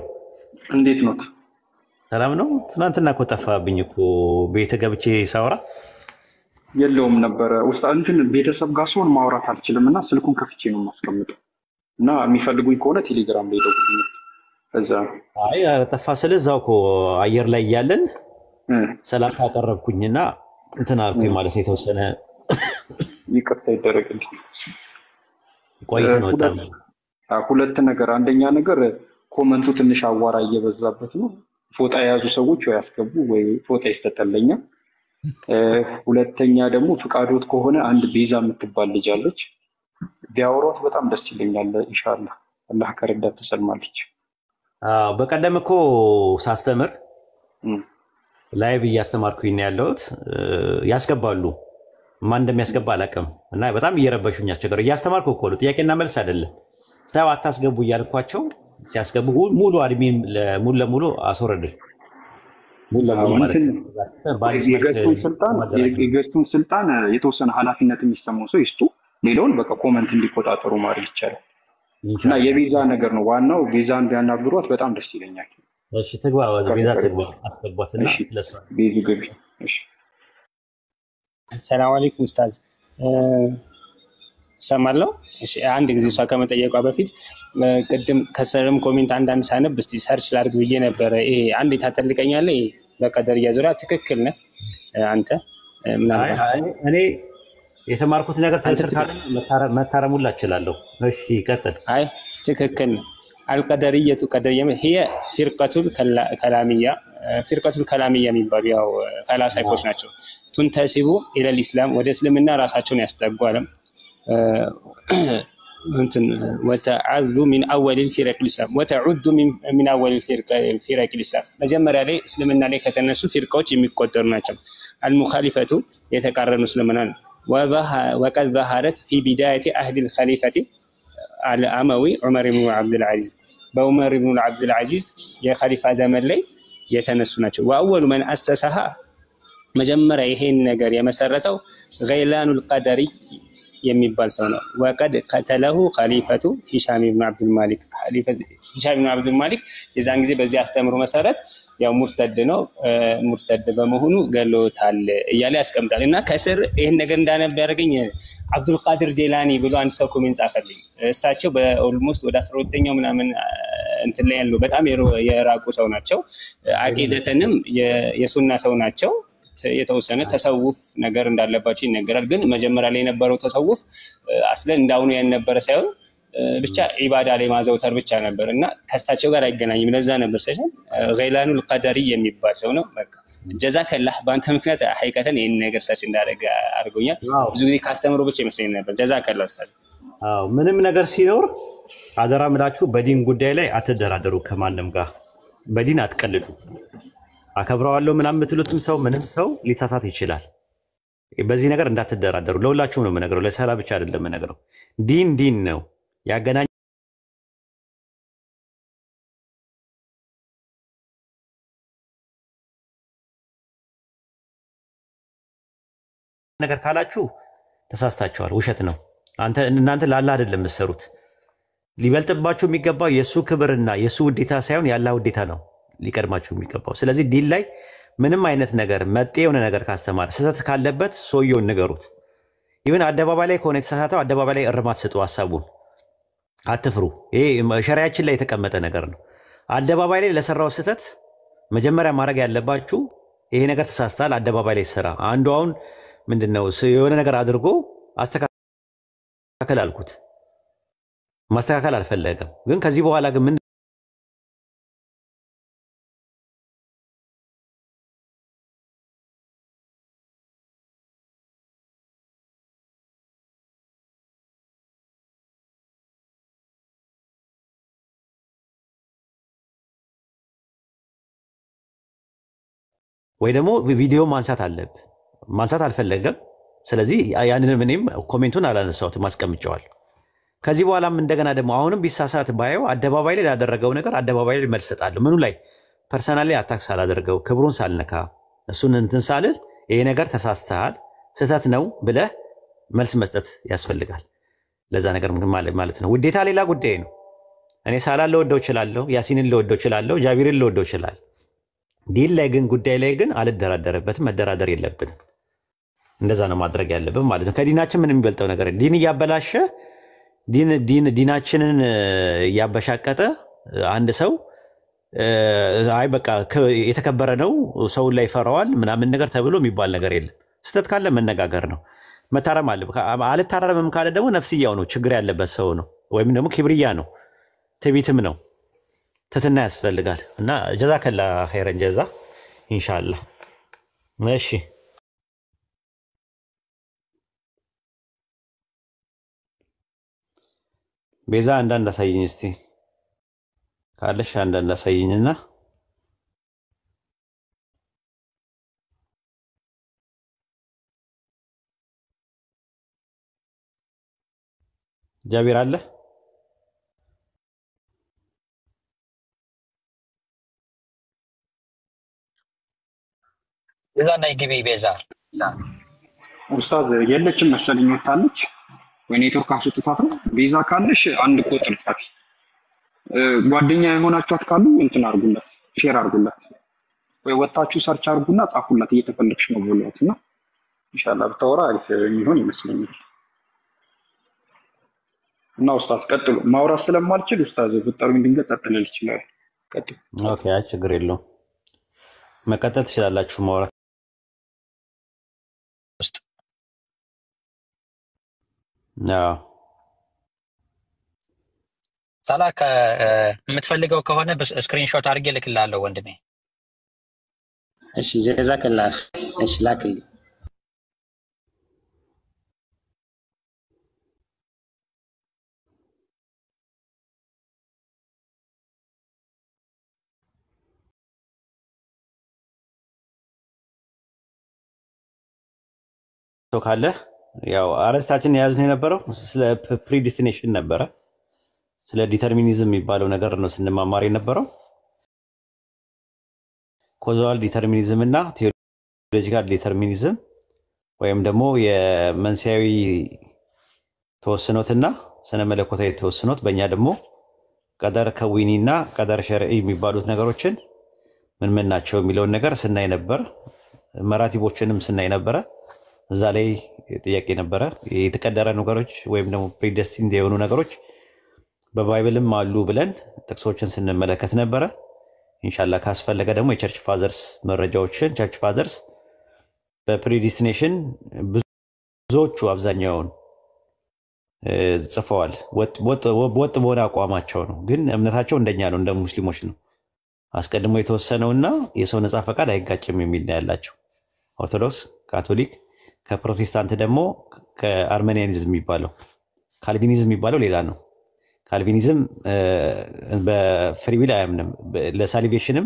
እንዴት ነው? ሰላም ነው? ትናንትና እኮ ጠፋብኝ እኮ ቤት ገብቼ ሳወራ የለውም ነበረ ኡስታዝ። እንትን ቤተሰብ ጋር ስሆን ማውራት አልችልም እና ስልኩን ከፍቼ ነው የማስቀምጠው እና የሚፈልጉኝ ከሆነ ቴሌግራም ላይ ደውሉልኝ። እዛ አይ ጠፋ ስለ እዛው እኮ አየር ላይ እያለን ሰላም ካቀረብኩኝና እንትን አልኩኝ ማለት የተወሰነ ይቅርታ ይደረግልኝ። ቆይቶ ነው በጣም ሁለት ነገር። አንደኛ ነገር ኮመንቱ ትንሽ አዋራ እየበዛበት ነው። ፎጣ የያዙ ሰዎች ወይ ያስገቡ ወይ ፎጣ ይሰጠልኛ። ሁለተኛ ደግሞ ፍቃዶት ከሆነ አንድ ቤዛ የምትባል ልጅ አለች፣ ቢያወሯት በጣም ደስ ይለኛል። ኢንሻአላህ አላህ ከረዳት ትሰልማለች። በቀደም እኮ ሳስተምር ላይቭ እያስተማርኩኝ ነው ያለሁት። ያስገባሉ ማን እንደሚያስገባ አላውቅም እና በጣም እየረበሹኝ አስቸገሩ። እያስተማርኩ እኮ ነው፣ ጥያቄና መልስ አይደለም። ሰው አታስገቡ እያልኳቸው ሲያስገቡ ሙሉ አድሚን ሙሉ ለሙሉ አስወረድን። ሙሉ ለሙሉ ማለት የገስቱን ስልጣን የተወሰነ ኃላፊነት የሚሰማው ሰው ይስጡ፣ ሌላውን በቃ ኮመንት እንዲቆጣጠሩ ማድረግ ይቻላል። እና የቤዛ ነገር ነው ዋናው። ቤዛን ቢያናግሯት በጣም ደስ ይለኛል። እሺ ትግባ፣ ቤዛ ትግባ፣ አስገቧትና ለሷ ቤዛ ገቢ። እሺ ሰላም አለይኩም ኡስታዝ ሰማለው። እሺ አንድ ጊዜ እሷ ከመጠየቋ በፊት ቅድም ከሰርም ኮሜንት አንዳንድ ሳነብ እስቲ ሰርች ላድርግ ብዬ ነበረ። ይሄ አንድ ታተልቀኛለህ በቀደርያ ዙሪያ ትክክል ነህ አንተ? ምናልባት እኔ የተማርኩት ነገር ትክክል ካለ መታረሙላ እችላለሁ። እሺ ቀጥል። አይ ትክክል ነህ። አልቀደርየቱ ቀደርያ هي ፊርቀቱል ከላሚያ የሚባሉ ያው ፈላስፎች ናቸው። ቱንተሲቡ ኢለል ኢስላም ወደ እስልምና ራሳቸውን ያስጠጓለም እንትን ወተዓዙ ሚን አወል الفرق الاسلام وتعد من اول الفرق الاسلام መጀመሪያ ላይ እስልምና ላይ ከተነሱ ፊርቃዎች የሚቆጠሩ ናቸው። المخالفه የተቃረኑ እስልምና وقد ظهرت في بدايه عهد الخليفه الاموي عمر بن عبد العزيز በዑመር ኢብኑ አብዱል አዚዝ የኸሊፋ ዘመን ላይ የተነሱ ናቸው። ወአወሉ መን አሰሰሃ መጀመሪያ ይሄን ነገር የመሰረተው ገይላኑል ቀደሪ የሚባል ሰው ነው። ወቀድ ከተለሁ ኸሊፈቱ ሂሻም ኢብኑ አብዱል ማሊክ። ሂሻም ኢብኑ አብዱል ማሊክ የዛን ጊዜ በዚህ አስተምሮ መሰረት ያው ሙርተድ ነው፣ ሙርተድ በመሆኑ ገሎታል እያለ ያስቀምጣል። እና ከስር ይሄን ነገር እንዳነብ ያደረገኝ አብዱል ቃድር ጄላኒ ብሎ አንድ ሰው ኮሜንት ጻፈልኝ። እሳቸው በኦልሞስት ወደ 12ኛው ምናምን እንትን ላይ ያለው በጣም የራቁ ሰው ናቸው። አቂደተንም የሱና ሰው ናቸው። የተወሰነ ተሰውፍ ነገር እንዳለባቸው ይነገራል። ግን መጀመሪያ ላይ የነበረው ተሰውፍ አስለን እንዳሁኑ ያነበረ ሳይሆን ብቻ ኢባዳ ላይ ማዘውተር ብቻ ነበር እና ከሳቸው ጋር አይገናኝም። ለዛ ነበር ሰይጣን ገይላኑል ቀደሪ የሚባል ሰው ነው። በቃ ጀዛከላህ በአንተ ምክንያት ሐቂቀተን ይሄን ነገር ሰርች እንዳደረገ አድርጎኛል። ብዙ ጊዜ ካስተምሮ ብቻ ይመስለኝ ነበር። ጀዛከላህ ኡስታዝ። ምንም ነገር ሲኖር አደራ ምላችሁ በዲን ጉዳይ ላይ አትደራደሩ፣ ከማንም ጋር በዲን አትቀልዱ። አከብረዋለሁ ምናምን የምትሉትም ሰው ምንም ሰው ሊሳሳት ይችላል። በዚህ ነገር እንዳትደራደሩ። ለሁላችሁም ነው የምነግረው፣ ለሰላ ብቻ አይደለም የምነግረው። ዲን ነው ያገናኝ ነገር ካላችሁ ተሳስታችኋል፣ ውሸት ነው። እናንተ ለአላህ አይደለም የምትሰሩት። ሊበልጥባችሁ የሚገባው የእሱ ክብርና የእሱ ውዴታ ሳይሆን የአላህ ውዴታ ነው ሊቀድማችሁ የሚገባው። ስለዚህ ዲን ላይ ምንም አይነት ነገር መጤ የሆነ ነገር ካስተማረ ስህተት ካለበት ሰውየውን ንገሩት። ይህን አደባባይ ላይ ከሆነ የተሳሳተው አደባባይ ላይ እርማት ስጡ፣ ሀሳቡን አትፍሩ። ይሄ ሸሪያችን ላይ የተቀመጠ ነገር ነው። አደባባይ ላይ ለሰራው ስህተት መጀመሪያ ማድረግ ያለባችሁ ይሄ ነገር ተሳስታል፣ አደባባይ ላይ ስራ። አንዱ አሁን ምንድነው የሆነ ነገር አድርጎ አስተካከል አልኩት፣ ማስተካከል አልፈለገም። ግን ከዚህ በኋላ ግን ወይ ደግሞ ቪዲዮ ማንሳት አለብህ። ማንሳት አልፈለገም። ስለዚህ ያንንም እኔም ኮሜንቱን አላነሳሁትም አስቀምጨዋለሁ። ከዚህ በኋላም እንደገና ደግሞ አሁንም ቢሳሳት ባየው አደባባይ ላይ ላደረገው ነገር አደባባይ ላይ መልስ እሰጣለሁ። ምኑ ላይ ፐርሰናሊ አታክ ሳላደርገው ክብሩን ሳልነካ እሱን እንትን ሳልል ይሄ ነገር ተሳስተሃል፣ ስህተት ነው ብለህ መልስ መስጠት ያስፈልጋል። ለዛ ነገር ማለት ነው። ውዴታ ሌላ ጉዳይ ነው። እኔ ሳላን ልወደው እችላለሁ፣ ያሲንን ልወደው እችላለሁ፣ ጃቢርን ልወደው እችላለሁ። ዲን ላይ ግን ጉዳይ ላይ ግን አልደራደርበትም። መደራደር የለብንም። እንደዛ ነው ማድረግ ያለብን ማለት ነው። ከዲናችን ምን የሚበልጠው ነገር ዲን እያበላሸ ዲናችንን እያበሻቀጠ አንድ ሰው አይ በቃ የተከበረ ነው ሰውን ላይ ፈራዋል ምናምን ነገር ተብሎ የሚባል ነገር የለም። ስህተት ካለ መነጋገር ነው፣ መታረም አለ። አልታረምም ካለ ደግሞ ነፍስያው ነው ችግር ያለበት ሰው ነው፣ ወይም ደግሞ ክብርያ ነው፣ ትቢትም ነው። ትትና ያስፈልጋል። እና ጀዛከላ ኸይረን ጀዛ ኢንሻአላህ። እሺ ቤዛ አንዳንድ አሳይኝ እስቲ ካለሽ አንዳንድ አሳይኝና ጃቢር አለ ቤዛና ይግቢ ቤዛ ኡስታዝ የለችም መሰለኝ ወጣለች ወይ ኔትወርክ አስወጥቷት ነው። ቤዛ ካለሽ አንድ ቁጥር ጻፊ። ጓደኛ የሆናችኋት ካሉ እንትን አርጉላት፣ ሼር አርጉላት፣ ወይ ወጣችሁ ሰርች አርጉና ጻፉላት እየተፈለግሽ ነው ብሏትና ኢንሻአላህ ብታወራ አሪፍ የሚሆን ይመስለኛል። እና ኡስታዝ ቀጥሉ። ማውራት ስለማልችል ኡስታዝ ብትጠሩኝ ድንገት ጸጥ ልል ይችላል። ቀጥሉ። ኦኬ፣ አይ ችግር የለውም መቀጠል ትችላላችሁ ማውራት። ሳላ የምትፈልገው ከሆነ ስክሪንሾት አድርጌ ልክልሃለሁ ወንድሜ። እሺ ጀዛከላህ። እሺ ላክልኝ። ካለ ያው አረስታችን የያዝነው የነበረው ስለ ፕሪዲስቲኔሽን ነበረ። ስለ ዲተርሚኒዝም የሚባለው ነገር ነው ስንማማር የነበረው። ኮዛል ዲተርሚኒዝም እና ቴዎሎጂካል ዲተርሚኒዝም ወይም ደግሞ የመንስኤያዊ ተወስኖትና ስነ መለኮታዊ ተወስኖት፣ በእኛ ደግሞ ቀደር ከዊኒና ቀደር ሸርዒ የሚባሉት ነገሮችን ምን ናቸው የሚለውን ነገር ስናይ ነበር። መራቲቦችንም ስናይ ነበረ። እዛ ላይ ጥያቄ ነበረ። የተቀደረ ነገሮች ወይም ደግሞ ፕሪደስቲንድ የሆኑ ነገሮች በባይብልም አሉ ብለን ጥቅሶችን ስንመለከት ነበረ። ኢንሻአላህ ካስፈለገ ደግሞ የቸርች ፋዘርስ መረጃዎችን ቸርች ፋዘርስ በፕሪዲስቲኔሽን ብዙዎቹ አብዛኛውን ጽፈዋል። ወጥ በሆነ አቋማቸው ነው፣ ግን እምነታቸው እንደኛ ነው፣ እንደ ሙስሊሞች ነው። አስቀድሞ የተወሰነውና የሰው ነፃ ፈቃድ አይጋጭም የሚል ነው ያላቸው። ኦርቶዶክስ፣ ካቶሊክ ከፕሮቴስታንት ደግሞ ከአርሜኒያኒዝም የሚባለው ካልቪኒዝም የሚባለው ሌላ ነው። ካልቪኒዝም በፍሪዊል አያምንም። ለሳሊቬሽንም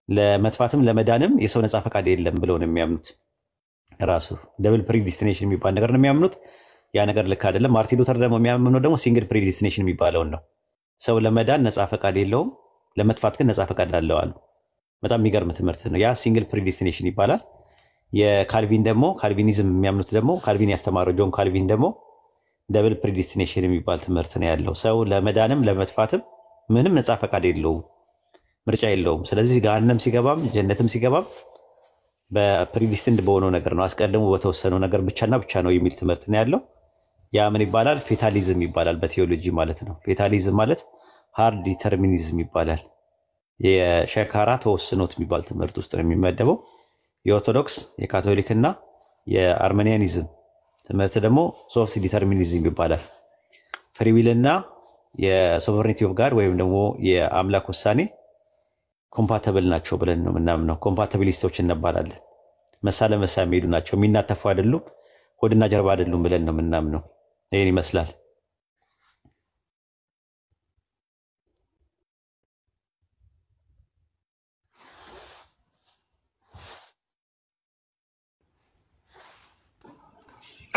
ለመጥፋትም ለመዳንም የሰው ነፃ ፈቃድ የለም ብለው ነው የሚያምኑት። ራሱ ደብል ፕሪዲስቲኔሽን የሚባል ነገር ነው የሚያምኑት። ያ ነገር ልክ አይደለም። ማርቲን ሉተር ደግሞ የሚያምነው ደግሞ ሲንግል ፕሪዲስቲኔሽን የሚባለውን ነው። ሰው ለመዳን ነፃ ፈቃድ የለውም፣ ለመጥፋት ግን ነፃ ፈቃድ አለው አሉ። በጣም የሚገርም ትምህርት ነው። ያ ሲንግል ፕሪዲስቲኔሽን ይባላል። የካልቪን ደግሞ ካልቪኒዝም የሚያምኑት ደግሞ ካልቪን ያስተማረው ጆን ካልቪን ደግሞ ደብል ፕሪዲስቲኔሽን የሚባል ትምህርት ነው ያለው። ሰው ለመዳንም ለመጥፋትም ምንም ነፃ ፈቃድ የለውም፣ ምርጫ የለውም። ስለዚህ ገሃነም ሲገባም ጀነትም ሲገባም በፕሪዲስቲንድ በሆነው ነገር ነው፣ አስቀድሞ በተወሰነው ነገር ብቻና ብቻ ነው የሚል ትምህርት ነው ያለው። ያ ምን ይባላል? ፌታሊዝም ይባላል በቴዎሎጂ ማለት ነው። ፌታሊዝም ማለት ሃርድ ዲተርሚኒዝም ይባላል። የሸካራ ተወስኖት የሚባል ትምህርት ውስጥ ነው የሚመደበው። የኦርቶዶክስ የካቶሊክና የአርሜኒያኒዝም ትምህርት ደግሞ ሶፍት ዲተርሚኒዝም ይባላል። ፍሪዊልና የሶቨርኒቲ ኦፍ ጋድ ወይም ደግሞ የአምላክ ውሳኔ ኮምፓተብል ናቸው ብለን ነው የምናምነው። ኮምፓታቢሊስቶች እንባላለን። መሳ ለመሳ የሚሄዱ ናቸው፣ የሚናተፉ አይደሉም፣ ሆድና ጀርባ አይደሉም ብለን ነው የምናምነው። ይህን ይመስላል።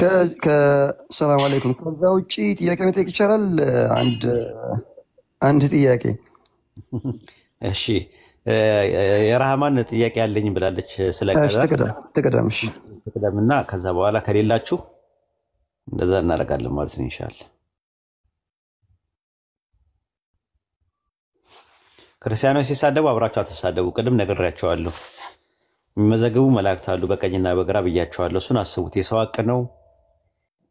ሰላም አለይኩም። ከዛ ውጪ ጥያቄ መጠየቅ ይቻላል? አንድ ጥያቄ። እሺ የራህማን ጥያቄ ያለኝ ብላለች ስለ እሺ ትቀደም። እሺ ትቀደምና ከዛ በኋላ ከሌላችሁ እንደዛ እናደርጋለን ማለት ነው ኢንሻአላህ። ክርስቲያኖች ሲሳደቡ አብራችሁ አትሳደቡ። ቅድም ነግሬያቸዋለሁ። የሚመዘግቡ መላእክት አሉ በቀኝና በግራ ብያቸዋለሁ። እሱን አስቡት። የሰው ሀቅ ነው።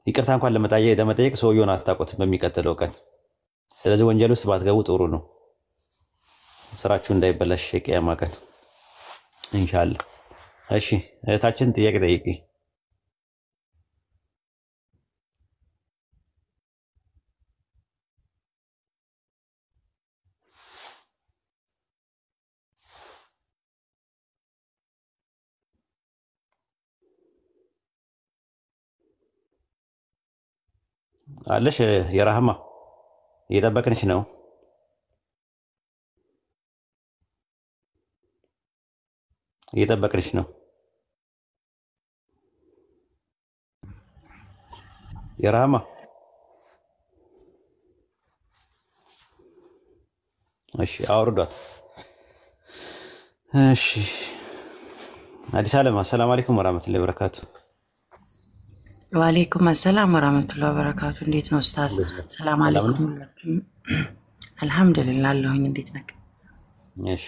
ይቅርታ እንኳን ለመጠየቅ ሰውየውን አታውቁትም በሚቀጥለው ቀን። ስለዚህ ወንጀል ውስጥ ባትገቡ ጥሩ ነው፣ ስራችሁ እንዳይበላሽ የቂያማ ቀን ኢንሻአላህ። እሺ እህታችን ጥያቄ ጠይቂ። አለሽ የራህማ እየጠበቅንሽ ነው። የራህማ እሺ አውርዷት። እሺ አዲስ ዓለም አሰላሙ አለይኩም ወራህመቱላሂ ወበረካቱ። ወአለይኩም አሰላም ወራህመቱላሂ ወበረካቱ። እንዴት ነው ኡስታዝ? ሰላም አለይኩም። አልহামዱሊላህ አለሁኝ። እንዴት ነህ? እሺ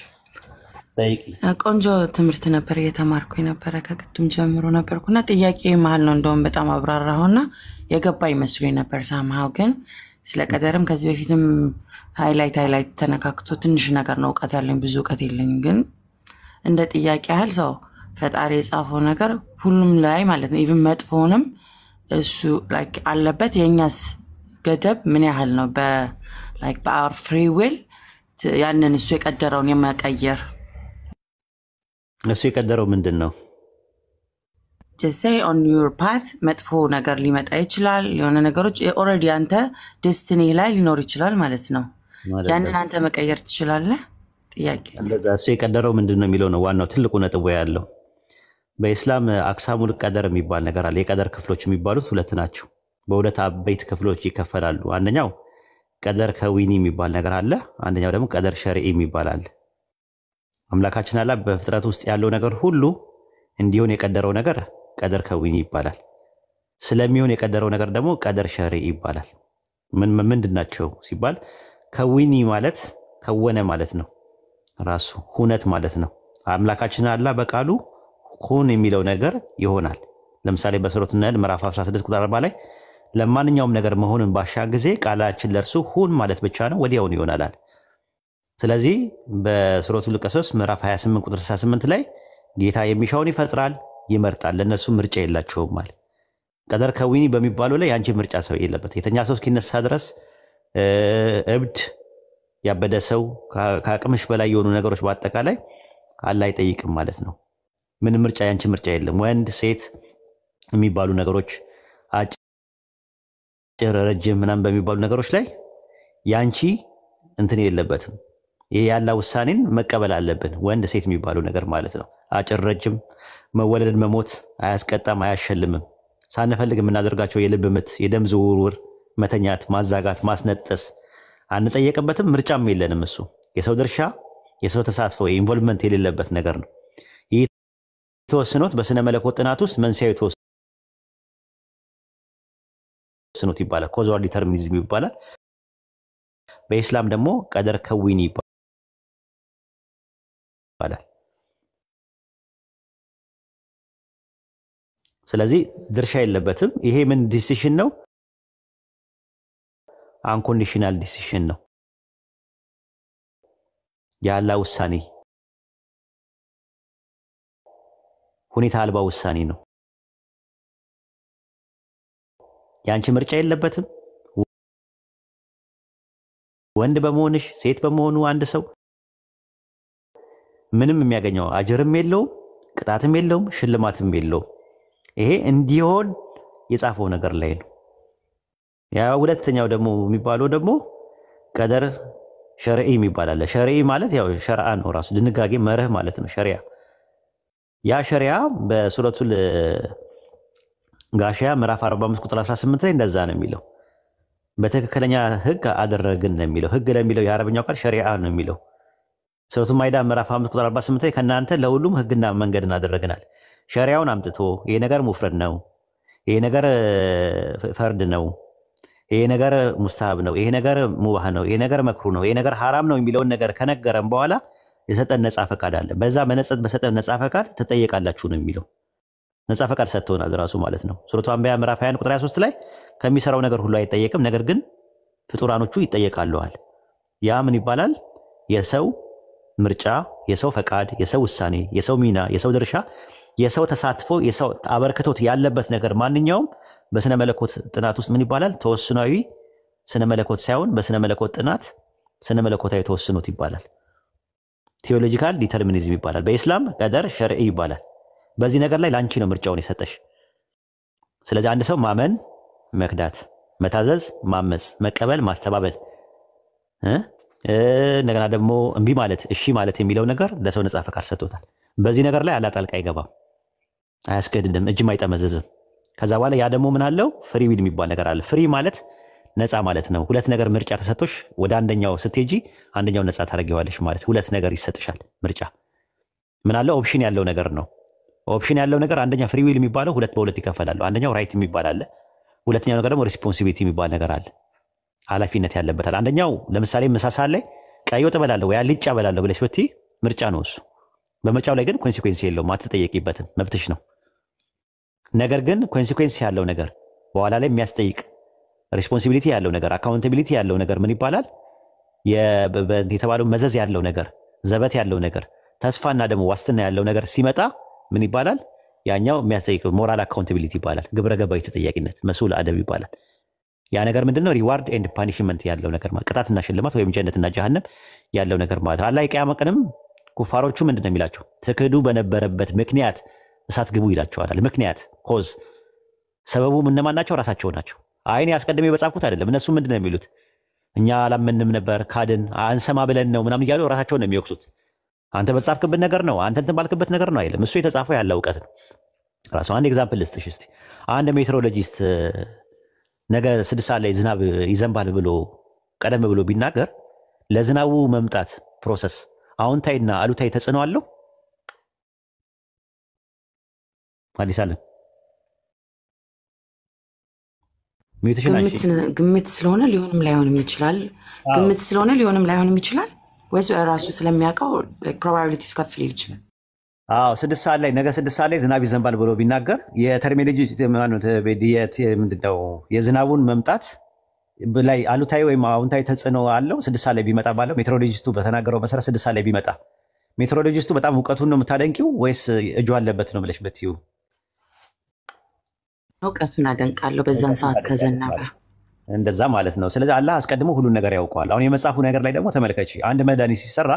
ጠይቂ። ቆንጆ ትምህርት ነበር እየተማርኩኝ ነበረ ከቅድም ጀምሮ ነበርኩና ጥያቄ መሀል ነው እንደውም በጣም አብራራሁና የገባ ይመስሉኝ ነበር ሳምሃው። ግን ስለ ቀደርም ከዚህ በፊትም ሃይላይት ተነካክቶ ትንሽ ነገር ነው እውቀት ያለኝ፣ ብዙ እውቀት የለኝም። ግን እንደ ጥያቄ ያህል ሰው ፈጣሪ የጻፈው ነገር ሁሉም ላይ ማለት ነው ኢቭን መጥፎንም እሱ ላይክ አለበት። የኛስ ገደብ ምን ያህል ነው? ላይክ በአወር ፍሪ ዊል ያንን እሱ የቀደረውን የመቀየር እሱ የቀደረው ምንድን ነው? just say on your path መጥፎ ነገር ሊመጣ ይችላል። የሆነ ነገሮች ኦልሬዲ አንተ ዴስቲኒ ላይ ሊኖር ይችላል ማለት ነው። ያንን አንተ መቀየር ትችላለህ። ጥያቄ እንደዛ እሱ የቀደረው ምንድን ነው የሚለው ነው ዋናው ትልቁ ነጥብ ያለው። በእስላም አክሳሙል ቀደር የሚባል ነገር አለ። የቀደር ክፍሎች የሚባሉት ሁለት ናቸው። በሁለት አበይት ክፍሎች ይከፈላሉ። አንደኛው ቀደር ከዊኒ የሚባል ነገር አለ። አንደኛው ደግሞ ቀደር ሸርዒ የሚባል አለ። አምላካችን አላህ በፍጥረት ውስጥ ያለው ነገር ሁሉ እንዲሆን የቀደረው ነገር ቀደር ከዊኒ ይባላል። ስለሚሆን የቀደረው ነገር ደግሞ ቀደር ሸርዒ ይባላል። ምንድናቸው ሲባል ከዊኒ ማለት ከወነ ማለት ነው፣ ራሱ ሁነት ማለት ነው። አምላካችን አላህ በቃሉ ሁን የሚለው ነገር ይሆናል። ለምሳሌ በሱረቱ ነህል ምዕራፍ 16 ቁጥር 40 ላይ ለማንኛውም ነገር መሆንን ባሻ ጊዜ ቃላችን ለርሱ ሁን ማለት ብቻ ነው ወዲያውኑ ይሆናል። ስለዚህ በሱረቱ ልቀሶስ ምዕራፍ 28 ቁጥር 68 ላይ ጌታ የሚሻውን ይፈጥራል ይመርጣል፣ ለነሱ ምርጫ የላቸውም ማለት። ቀደር ከዊኒ በሚባለው ላይ ያንቺ ምርጫ ሰው የለበት። የተኛ ሰው እስኪነሳ ድረስ እብድ ያበደ ሰው ከአቅምሽ በላይ የሆኑ ነገሮች በአጠቃላይ አላህ አይጠይቅም ማለት ነው። ምን ምርጫ ያንቺ ምርጫ የለም። ወንድ ሴት የሚባሉ ነገሮች አጭር ረጅም ምናምን በሚባሉ ነገሮች ላይ ያንቺ እንትን የለበትም። ይሄ ያላ ውሳኔን መቀበል አለብን። ወንድ ሴት የሚባሉ ነገር ማለት ነው። አጭር ረጅም፣ መወለድ መሞት አያስቀጣም አያሸልምም። ሳንፈልግ የምናደርጋቸው የልብ ምት፣ የደም ዝውውር፣ መተኛት፣ ማዛጋት፣ ማስነጠስ አንጠየቅበትም። ምርጫም የለንም። እሱ የሰው ድርሻ የሰው ተሳትፎ ኢንቮልቭመንት የሌለበት ነገር ነው። ይህ ተወስኖት በስነ መለኮት ጥናት ውስጥ መንስኤው ተወስኖት ይባላል። ኮዛል ዲተርሚኒዝም ይባላል። በእስላም ደግሞ ቀደር ከዊኒ ይባላል። ስለዚህ ድርሻ የለበትም። ይሄ ምን ዲሲሽን ነው? አንኮንዲሽናል ዲሲሽን ነው። የአላህ ውሳኔ ሁኔታ አልባ ውሳኔ ነው። ያንቺ ምርጫ የለበትም። ወንድ በመሆንሽ ሴት በመሆኑ አንድ ሰው ምንም የሚያገኘው አጅርም የለውም፣ ቅጣትም የለውም፣ ሽልማትም የለውም። ይሄ እንዲሆን የጻፈው ነገር ላይ ነው። ያ ሁለተኛው ደግሞ የሚባለው ደግሞ ቀደር ሸርዒ የሚባል አለ። ሸርዒ ማለት ያው ሸርዓ ነው ራሱ ድንጋጌ መርህ ማለት ነው ሸሪዓ። ያ ሸሪዓ በሱረቱል ጋሻያ ምዕራፍ 45 ቁጥር 18 ላይ እንደዛ ነው የሚለው። በትክክለኛ ህግ አደረግን ነው የሚለው። ህግ ለሚለው የአረብኛው ቃል ሸሪዓ ነው የሚለው። ሱረቱ ማይዳ ምዕራፍ 5 ቁጥር 48 ላይ ከናንተ ለሁሉም ህግና መንገድን አደረግናል። ሸሪዓውን አምጥቶ ይሄ ነገር ሙፍረድ ነው፣ ይሄ ነገር ፈርድ ነው፣ ይሄ ነገር ሙስታሃብ ነው፣ ይሄ ነገር ሙባህ ነው፣ ይሄ ነገር መክሩ ነው፣ ይሄ ነገር ሐራም ነው የሚለውን ነገር ከነገረን በኋላ የሰጠን ነፃ ፈቃድ አለ። በዛ በሰጠን ነፃ ፈቃድ ትጠየቃላችሁ ነው የሚለው። ነፃ ፈቃድ ሰጥቶናል ራሱ ማለት ነው። ሱረቱ አንቢያ ምዕራፍ 21 ቁጥር 23 ላይ ከሚሰራው ነገር ሁሉ አይጠየቅም፣ ነገር ግን ፍጡራኖቹ ይጠየቃሉዋል። ያ ምን ይባላል? የሰው ምርጫ፣ የሰው ፈቃድ፣ የሰው ውሳኔ፣ የሰው ሚና፣ የሰው ድርሻ፣ የሰው ተሳትፎ፣ የሰው አበርክቶት ያለበት ነገር ማንኛውም በስነ መለኮት ጥናት ውስጥ ምን ይባላል? ተወስኗዊ ስነ መለኮት ሳይሆን በስነ መለኮት ጥናት ስነ መለኮታዊ ተወስኖት ይባላል። ቴዎሎጂካል ዲተርሚኒዝም ይባላል። በኢስላም ቀደር ሸርዒ ይባላል። በዚህ ነገር ላይ ላንቺ ነው ምርጫውን የሰጠሽ። ስለዚህ አንድ ሰው ማመን፣ መክዳት፣ መታዘዝ፣ ማመጽ፣ መቀበል፣ ማስተባበል እንደገና ደግሞ እምቢ ማለት፣ እሺ ማለት የሚለው ነገር ለሰው ነፃ ፈቃድ ሰጥቶታል። በዚህ ነገር ላይ አላህ ጣልቃ አይገባም፣ አያስገድድም፣ እጅም አይጠመዘዝም። ከዛ በኋላ ያ ደግሞ ምን አለው? ፍሪ ዊል የሚባል ነገር አለ። ፍሪ ማለት ነፃ ማለት ነው። ሁለት ነገር ምርጫ ተሰጥቶሽ ወደ አንደኛው ስትሄጂ አንደኛው ነፃ ታደርጊዋለሽ ማለት ሁለት ነገር ይሰጥሻል። ምርጫ ምን አለ? ኦፕሽን ያለው ነገር ነው። ኦፕሽን ያለው ነገር አንደኛ ፍሪ ዊል የሚባለው ሁለት በሁለት ይከፈላሉ። አንደኛው ራይት የሚባል አለ። ሁለተኛው ነገር ደግሞ ሪስፖንሲቢሊቲ የሚባል ነገር አለ። ኃላፊነት ያለበታል። አንደኛው ለምሳሌ ምሳሳ ላይ ቀይ ወጥ እበላለሁ ወይ አልጫ እበላለሁ ብለሽ ብትይ ምርጫ ነው እሱ። በምርጫው ላይ ግን ኮንሲኩዌንስ የለውም፣ አትጠየቂበትም፣ መብትሽ ነው። ነገር ግን ኮንሲኩዌንስ ያለው ነገር በኋላ ላይ የሚያስጠይቅ ሪስፖንሲቢሊቲ ያለው ነገር አካውንታቢሊቲ ያለው ነገር ምን ይባላል? የተባለው መዘዝ ያለው ነገር ዘበት ያለው ነገር ተስፋና ደግሞ ዋስትና ያለው ነገር ሲመጣ ምን ይባላል? ያኛው የሚያስጠይቅ ሞራል አካውንታቢሊቲ ይባላል። ግብረ ገባዊ ተጠያቂነት መስኡል አደብ ይባላል። ያ ነገር ምንድነው? ሪዋርድ ኤንድ ፓኒሽመንት ያለው ነገር ማለት ቅጣትና ሽልማት ወይም ጀነትና ጀሃነም ያለው ነገር ማለት አላህ የቂያማ ቀንም ኩፋሮቹ ምንድነው የሚላቸው? ትክዱ በነበረበት ምክንያት እሳት ግቡ ይላቸዋል። ምክንያት ኮዝ ሰበቡ እነማን ናቸው? ራሳቸው ናቸው። አይኔ አስቀድሜ በጻፍኩት አይደለም። እነሱ ምንድነው የሚሉት? እኛ አላመንም ነበር፣ ካድን፣ አንሰማ ብለን ነው ምናምን እያሉ ራሳቸውን ነው የሚወቅሱት። አንተ በጻፍክበት ነገር ነው፣ አንተ እንትን ባልክበት ነገር ነው አይደለም። እሱ የተጻፈው ያለ እውቀት ነው ራሱ። አንድ ኤግዛምፕል ልስጥሽ እስቲ። አንድ ሜትሮሎጂስት ነገ 6 ሰዓት ላይ ዝናብ ይዘንባል ብሎ ቀደም ብሎ ቢናገር ለዝናቡ መምጣት ፕሮሰስ አዎንታዊና አሉታዊ ተጽዕኖ አለው? አዲስ አለ ግምት ስለሆነ ሊሆንም ላይሆንም ይችላል። ግምት ስለሆነ ሊሆንም ላይሆንም ይችላል ወይስ ራሱ ስለሚያውቀው ፕሮባቢሊቲ ከፍ ሊል ይችላል? አዎ 6 ሰዓት ላይ ነገ 6 ሰዓት ላይ ዝናብ ይዘንባል ብሎ ቢናገር የተርሚኖሎጂ ምንድነው የዝናቡን መምጣት ላይ አሉታዊ ወይም አዎንታዊ ተጽዕኖ አለው? 6 ሰዓት ላይ ቢመጣ ባለው ሜትሮሎጂስቱ በተናገረው መሰረት 6 ሰዓት ላይ ቢመጣ ሜትሮሎጂስቱ በጣም እውቀቱን ነው የምታደንቂው ወይስ እጁ አለበት ነው ብለሽ ብትይው? እውቀቱን አደንቃለሁ በዛን ሰዓት ከዘነበ እንደዛ ማለት ነው። ስለዚህ አላህ አስቀድሞ ሁሉን ነገር ያውቀዋል። አሁን የመጽሐፉ ነገር ላይ ደግሞ ተመልከች። አንድ መድኃኒት ሲሰራ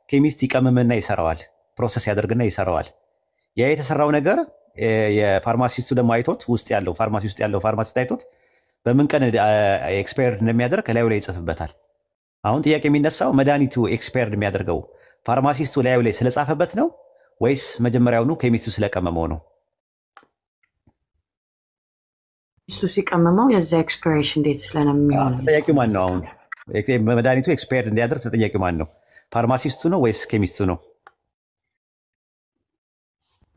ኬሚስት ይቀምምና ይሰራዋል፣ ፕሮሰስ ያደርግና ይሰራዋል። ያ የተሰራው ነገር የፋርማሲስቱ ደግሞ አይቶት ውስጥ ያለው ፋርማሲ ውስጥ ያለው ፋርማሲስት አይቶት በምን ቀን ኤክስፓየርድ እንደሚያደርግ ላዩ ላይ ይጽፍበታል። አሁን ጥያቄ የሚነሳው መድኃኒቱ ኤክስፓየርድ የሚያደርገው ፋርማሲስቱ ላዩ ላይ ስለጻፈበት ነው ወይስ መጀመሪያውኑ ኬሚስቱ ስለቀመመው ነው? እሱ ሲቀመመው የዛ ኤክስፓይሬሽን ዴት ስለሚሆን ተጠያቂው ማን ነው? አሁን መድኃኒቱ ኤክስፓየርድ እንዲያደርግ ተጠያቂው ማን ነው? ፋርማሲስቱ ነው ወይስ ኬሚስቱ ነው?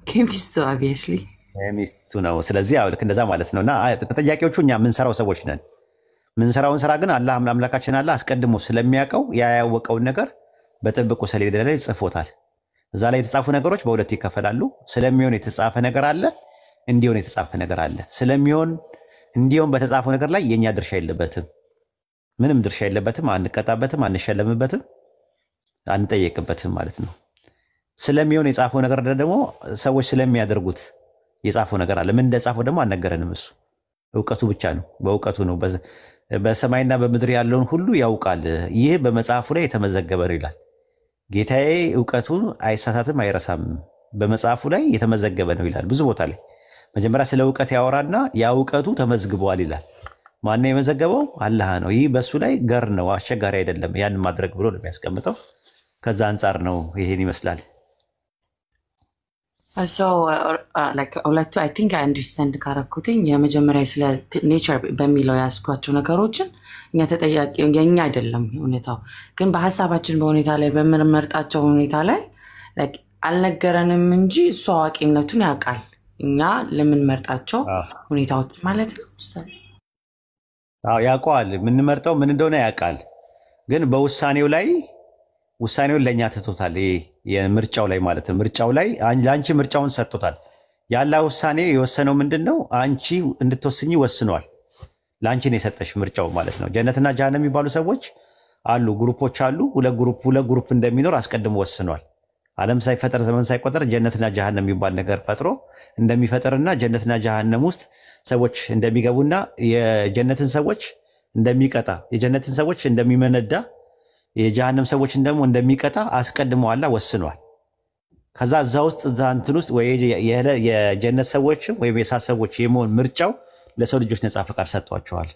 ኬሚስቱ ኦብቪየስሊ ኬሚስቱ ነው። ስለዚህ ያው ልክ እንደዛ ማለት ነው። እና ተጠያቂዎቹ እኛ የምንሰራው ሰዎች ነን። የምንሰራውን ስራ ግን አላህ አምላካችን አላህ አስቀድሞ ስለሚያውቀው ያያወቀውን ነገር በጥብቁ ሰሌዳ ላይ ጽፎታል። እዛ ላይ የተጻፉ ነገሮች በሁለት ይከፈላሉ። ስለሚሆን የተጻፈ ነገር አለ፣ እንዲሆን የተጻፈ ነገር አለ። ስለሚሆን እንዲሆን በተጻፈው ነገር ላይ የኛ ድርሻ የለበትም፣ ምንም ድርሻ የለበትም። አንቀጣበትም፣ አንሸለምበትም፣ አንጠየቅበትም ማለት ነው። ስለሚሆን የጻፈው ነገር ደግሞ ሰዎች ስለሚያደርጉት የጻፈው ነገር አለ። ምን እንደጻፈው ደግሞ አልነገረንም። እሱ እውቀቱ ብቻ ነው፣ በእውቀቱ ነው። በሰማይና በምድር ያለውን ሁሉ ያውቃል፣ ይህ በመጽሐፉ ላይ የተመዘገበ ነው ይላል ጌታዬ። እውቀቱ አይሳሳትም፣ አይረሳም፣ በመጽሐፉ ላይ የተመዘገበ ነው ይላል ብዙ ቦታ ላይ። መጀመሪያ ስለ እውቀት ያወራና ያ እውቀቱ ተመዝግቧል ይላል። ማነው የመዘገበው? አላህ ነው። ይህ በሱ ላይ ገር ነው፣ አስቸጋሪ አይደለም ያን ማድረግ ብሎ ነው የሚያስቀምጠው። ከዛ አንጻር ነው ይሄን ይመስላል። ሁለቱ አይ ቲንክ አንደርስታንድ ካረኩትኝ የመጀመሪያ ስለ ኔቸር በሚለው ያስኳቸው ነገሮችን እኛ ተጠያቂ የኛ አይደለም ሁኔታው ግን በሐሳባችን በሁኔታ ላይ በመመርጣቸው ሁኔታ ላይ አልነገረንም እንጂ እሱ አዋቂነቱን ያውቃል እኛ ለምን መርጣቸው ሁኔታዎች ማለት ነው ያውቃል ምን መርጠው ምን እንደሆነ ያውቃል ግን በውሳኔው ላይ ውሳኔውን ለኛ ተቶታል የምርጫው ላይ ማለት ነው ምርጫው ላይ አንቺ ምርጫውን ሰጥቶታል ያላ ውሳኔ የወሰነው ምንድነው አንቺ እንድትወስኚ ወስኗል ላንቺ ነው የሰጠሽ ምርጫው ማለት ነው ጀነትና ጀሃነም የሚባሉ ሰዎች አሉ ግሩፖች አሉ ሁለት ግሩፕ እንደሚኖር አስቀድሞ ወስኗል ዓለም ሳይፈጠር ዘመን ሳይቆጠር ጀነትና ጀሃነም የሚባል ነገር ፈጥሮ እንደሚፈጠርና ጀነትና ጀሃነም ውስጥ ሰዎች እንደሚገቡና የጀነትን ሰዎች እንደሚቀጣ የጀነትን ሰዎች እንደሚመነዳ የጀሃነም ሰዎችን ደግሞ እንደሚቀጣ አስቀድሞ አላህ ወስኗል ከዛ እዛ ውስጥ ዛንትን ውስጥ ወይ የጀነት ሰዎች ወይ የእሳት ሰዎች የመሆን ምርጫው ለሰው ልጆች ነፃ ፈቃድ ሰጥቷቸዋል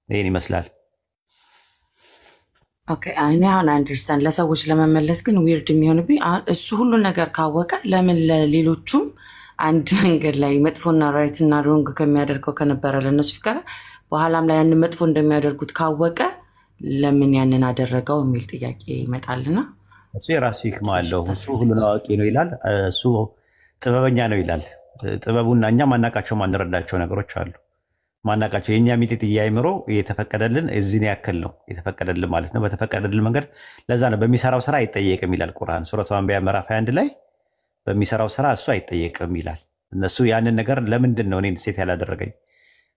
ይሄን ይመስላል ኦኬ አይ ናው አንደርስታንድ ለሰዎች ለመመለስ ግን ዊርድ የሚሆንብኝ እሱ ሁሉ ነገር ካወቀ ለምን ለሌሎቹም አንድ መንገድ ላይ መጥፎና ራይትና ሮንግ ከሚያደርገው ከነበረ ለነሱ ፍቃድ በኋላም ላይ ያን መጥፎ እንደሚያደርጉት ካወቀ ለምን ያንን አደረገው የሚል ጥያቄ ይመጣልና እሱ የራሱ ህክማ አለው እሱ ሁሉን አዋቂ ነው ይላል እሱ ጥበበኛ ነው ይላል ጥበቡና እኛ ማናቃቸው ማንረዳቸው ነገሮች አሉ ማናቃቸው የኛ ሚጢጥ ያይምሮ የተፈቀደልን እዚህን ያክል ነው የተፈቀደልን ማለት ነው በተፈቀደልን መንገድ ለዛ ነው በሚሰራው ስራ አይጠየቅም ይላል ቁርአን ሱረቱ አንቢያ ምዕራፍ 21 ላይ በሚሰራው ስራ እሱ አይጠየቅም ይላል እነሱ ያንን ነገር ለምንድን ነው እኔን ሴት ያላደረገኝ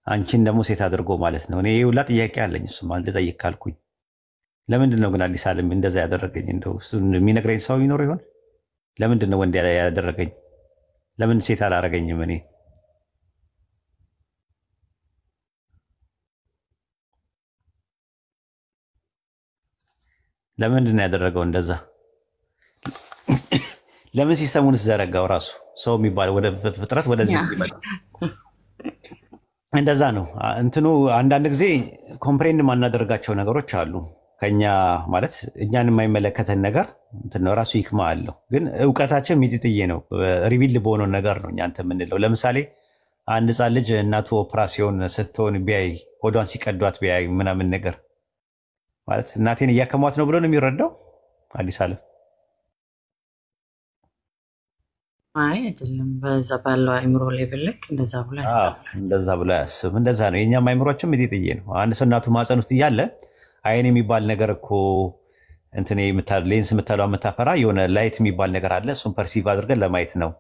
አንቺን ደግሞ ሴት አድርጎ ማለት ነው እኔ ሁላ ጥያቄ አለኝ እሱ ማለት ጠይቅ ካልኩኝ ለምንድን ነው ግን አዲስ ዓለም እንደዛ ያደረገኝ እንደው እሱ የሚነግረኝ ሰው ይኖር ይሆን ለምንድን ነው ወንድ ያደረገኝ ለምን ሴት አላረገኝም እኔ ለምንድን ነው ያደረገው እንደዛ ለምን ሲስተሙን ዘረጋው ራሱ ሰው የሚባል ወደ ፍጥረት ወደዚህ ይመጣ እንደዛ ነው እንትኑ አንዳንድ ጊዜ ኮምፕሬንድ ማናደርጋቸው ነገሮች አሉ ከኛ ማለት እኛን የማይመለከተን ነገር እንትን ነው ራሱ ይክማ አለው ግን ዕውቀታችን ሚጥጥዬ ነው ሪቪል በሆነው ነገር ነው እኛንተ የምንለው ለምሳሌ አንድ ህፃን ልጅ እናቱ ኦፕራሲዮን ስትሆን ቢያይ ሆዷን ሲቀዷት ቢያይ ምናምን ነገር ማለት እናቴን እያከሟት ነው ብሎ ነው የሚረዳው አዲስ ዓለም አይ አይደለም በዛ ባለው አይምሮ ሌቭል ልክ እንደዛ ብሎ ያስብ እንደዛ ነው የኛ አይምሮአችን ሚጥጥዬ ነው አንድ ሰው እናቱ ማህፀን ውስጥ እያለ አይን የሚባል ነገር እኮ እንትን ሌንስ የምታለው የምታፈራ የሆነ ላይት የሚባል ነገር አለ እሱን ፐርሲቭ አድርገን ለማየት ነው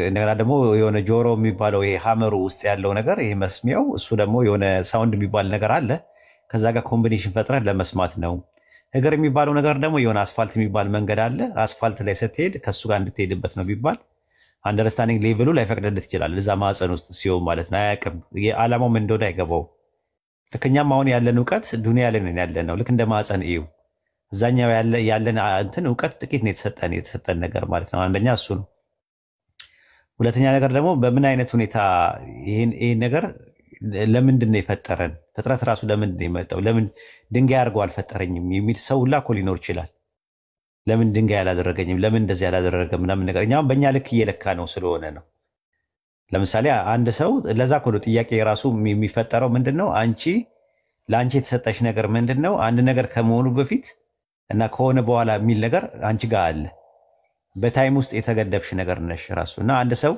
እንደገና ደግሞ የሆነ ጆሮ የሚባለው ይሄ ሀመሩ ውስጥ ያለው ነገር ይሄ መስሚያው እሱ ደግሞ የሆነ ሳውንድ የሚባል ነገር አለ ከዛ ጋር ኮምቢኔሽን ፈጥረን ለመስማት ነው እግር የሚባለው ነገር ደግሞ የሆነ አስፋልት የሚባል መንገድ አለ አስፋልት ላይ ስትሄድ ከሱ ጋር እንድትሄድበት ነው ቢባል አንደርስታንዲንግ ሌቭሉ ላይ ፈቅደለት ይችላል እዛ ማህፀን ውስጥ ሲሆን ማለት ነው አያውቅም የዓላማው ምን እንደሆነ አይገባው ልክኛም አሁን ያለን ዕውቀት ዱንያ ላይ ነው ያለነው ልክ እንደ ማህፀን እዩ እዛኛው ያለን እንትን ዕውቀት ጥቂት ነው የተሰጠን ነገር ማለት ነው አንደኛ እሱ ነው ሁለተኛ ነገር ደግሞ በምን አይነት ሁኔታ ይሄን ነገር ለምንድን ነው የፈጠረን ፍጥረት ራሱ ለምንድን ነው የመጣው ለምን ድንጋይ አድርጎ አልፈጠረኝም የሚል ሰው ሁላ እኮ ሊኖር ይችላል ለምን ድንጋይ አላደረገኝም ለምን እንደዚህ ያላደረገም ምናምን ነገር እኛም በእኛ ልክ እየለካ ነው ስለሆነ ነው ለምሳሌ አንድ ሰው ለዛ እኮ ነው ጥያቄ ራሱ የሚፈጠረው ምንድነው አንቺ ለአንቺ የተሰጠሽ ነገር ምንድነው አንድ ነገር ከመሆኑ በፊት እና ከሆነ በኋላ የሚል ነገር አንቺ ጋር አለ በታይም ውስጥ የተገደብሽ ነገር ነሽ ራሱ እና አንድ ሰው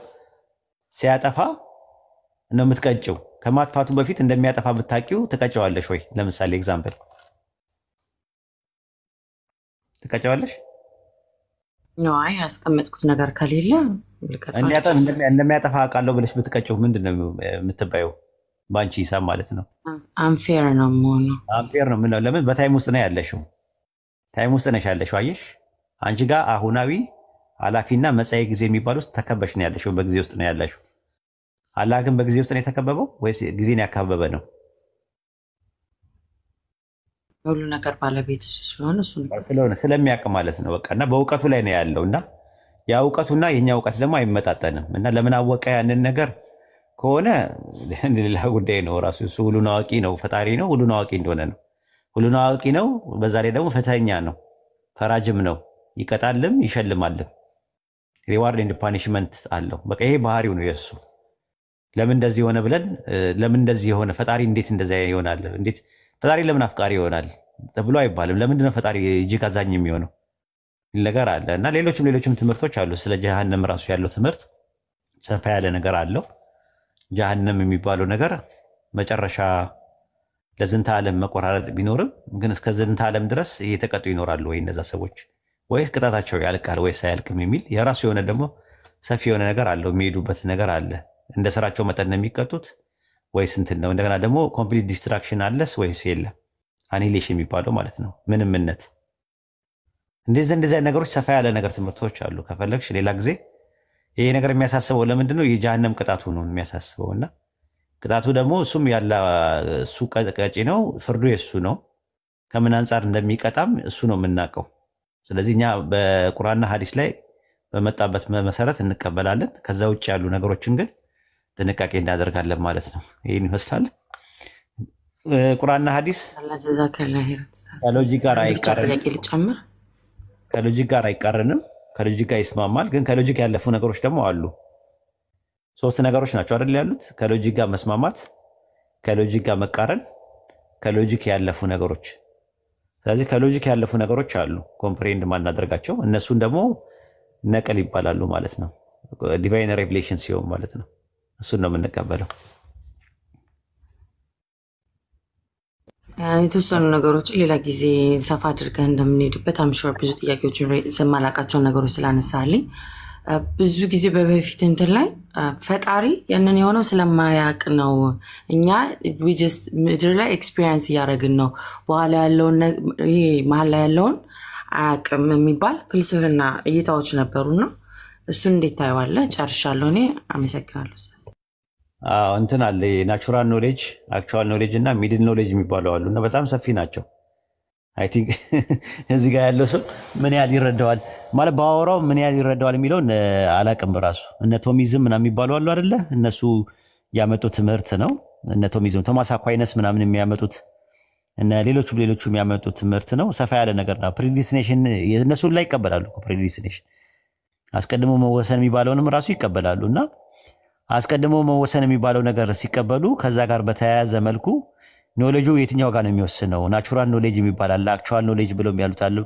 ሲያጠፋ ነው የምትቀጭው ከማጥፋቱ በፊት እንደሚያጠፋ ብታቂው ትቀጨዋለሽ ወይ ለምሳሌ ኤግዛምፕል ትቀጨዋለሽ ነው አይ ያስቀመጥኩት ነገር ከሌለ እንደሚያጠፋ አውቃለሁ ብለሽ ብትቀጨው ምንድነው የምትባየው ባንቺ ሂሳብ ማለት ነው አንፌር ነው አንፌር ነው ምን ለምን በታይም ውስጥ ነው ያለሽው ታይም ውስጥ ነሽ ያለሽው አየሽ አንቺ ጋር አሁናዊ አላፊና መጻኢ ጊዜ የሚባል ውስጥ ተከበሽ ነው ያለሽው በጊዜ ውስጥ ነው ያለሽው አላህ ግን በጊዜ ውስጥ ነው የተከበበው ወይስ ጊዜን ያካበበ ነው ሁሉ ነገር ባለቤት ስለሆነ ስለሚያውቅ ማለት ነው በቃና በእውቀቱ ላይ ነው ያለውና ያ እውቀቱና የኛ እውቀት ደግሞ አይመጣጠንም እና ለምን አወቀ ያንን ነገር ከሆነ ሌላ ጉዳይ ነው ራሱ እሱ ሁሉን አዋቂ ነው ፈጣሪ ነው ሁሉን አዋቂ እንደሆነ ነው ሁሉን አዋቂ ነው በዛ ላይ ደግሞ ፈተኛ ነው ፈራጅም ነው ይቀጣልም ይሸልማልም ሪዋርድ ኤንድ ፓኒሽመንት አለው። በቃ ይሄ ባህሪው ነው የሱ። ለምን እንደዚህ ሆነ ብለን ለምን እንደዚህ ሆነ ፈጣሪ እንዴት እንደዛ ይሆናል እንዴት ፈጣሪ ለምን አፍቃሪ ይሆናል ተብሎ አይባልም። ለምንድነው ፈጣሪ እጅግ አዛኝ የሚሆነው ነገር አለ እና ሌሎችም ትምህርቶች አሉ። ስለ ጀሃነም ራሱ ያለው ትምህርት ሰፋ ያለ ነገር አለው። ጀሃነም የሚባለው ነገር መጨረሻ ለዝንተ ዓለም መቆራረጥ ቢኖርም ግን እስከ ዝንተ ዓለም ድረስ እየተቀጡ ይኖራሉ ወይ እነዛ ሰዎች ወይስ ቅጣታቸው ያልቃል ወይስ አያልቅም የሚል የራሱ የሆነ ደግሞ ሰፊ የሆነ ነገር አለው። የሚሄዱበት ነገር አለ። እንደ ስራቸው መጠን ነው የሚቀጡት ወይስ እንትን ነው? እንደገና ደግሞ ኮምፕሊት ዲስትራክሽን አለስ ወይስ የለም? አኒሌሽን የሚባለው ማለት ነው ምንምነት። እንደዚህ ነገሮች ሰፋ ያለ ነገር ትምህርቶች አሉ። ከፈለግሽ ሌላ ጊዜ ይሄ ነገር የሚያሳስበው ለምንድን ነው የጀሃነም ቅጣቱ ነው የሚያሳስበው እና ቅጣቱ ደግሞ እሱም ያለ እሱ ቀጪ ነው፣ ፍርዱ የሱ ነው። ከምን አንጻር እንደሚቀጣም እሱ ነው የምናውቀው። ስለዚህ እኛ በቁርአንና ሐዲስ ላይ በመጣበት መሰረት እንቀበላለን። ከዛ ውጭ ያሉ ነገሮችን ግን ጥንቃቄ እናደርጋለን ማለት ነው። ይሄን ይመስላል። ቁርአንና ሐዲስ ከሎጂክ ጋር አይቃረንም። ከሎጂክ ጋር ይስማማል። ግን ከሎጂክ ያለፉ ነገሮች ደግሞ አሉ። 3 ነገሮች ናቸው አይደል ያሉት? ከሎጂክ ጋር መስማማት፣ ከሎጂክ ጋር መቃረን፣ ከሎጂክ ያለፉ ነገሮች። ስለዚህ ከሎጂክ ያለፉ ነገሮች አሉ ኮምፕሬንድ ማናደርጋቸው፣ እነሱን ደግሞ ነቀል ይባላሉ ማለት ነው። ዲቫይን ሬቨሌሽን ሲሆን ማለት ነው። እሱን ነው የምንቀበለው። የተወሰኑ ነገሮች ሌላ ጊዜ ሰፋ አድርገህ እንደምንሄድበት አምሾር ብዙ ጥያቄዎችን የማላውቃቸውን ነገሮች ስላነሳልኝ ብዙ ጊዜ በፊት እንትን ላይ ፈጣሪ ያንን የሆነው ስለማያውቅ ነው። እኛ ምድር ላይ ኤክስፒሪየንስ እያደረግን ነው። በኋላ ያለውን ይሄ መሀል ላይ ያለውን አያውቅም የሚባል ፍልስፍና እይታዎች ነበሩና እሱን እንዴት ታየዋለህ? ጨርሻለሁ። እኔ አመሰግናለሁ። እንትን አለ ናቹራል ኖሌጅ፣ አክቹዋል ኖሌጅ እና ሚድል ኖሌጅ የሚባለው አሉ እና በጣም ሰፊ ናቸው። አይ ቲንክ እዚህ ጋር ያለው ሰው ምን ያህል ይረዳዋል ማለት ባወራው ምን ያህል ይረዳዋል የሚለውን አላቅም። በራሱ እነ ቶሚዝም ምናምን የሚባሉ አሉ አይደለ? እነሱ ያመጡት ትምህርት ነው። እነ ቶሚዝም ቶማስ አኳይነስ ምናምን የሚያመጡት እና ሌሎቹም የሚያመጡት ትምህርት ነው። ሰፋ ያለ ነገር ነው። ፕሪዲስቲኔሽን እነሱን ላይ ይቀበላሉ። ፕሪዲስቲኔሽን አስቀድሞ መወሰን የሚባለውንም ራሱ ይቀበላሉ እና አስቀድሞ መወሰን የሚባለው ነገር ሲቀበሉ ከዛ ጋር በተያያዘ መልኩ ኖሌጁ የትኛው ጋር ነው የሚወስነው? ናቹራል ኖሌጅ የሚባል አለ፣ አክቹዋል ኖሌጅ ብለው የሚያሉት አሉ።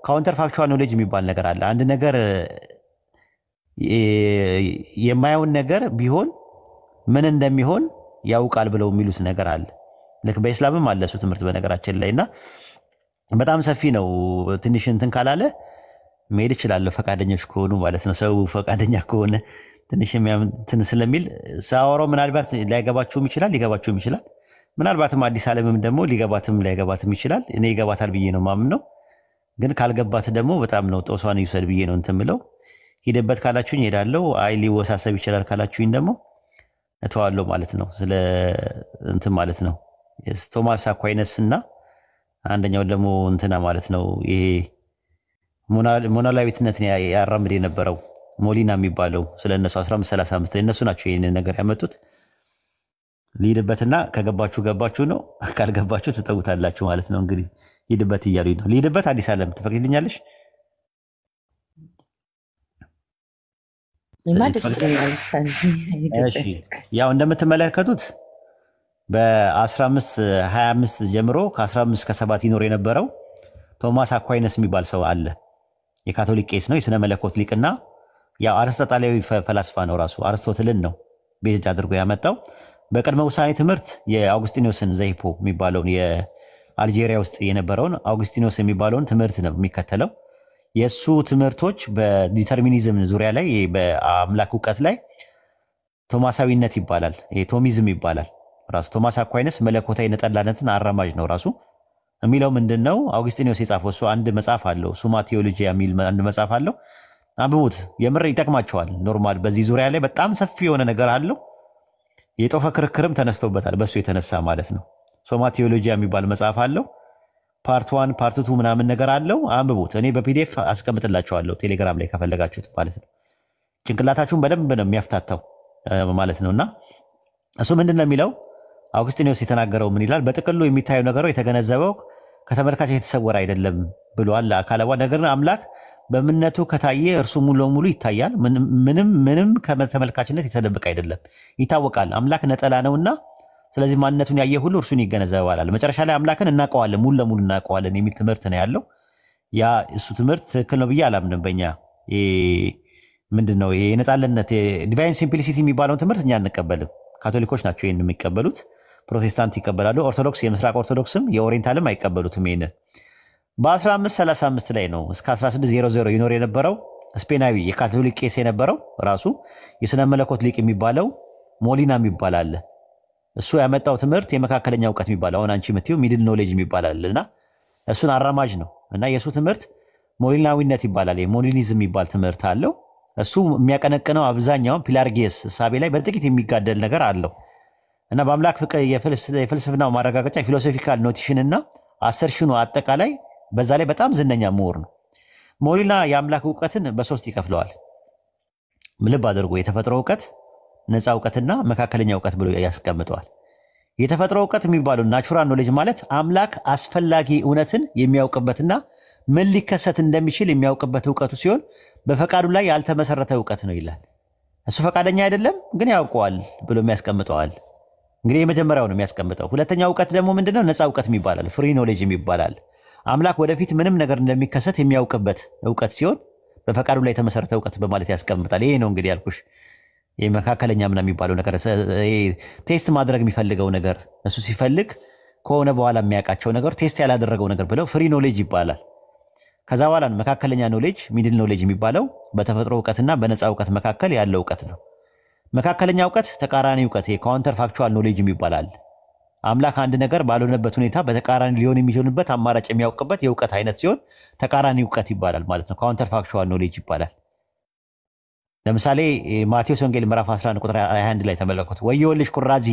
ካውንተር ፋክቹዋል ኖሌጅ የሚባል ነገር አለ። አንድ ነገር የማየውን ነገር ቢሆን ምን እንደሚሆን ያውቃል ብለው የሚሉት ነገር አለ። ልክ በእስላምም አለ እሱ ትምህርት በነገራችን ላይ እና በጣም ሰፊ ነው። ትንሽ እንትን ካላለ መሄድ ይችላል ፈቃደኞች ከሆኑ ማለት ነው። ሰው ፈቃደኛ ከሆነ ትንሽ እንትን ስለሚል ሳወራው ምናልባት ላይገባችሁም ይችላል፣ ሊገባችሁም ይችላል። ምናልባትም አዲስ ዓለምም ደግሞ ሊገባትም ላይገባትም ይችላል። እኔ ይገባታል ብዬ ነው ማምነው። ግን ካልገባት ደግሞ በጣም ነው ጦሷን ይውሰድ ብዬ ነው እንትን ብለው ሂደበት ካላችሁኝ ሄዳለሁ። አይ ሊወሳሰብ ይችላል ካላችሁኝ ደግሞ እተዋለሁ ማለት ነው። ስለ እንትን ማለት ነው ቶማስ አኳይነስ እና አንደኛው ደግሞ እንትና ማለት ነው ይሄ ሞናላዊትነትን ያራምድ የነበረው ሞሊና የሚባለው ስለነሱ 1535 እነሱ ናቸው ይሄንን ነገር ያመጡት። ሊድበትና ከገባችሁ ገባችሁ ነው፣ ካልገባችሁ ትተውታላችሁ ማለት ነው። እንግዲህ ሊድበት እያሉኝ ነው። ሊድበት አዲስ ዓለም ትፈቅድልኛለሽ? ያው እንደምትመለከቱት በ1525 ጀምሮ ከ15 ከ7 ይኖር የነበረው ቶማስ አኳይነስ የሚባል ሰው አለ። የካቶሊክ ቄስ ነው፣ የስነ መለኮት ሊቅና ያው አርስቶቴላዊ ፈላስፋ ነው። ራሱ አርስቶትልን ነው ቤዝድ አድርጎ ያመጣው። በቅድመ ውሳኔ ትምህርት የአውግስቲኖስን ዘይፖ የሚባለውን የአልጄሪያ ውስጥ የነበረውን አውግስቲኖስ የሚባለውን ትምህርት ነው የሚከተለው። የሱ ትምህርቶች በዲተርሚኒዝም ዙሪያ ላይ በአምላክ እውቀት ላይ ቶማሳዊነት ይባላል፣ ቶሚዝም ይባላል። ራሱ ቶማስ አኳይነስ መለኮታዊ ነጠላነትን አራማጅ ነው። ራሱ የሚለው ምንድነው? አውግስቲኖስ የጻፈው እሱ አንድ መጽሐፍ አለው፣ ሱማ ቴዎሎጂያ የሚል አንድ መጽሐፍ አለው። አንብቡት፣ የምር ይጠቅማቸዋል። ኖርማል በዚህ ዙሪያ ላይ በጣም ሰፊ የሆነ ነገር አለው። የጦፈ ክርክርም ተነስተውበታል በሱ የተነሳ ማለት ነው። ሱማ ቴዎሎጂያ የሚባል መጽሐፍ አለው። ፓርት 1 ፓርት 2 ምናምን ነገር አለው። አንብቡት። እኔ በፒዲኤፍ አስቀምጥላችኋለሁ ቴሌግራም ላይ ከፈለጋችሁት ማለት ነው። ጭንቅላታችሁን በደንብ ነው የሚያፍታታው ማለት ነውና እሱ ምንድነው የሚለው? አውግስቲኖስ የተናገረው ምን ይላል? በጥቅሉ የሚታየው ነገሩ የተገነዘበው ከተመልካች የተሰወረ አይደለም ብሏል። አካላዋ ነገር አምላክ በእምነቱ ከታየ እርሱ ሙሉ ለሙሉ ይታያል። ምንም ከተመልካችነት የተደበቀ አይደለም፣ ይታወቃል። አምላክ ነጠላ ነውና ስለዚህ ማንነቱን ያየ ሁሉ እርሱን ይገነዘባል። መጨረሻ ላይ አምላክን እናውቀዋለን፣ ሙሉ ለሙሉ እናውቀዋለን የሚል ትምህርት ነው ያለው። ያ እሱ ትምህርት ትክክል ነው ብዬ አላምንም። በእኛ ምንድነው የነጣለነት ዲቫይን ሲምፕሊሲቲ የሚባለውን ትምህርት እኛ አንቀበልም። ካቶሊኮች ናቸው ይሄን የሚቀበሉት፣ ፕሮቴስታንት ይቀበላሉ። ኦርቶዶክስ የምስራቅ ኦርቶዶክስም የኦሪየንታልም አይቀበሉትም። ይሄን በ1535 ላይ ነው እስከ 1600 ይኖር የነበረው ስፔናዊ የካቶሊክ ቄስ የነበረው ራሱ የሥነ መለኮት ሊቅ የሚባለው ሞሊና የሚባል አለ። እሱ ያመጣው ትምህርት የመካከለኛ እውቀት የሚባለው አሁን አንቺ የምትይው ሚድል ኖሌጅ የሚባል አለና እሱን አራማጅ ነው እና የሱ ትምህርት ሞሊናዊነት ይባላል። የሞሊኒዝም የሚባል ትምህርት አለው። እሱ የሚያቀነቅነው አብዛኛውን ፒላርጌስ ሳቤ ላይ በጥቂት የሚጋደል ነገር አለው እና በአምላክ ፍቅር የፍልስፍናው ማረጋገጫ ፊሎሶፊካል ኖቲሽን እና አሰርሽኑ አጠቃላይ በዛ ላይ በጣም ዝነኛ ምሁር ነው። ሞሊና የአምላክ እውቀትን በሶስት ይከፍለዋል። ልብ አድርጎ የተፈጥሮ እውቀት፣ ነፃ እውቀትና መካከለኛ እውቀት ብሎ ያስቀምጠዋል። የተፈጥሮ እውቀት የሚባለው ናቹራል ኖሌጅ ማለት አምላክ አስፈላጊ እውነትን የሚያውቅበትና ምን ሊከሰት እንደሚችል የሚያውቅበት እውቀቱ ሲሆን በፈቃዱ ላይ ያልተመሰረተ እውቀት ነው ይላል። እሱ ፈቃደኛ አይደለም ግን ያውቀዋል ብሎ የሚያስቀምጠዋል። እንግዲህ የመጀመሪያው ነው የሚያስቀምጠው። ሁለተኛው እውቀት ደግሞ ምንድነው? ነፃ እውቀት የሚባላል፣ ፍሪ ኖሌጅ የሚባላል። አምላክ ወደፊት ምንም ነገር እንደሚከሰት የሚያውቅበት እውቀት ሲሆን በፈቃዱ ላይ የተመሰረተ እውቀት በማለት ያስቀምጣል። ይሄ ነው እንግዲህ ያልኩሽ የመካከለኛ ምናምን የሚባለው ነገር፣ ቴስት ማድረግ የሚፈልገው ነገር እሱ ሲፈልግ ከሆነ በኋላ የሚያውቃቸው ነገር ቴስት ያላደረገው ነገር ብለው ፍሪ ኖሌጅ ይባላል። ከዛ በኋላ መካከለኛ ኖሌጅ ሚድል ኖሌጅ የሚባለው በተፈጥሮ እውቀትና በነፃ እውቀት መካከል ያለው እውቀት ነው። መካከለኛ እውቀት ተቃራኒ እውቀት የካውንተር ፋክቹዋል ኖሌጅ ይባላል። አምላክ አንድ ነገር ባልሆነበት ሁኔታ በተቃራኒ ሊሆን የሚችልበት አማራጭ የሚያውቅበት የእውቀት አይነት ሲሆን ተቃራኒ እውቀት ይባላል ማለት ነው። ካውንተር ፋክቹዋል ኖሌጅ ይባላል። ለምሳሌ ማቴዎስ ወንጌል ምዕራፍ 11 ቁጥር 21 ላይ ተመለከቱ። ወዮልሽ ኩራዚ፣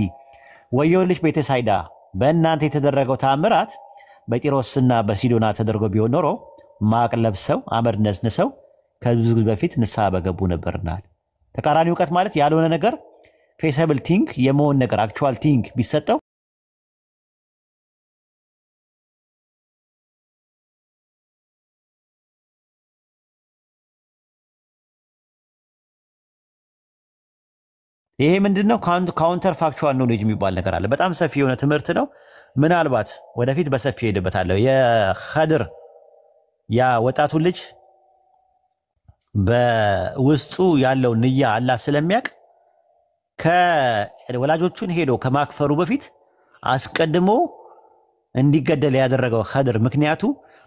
ወዮልሽ ቤተሳይዳ፣ በእናንተ የተደረገው ተአምራት በጢሮስና በሲዶና ተደርጎ ቢሆን ኖሮ ማቅ ለብሰው አመድ ነስንሰው ከብዙ በፊት ንስሐ በገቡ ነበርና። ተቃራኒ እውቀት ማለት ያልሆነ ነገር ፌሰብል ቲንክ የመሆን ነገር አክቹዋል ቲንክ ቢሰጠው ይሄ ምንድነው? ካውንተር ፋክቹዋል ኖሌጅ የሚባል ነገር አለ። በጣም ሰፊ የሆነ ትምህርት ነው። ምናልባት ወደፊት በሰፊ ሄድበታለሁ። የኸድር ያ ወጣቱ ልጅ በውስጡ ያለው ንያ አላህ ስለሚያውቅ ከወላጆቹን ሄዶ ከማክፈሩ በፊት አስቀድሞ እንዲገደል ያደረገው ኸድር ምክንያቱ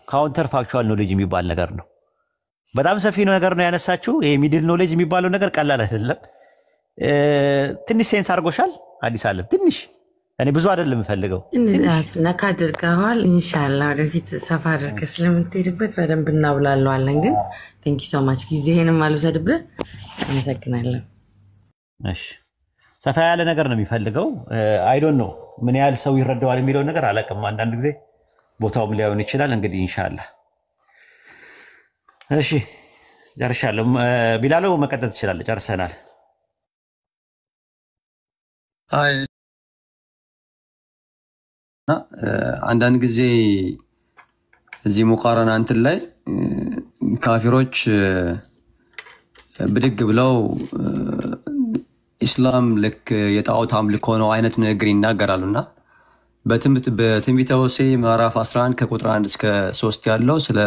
ካውንተር ፋክቹዋል ኖሌጅ የሚባል ነገር ነው። በጣም ሰፊ ነገር ነው ያነሳችው። ይሄ ሚድል ኖሌጅ የሚባለው ነገር ቀላል አይደለም። ትንሽ ሴንስ አድርጎሻል አዲስ አለም? ትንሽ እኔ ብዙ አይደለም የምፈልገው ነካ አድርገዋል። ኢንሻአላህ ወደፊት ሰፋ አድርገህ ስለምትሄድበት በደንብ እናብላለዋለን። ግን ቴንክ ዩ ሶ ማች ጊዜህንም አልወሰድብህ። አመሰግናለሁ። እሺ ሰፋ ያለ ነገር ነው የሚፈልገው። አይ ዶንት ኖ ምን ያህል ሰው ይረዳዋል የሚለው ነገር አላውቅም። አንዳንድ ጊዜ ቦታውም ሊሆን ይችላል። እንግዲህ ኢንሻአላህ እሺ ጨርሻለሁ። ቢላሎ መቀጠል ትችላለህ። ጨርሰናል። አይ አንዳንድ ጊዜ እዚህ ሙቃረና እንትን ላይ ካፊሮች ብድግ ብለው ኢስላም ልክ የጣዖት አምልኮ ነው አይነት ነገር ይናገራሉና በትንቢተ ሆሴዕ ምዕራፍ 11 ከቁጥር 1 እስከ 3 ያለው ስለ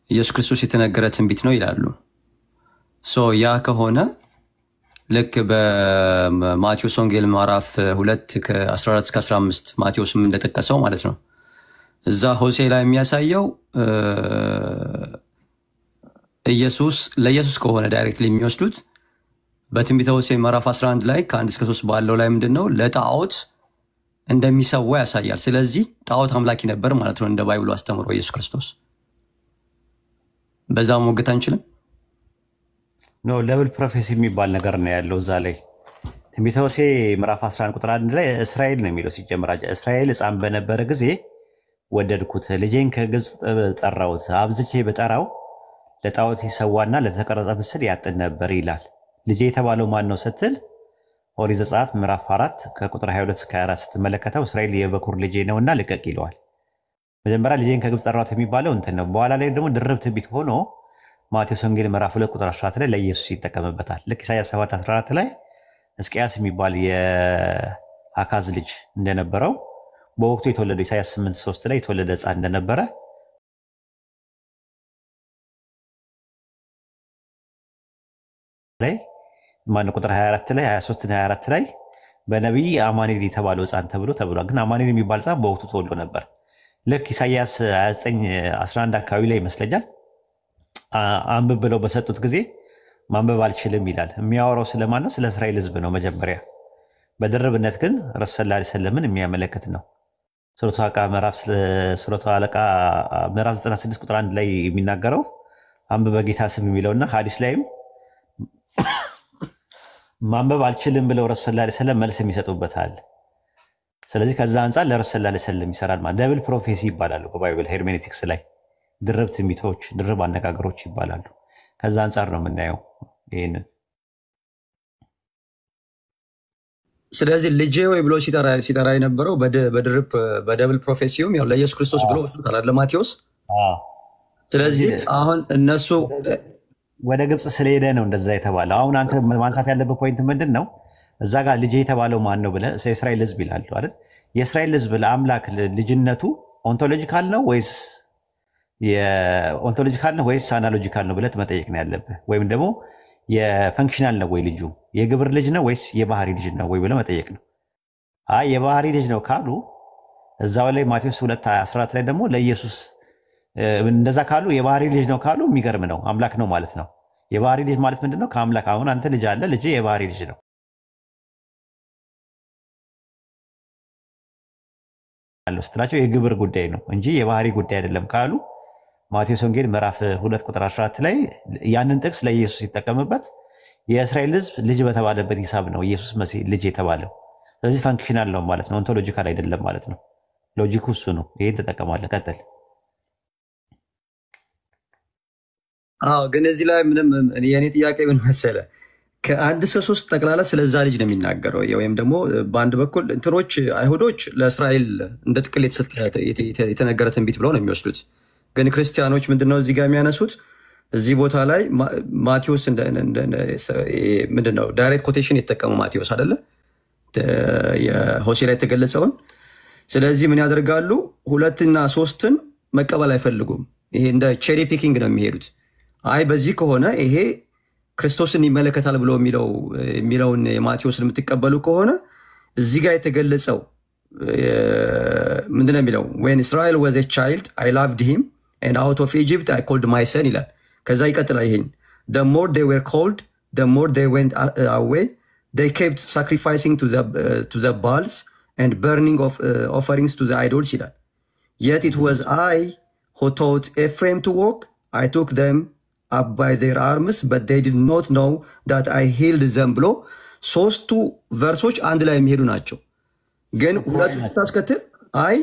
ኢየሱስ ክርስቶስ የተነገረ ትንቢት ነው ይላሉ። ያ ከሆነ ልክ በማቴዎስ ወንጌል ምዕራፍ 2 ከ14 እስከ 15 ማቴዎስም እንደጠቀሰው ማለት ነው። እዛ ሆሴዕ ላይ የሚያሳየው ለኢየሱስ ከሆነ ዳይሬክትሊ የሚወስዱት በትንቢተ ሆሴዕ ምዕራፍ 11 ላይ ከ1 እስከ 3 ባለው ላይ ምንድነው ለጣዖት እንደሚሰዋ ያሳያል። ስለዚህ ጣዖት አምላኪ ነበር ማለት ነው እንደ ባይብሉ አስተምሮ ኢየሱስ ክርስቶስ። በዛ ሞገት አንችልም። ኖ ለብል ፕሮፌሲ የሚባል ነገር ነው ያለው እዛ ላይ። ትንቢተ ሆሴዕ ምዕራፍ 11 ቁጥር 1 ላይ እስራኤል ነው የሚለው ሲጀምር። እስራኤል ሕፃን በነበረ ጊዜ ወደድኩት፣ ልጄን ከግብፅ ጠራሁት፣ አብዝቼ በጠራው ለጣዖት ይሰዋና ለተቀረጸ ምስል ያጥን ነበር ይላል። ልጄ የተባለው ማን ነው ስትል ኦሪት ዘጸአት ምዕራፍ 4 ከቁጥር 22 እስከ 24 ስትመለከተው እስራኤል የበኩር ልጄ ነውና ልቀቅ ይለዋል። መጀመሪያ ልጄን ከግብፅ ጠራሁት የሚባለው እንትን ነው። በኋላ ላይ ደግሞ ድርብ ትንቢት ሆኖ ማቴዎስ ወንጌል ምዕራፍ 2 ቁጥር 14 ላይ ለኢየሱስ ይጠቀምበታል። ልክ ኢሳያስ 7:14 ላይ ሕዝቅያስ የሚባል የአካዝ ልጅ እንደነበረው በወቅቱ የተወለደው ኢሳያስ 8:3 ላይ የተወለደ ሕፃን እንደነበረ ላይ ማን ቁጥር 24 ላይ 23 እና 24 ላይ በነቢይ አማኑኤል የተባለው ሕፃን ተብሏል። ግን አማኑኤል የሚባል ሕፃን በወቅቱ ተወልዶ ነበር። ልክ ኢሳያስ 29:11 አካባቢ ላይ ይመስለኛል አንብብ ብለው በሰጡት ጊዜ ማንበብ አልችልም ይላል። የሚያወራው ስለማን ነው? ስለ እስራኤል ሕዝብ ነው መጀመሪያ። በድርብነት ግን ረሱል ሰለላሁ ዐለይሂ ወሰለምን የሚያመለክት ነው። ሱረቱ አለቃ ምዕራፍ 96 ቁጥር 1 ላይ የሚናገረው አንብብ በጌታ ስም የሚለውና ሐዲስ ላይም ማንበብ አልችልም ብለው ረሱል ሰለላሁ ዐለይሂ ወሰለም መልስ የሚሰጡበታል። ስለዚህ ከዛ አንፃር ለረሱል ሰለላሁ ዐለይሂ ወሰለም ይሰራል ማለት ደብል ፕሮፌሲ ይባላሉ በባይብል ሄርሜኔቲክስ ላይ ድርብ ትንቢቶች፣ ድርብ አነጋገሮች ይባላሉ። ከዛ አንፃር ነው የምናየው ይሄንን። ስለዚህ ልጄ ወይ ብሎ ሲጠራ የነበረው በደብል ፕሮፌሲውም ያው ለኢየሱስ ክርስቶስ ብሎ ወጥቷል ለማቴዎስ። ስለዚህ አሁን እነሱ ወደ ግብፅ ስለሄደ ነው እንደዛ የተባለው። አሁን አንተ ማንሳት ያለበት ፖይንት ምንድን ነው? እዛ ጋር ልጄ የተባለው ማን ነው ብለህ የእስራኤል ሕዝብ ይላሉ አይደል? የእስራኤል ሕዝብ ለአምላክ ልጅነቱ ኦንቶሎጂካል ነው ወይስ ኦንቶሎጂካል ነው ወይስ አናሎጂካል ነው ብለህ መጠየቅ ነው ያለብህ። ወይም ደግሞ የፈንክሽናል ነው ወይ ልጁ የግብር ልጅ ነው ወይስ የባህሪ ልጅ ነው ወይ ብለህ መጠየቅ ነው። አይ የባህሪ ልጅ ነው ካሉ እዛው ላይ ማቴዎስ 2:14 ላይ ደግሞ ለኢየሱስ እንደዛ ካሉ የባህሪ ልጅ ነው ካሉ የሚገርም ነው፣ አምላክ ነው ማለት ነው። የባህሪ ልጅ ማለት ምንድነው? ከአምላክ አሁን አንተ ልጅ አለ፣ ልጅ የባህሪ ልጅ ነው ስትላቸው የግብር ጉዳይ ነው እንጂ የባህሪ ጉዳይ አይደለም ካሉ ማቴዎስ ወንጌል ምዕራፍ 2 ቁጥር 14 ላይ ያንን ጥቅስ ለኢየሱስ ሲጠቀምበት የእስራኤል ሕዝብ ልጅ በተባለበት ሂሳብ ነው ኢየሱስ መሲህ ልጅ የተባለው። ስለዚህ ፈንክሽናል ነው ማለት ነው፣ ኦንቶሎጂካል አይደለም ማለት ነው። ሎጂኩ እሱ ነው። ይሄን ተጠቀማለህ። ቀጥል። ግን እዚህ ላይ ምንም የኔ ጥያቄ ምን መሰለህ፣ ከአንድ ሰው ሶስት ጠቅላላ ስለዛ ልጅ ነው የሚናገረው። ወይም ደግሞ በአንድ በኩል እንትኖች አይሁዶች ለእስራኤል እንደ ጥቅል የተነገረ ትንቢት ብለው ነው የሚወስዱት። ግን ክርስቲያኖች ምንድነው እዚህ ጋር የሚያነሱት? እዚህ ቦታ ላይ ማቴዎስ ምንድነው ዳይሬክት ኮቴሽን የተጠቀሙ ማቴዎስ አይደለ የሆሴ ላይ የተገለጸውን። ስለዚህ ምን ያደርጋሉ? 2 እና 3ን መቀበል አይፈልጉም። ይሄ እንደ ቼሪ ፒኪንግ ነው የሚሄዱት። አይ በዚህ ከሆነ ይሄ ክርስቶስን ይመለከታል ብሎ የሚለውን የማቴዎስን የምትቀበሉ ከሆነ እዚህ ጋር የተገለጸው ምንድነው የሚለው? when Israel was a child I loved him and out of Egypt I called my son ይላል። ከዛ ይቀጥላል ይሄን the more they were called the more they went away they kept sacrificing to the Baals and burning of offerings to the idols ይላል። yet it was I who taught Ephraim to walk I took them up by their arms but they did not know that I healed them ብሎ ሶስቱ ቨርሶች አንድ ላይ የሚሄዱ ናቸው። ግን ሁለቱ ስታስከትል አይ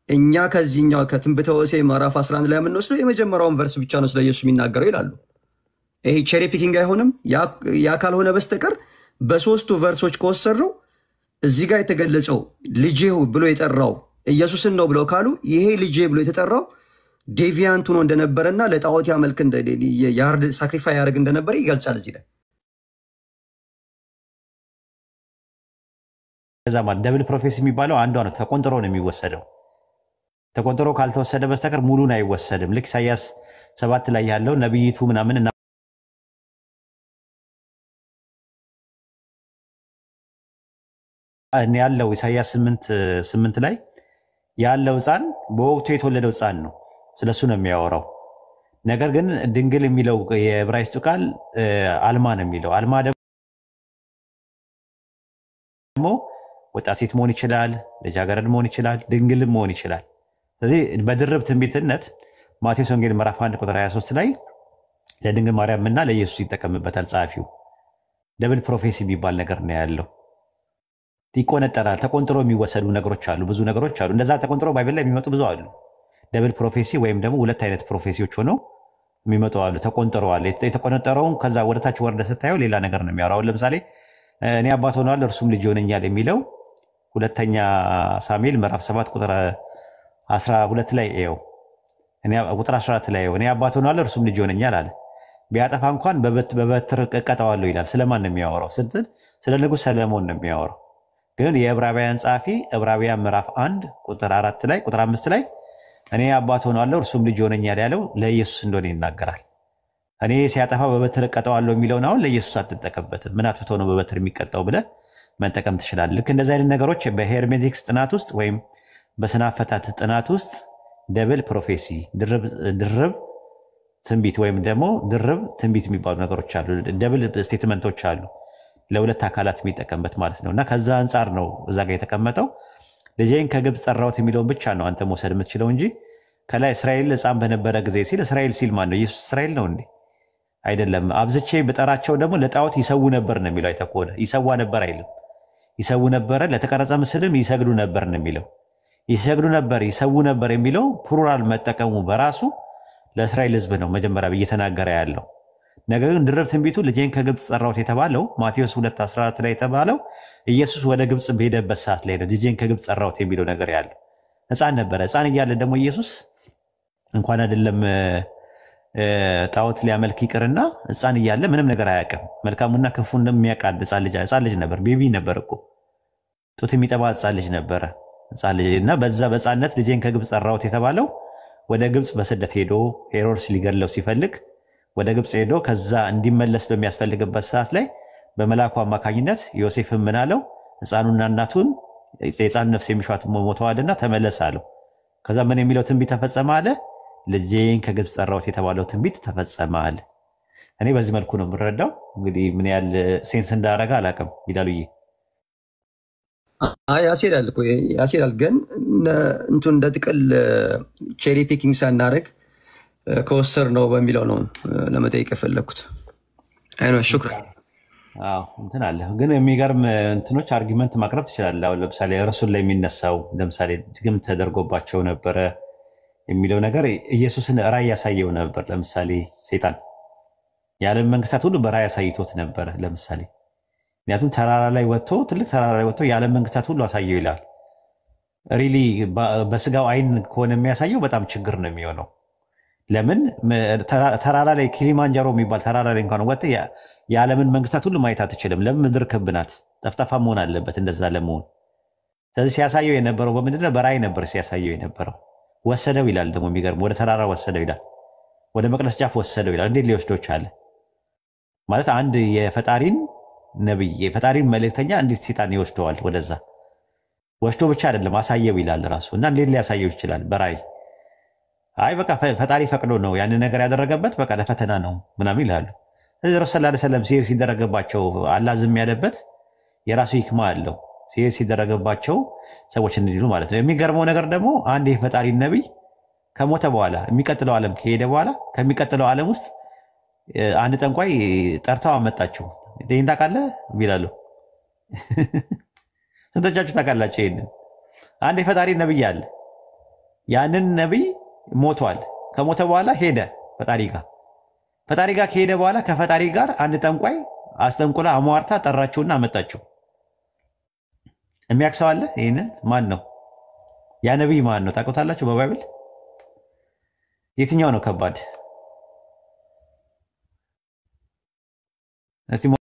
እኛ ከዚህኛው ከትንቢተ ሆሴዕ ምዕራፍ 11 ላይ የምንወስደው የመጀመሪያውን ቨርስ ብቻ ነው ስለ ኢየሱስ የሚናገረው ይላሉ። ይሄ ቼሪ ፒኪንግ አይሆንም። ያ ካልሆነ በስተቀር በሶስቱ ቨርሶች ከወሰድነው እዚህ ጋር የተገለጸው ልጄ ብሎ የጠራው ኢየሱስን ነው ብለው ካሉ ይሄ ልጄ ብሎ የተጠራው ዴቪያንት ሆኖ እንደነበረና ለጣዖት ያመልክ ያርድ ሳክሪፋይ ያደርግ እንደነበረ ይገልጻል እዚህ ላይ። ከዛ ማለት ደብል ፕሮፌሲ የሚባለው አንዷ ነው። ተቆንጥሮ ነው የሚወሰደው። ተቆንጥሮ ካልተወሰደ በስተቀር ሙሉን አይወሰድም። ልክ ኢሳያስ 7 ላይ ያለው ነብይቱ ምናምን እና ያለው ኢሳያስ 8 ላይ ያለው ሕፃን በወቅቱ የተወለደው ሕፃን ነው። ስለሱ ነው የሚያወራው። ነገር ግን ድንግል የሚለው የዕብራይስጡ ቃል አልማ ነው የሚለው። አልማ ደግሞ ወጣት ሴት መሆን ይችላል፣ ልጃገረድ መሆን ይችላል፣ ድንግልም መሆን ይችላል። ስለዚህ በድርብ ትንቢትነት ማቴዎስ ወንጌል ምዕራፍ 1 ቁጥር 23 ላይ ለድንግል ማርያምና ለኢየሱስ ይጠቀምበታል ጸሐፊው። ደብል ፕሮፌሲ የሚባል ነገር ነው ያለው። ይቆነጠራል። ተቆንጥሮ የሚወሰዱ ነገሮች አሉ፣ ብዙ ነገሮች አሉ። እንደዛ ተቆንጥሮ ባይብል ላይ የሚመጡ ብዙ አሉ። ደብል ፕሮፌሲ ወይም ደግሞ ሁለት አይነት ፕሮፌሲዎች ሆነው የሚመጡ አሉ። ተቆንጥረዋል። የተቆነጠረውን ከዛ ወደታች ወርደ ስታየው ሌላ ነገር ነው የሚያወራው። ለምሳሌ እኔ አባት ሆነዋል እርሱም ልጅ ይሆነኛል የሚለው ሁለተኛ ሳሙኤል ምዕራፍ 7 ቁጥር 12 ላይ ይኸው እኔ ቁጥር 14 ላይ እኔ አባት ሆናለሁ እርሱም ልጅ ሆነኛል አለ። ቢያጠፋ እንኳን በበትር እቀጣዋለሁ ይላል። ስለማን ነው የሚያወራው ስትል ስለ ንጉሥ ሰለሞን ነው የሚያወራው። ግን የዕብራውያን ጻፊ ዕብራውያን ምዕራፍ 1 ቁጥር 4 ላይ ቁጥር 5 ላይ እኔ አባት ሆናለሁ እርሱም ልጅ ሆነኛል ያለው ለኢየሱስ እንደሆነ ይናገራል። እኔ ሲያጠፋ በበትር እቀጣዋለሁ የሚለውን አሁን ለኢየሱስ አትጠቀምበትም። ምን አጥፍቶ ነው በበትር የሚቀጣው ብለህ መጠቀም ትችላለህ። ልክ እንደዚህ አይነት ነገሮች በሄርሜቲክስ ጥናት ውስጥ ወይም በስነ አፈታት ጥናት ውስጥ ደብል ፕሮፌሲ ድርብ ትንቢት ወይም ደግሞ ድርብ ትንቢት የሚባሉ ነገሮች አሉ። ደብል ስቴትመንቶች አሉ ለሁለት አካላት የሚጠቀምበት ማለት ነው። እና ከዛ አንጻር ነው እዛ ጋር የተቀመጠው። ልጄን ከግብፅ ጠራሁት የሚለውን ብቻ ነው አንተ መውሰድ የምትችለው እንጂ ከላይ እስራኤል ሕፃን በነበረ ጊዜ ሲል እስራኤል ሲል ማን ነው? ኢየሱስ እስራኤል ነው እንዴ? አይደለም። አብዝቼ ብጠራቸው ደግሞ ለጣዖት ይሰዉ ነበር ነው የሚለው። አይተህ ከሆነ ይሰዋ ነበር አይልም። ይሰዉ ነበረ፣ ለተቀረጸ ምስልም ይሰግዱ ነበር ነው የሚለው። ይሰግዱ ነበር ይሰዉ ነበር የሚለው ፕሉራል መጠቀሙ በራሱ ለእስራኤል ሕዝብ ነው መጀመሪያ እየተናገረ ያለው። ነገር ግን ድርብ ትንቢቱ ልጄን ከግብፅ ጠራሁት የተባለው ማቴዎስ 2:14 ላይ የተባለው ኢየሱስ ወደ ግብፅ በሄደበት ሰዓት ላይ ነው ልጄን ከግብፅ ጠራሁት የሚለው ነገር ያለው። ሕፃን ነበረ። ሕፃን እያለ ደግሞ ኢየሱስ እንኳን አይደለም ጣዖት ሊያመልክ ይቅርና ሕፃን እያለ ምንም ነገር አያውቅም። መልካሙና ክፉን እንደሚያውቃል ሕፃን ልጅ ነበር። ቤቢ ነበር እኮ ጡት የሚጠባ ሕፃን ልጅ ነበረ። ሕፃን ልጅ እና በዛ በሕፃንነት ልጄን ከግብፅ ጠራሁት የተባለው ወደ ግብፅ በስደት ሄዶ ሄሮድስ ሊገድለው ሲፈልግ ወደ ግብፅ ሄዶ ከዛ እንዲመለስ በሚያስፈልግበት ሰዓት ላይ በመልአኩ አማካኝነት ዮሴፍን ምን አለው? ሕፃኑና እናቱን የሕፃኑ ነፍስ የሚሿት ሞተዋልና ተመለስ አለው። ከዛ ምን የሚለው ትንቢት ተፈጸመ አለ? ልጄን ከግብፅ ጠራሁት የተባለው ትንቢት ተፈጸመ አለ። እኔ በዚህ መልኩ ነው የምረዳው። እንግዲህ ምን ያህል ሴንስ እንዳደረገ አላውቅም። ይላሉዬ ያስሄዳል እኮ ያስሄዳል። ግን እንትን እንደ ጥቅል ቼሪ ፒኪንግ ሳናደርግ ከወሰር ነው በሚለው ነው ለመጠየቅ የፈለግኩት። አይኖ ሹክራን። እንትን አለ ግን የሚገርም እንትኖች አርጊመንት ማቅረብ ትችላለህ። አሁን ለምሳሌ ረሱል ላይ የሚነሳው ለምሳሌ ድግም ተደርጎባቸው ነበረ የሚለው ነገር ኢየሱስን ራእይ ያሳየው ነበር። ለምሳሌ ሰይጣን የዓለም መንግስታት ሁሉ በራእይ ያሳይቶት ነበረ። ለምሳሌ ምክንያቱም ተራራ ላይ ወጥቶ ትልቅ ተራራ ላይ ወጥቶ የዓለም መንግስታት ሁሉ አሳየው ይላል። ሪሊ በስጋው አይን ከሆነ የሚያሳየው በጣም ችግር ነው የሚሆነው። ለምን ተራራ ላይ ኪሊማንጃሮ የሚባል ተራራ ላይ እንኳን ወጥተህ የዓለምን መንግስታት ሁሉ ማየት አትችልም። ለምን? ምድር ክብ ናት፣ ጠፍጣፋ መሆን አለበት እንደዛ ለመሆን። ስለዚህ ሲያሳየው የነበረው በምንድን ነው? በራእይ ነበር ሲያሳየው የነበረው። ወሰደው ይላል ደግሞ የሚገርም ወደ ተራራ ወሰደው ይላል፣ ወደ መቅደስ ጫፍ ወሰደው ይላል። እንዴት ሊወስደው ቻለ? ማለት አንድ የፈጣሪን ነብይ የፈጣሪን መልእክተኛ እንዴት ሰይጣን ይወስደዋል? ወደዛ ወስዶ ብቻ አይደለም አሳየው ይላል ራሱ። እና እንዴት ሊያሳየው ይችላል? በራእይ አይ በቃ ፈጣሪ ፈቅዶ ነው ያንን ነገር ያደረገበት፣ በቃ ለፈተና ነው ምናምን ይላሉ። ስለዚህ ረሱል ሰለላሁ ዐለይሂ ወሰለም ሲሄድ ሲደረገባቸው አላህ ዝም ያለበት የራሱ ሂክማ አለው። ሲሄድ ሲደረገባቸው ሰዎች እንዲሉ ማለት ነው። የሚገርመው ነገር ደግሞ አንድ የፈጣሪ ነብይ ከሞተ በኋላ የሚቀጥለው ዓለም ከሄደ በኋላ ከሚቀጥለው ዓለም ውስጥ አንድ ጠንቋይ ጠርተው አመጣቸው። ይህን ታውቃለህ ይላሉ። ስንቶቻችሁ ታውቃላችሁ ይሄንን? አንድ የፈጣሪ ነብይ አለ። ያንን ነብይ ሞቷል። ከሞተ በኋላ ሄደ ፈጣሪ ጋር ከሄደ በኋላ ከፈጣሪ ጋር አንድ ጠንቋይ አስጠንቁላ አሟርታ ጠራችውና አመጣችው። የሚያክሰው አለ? ይሄንን ማን ነው? ያ ነብይ ማን ነው ታውቁታላችሁ? በባይብል የትኛው ነው ከባድ? እስቲ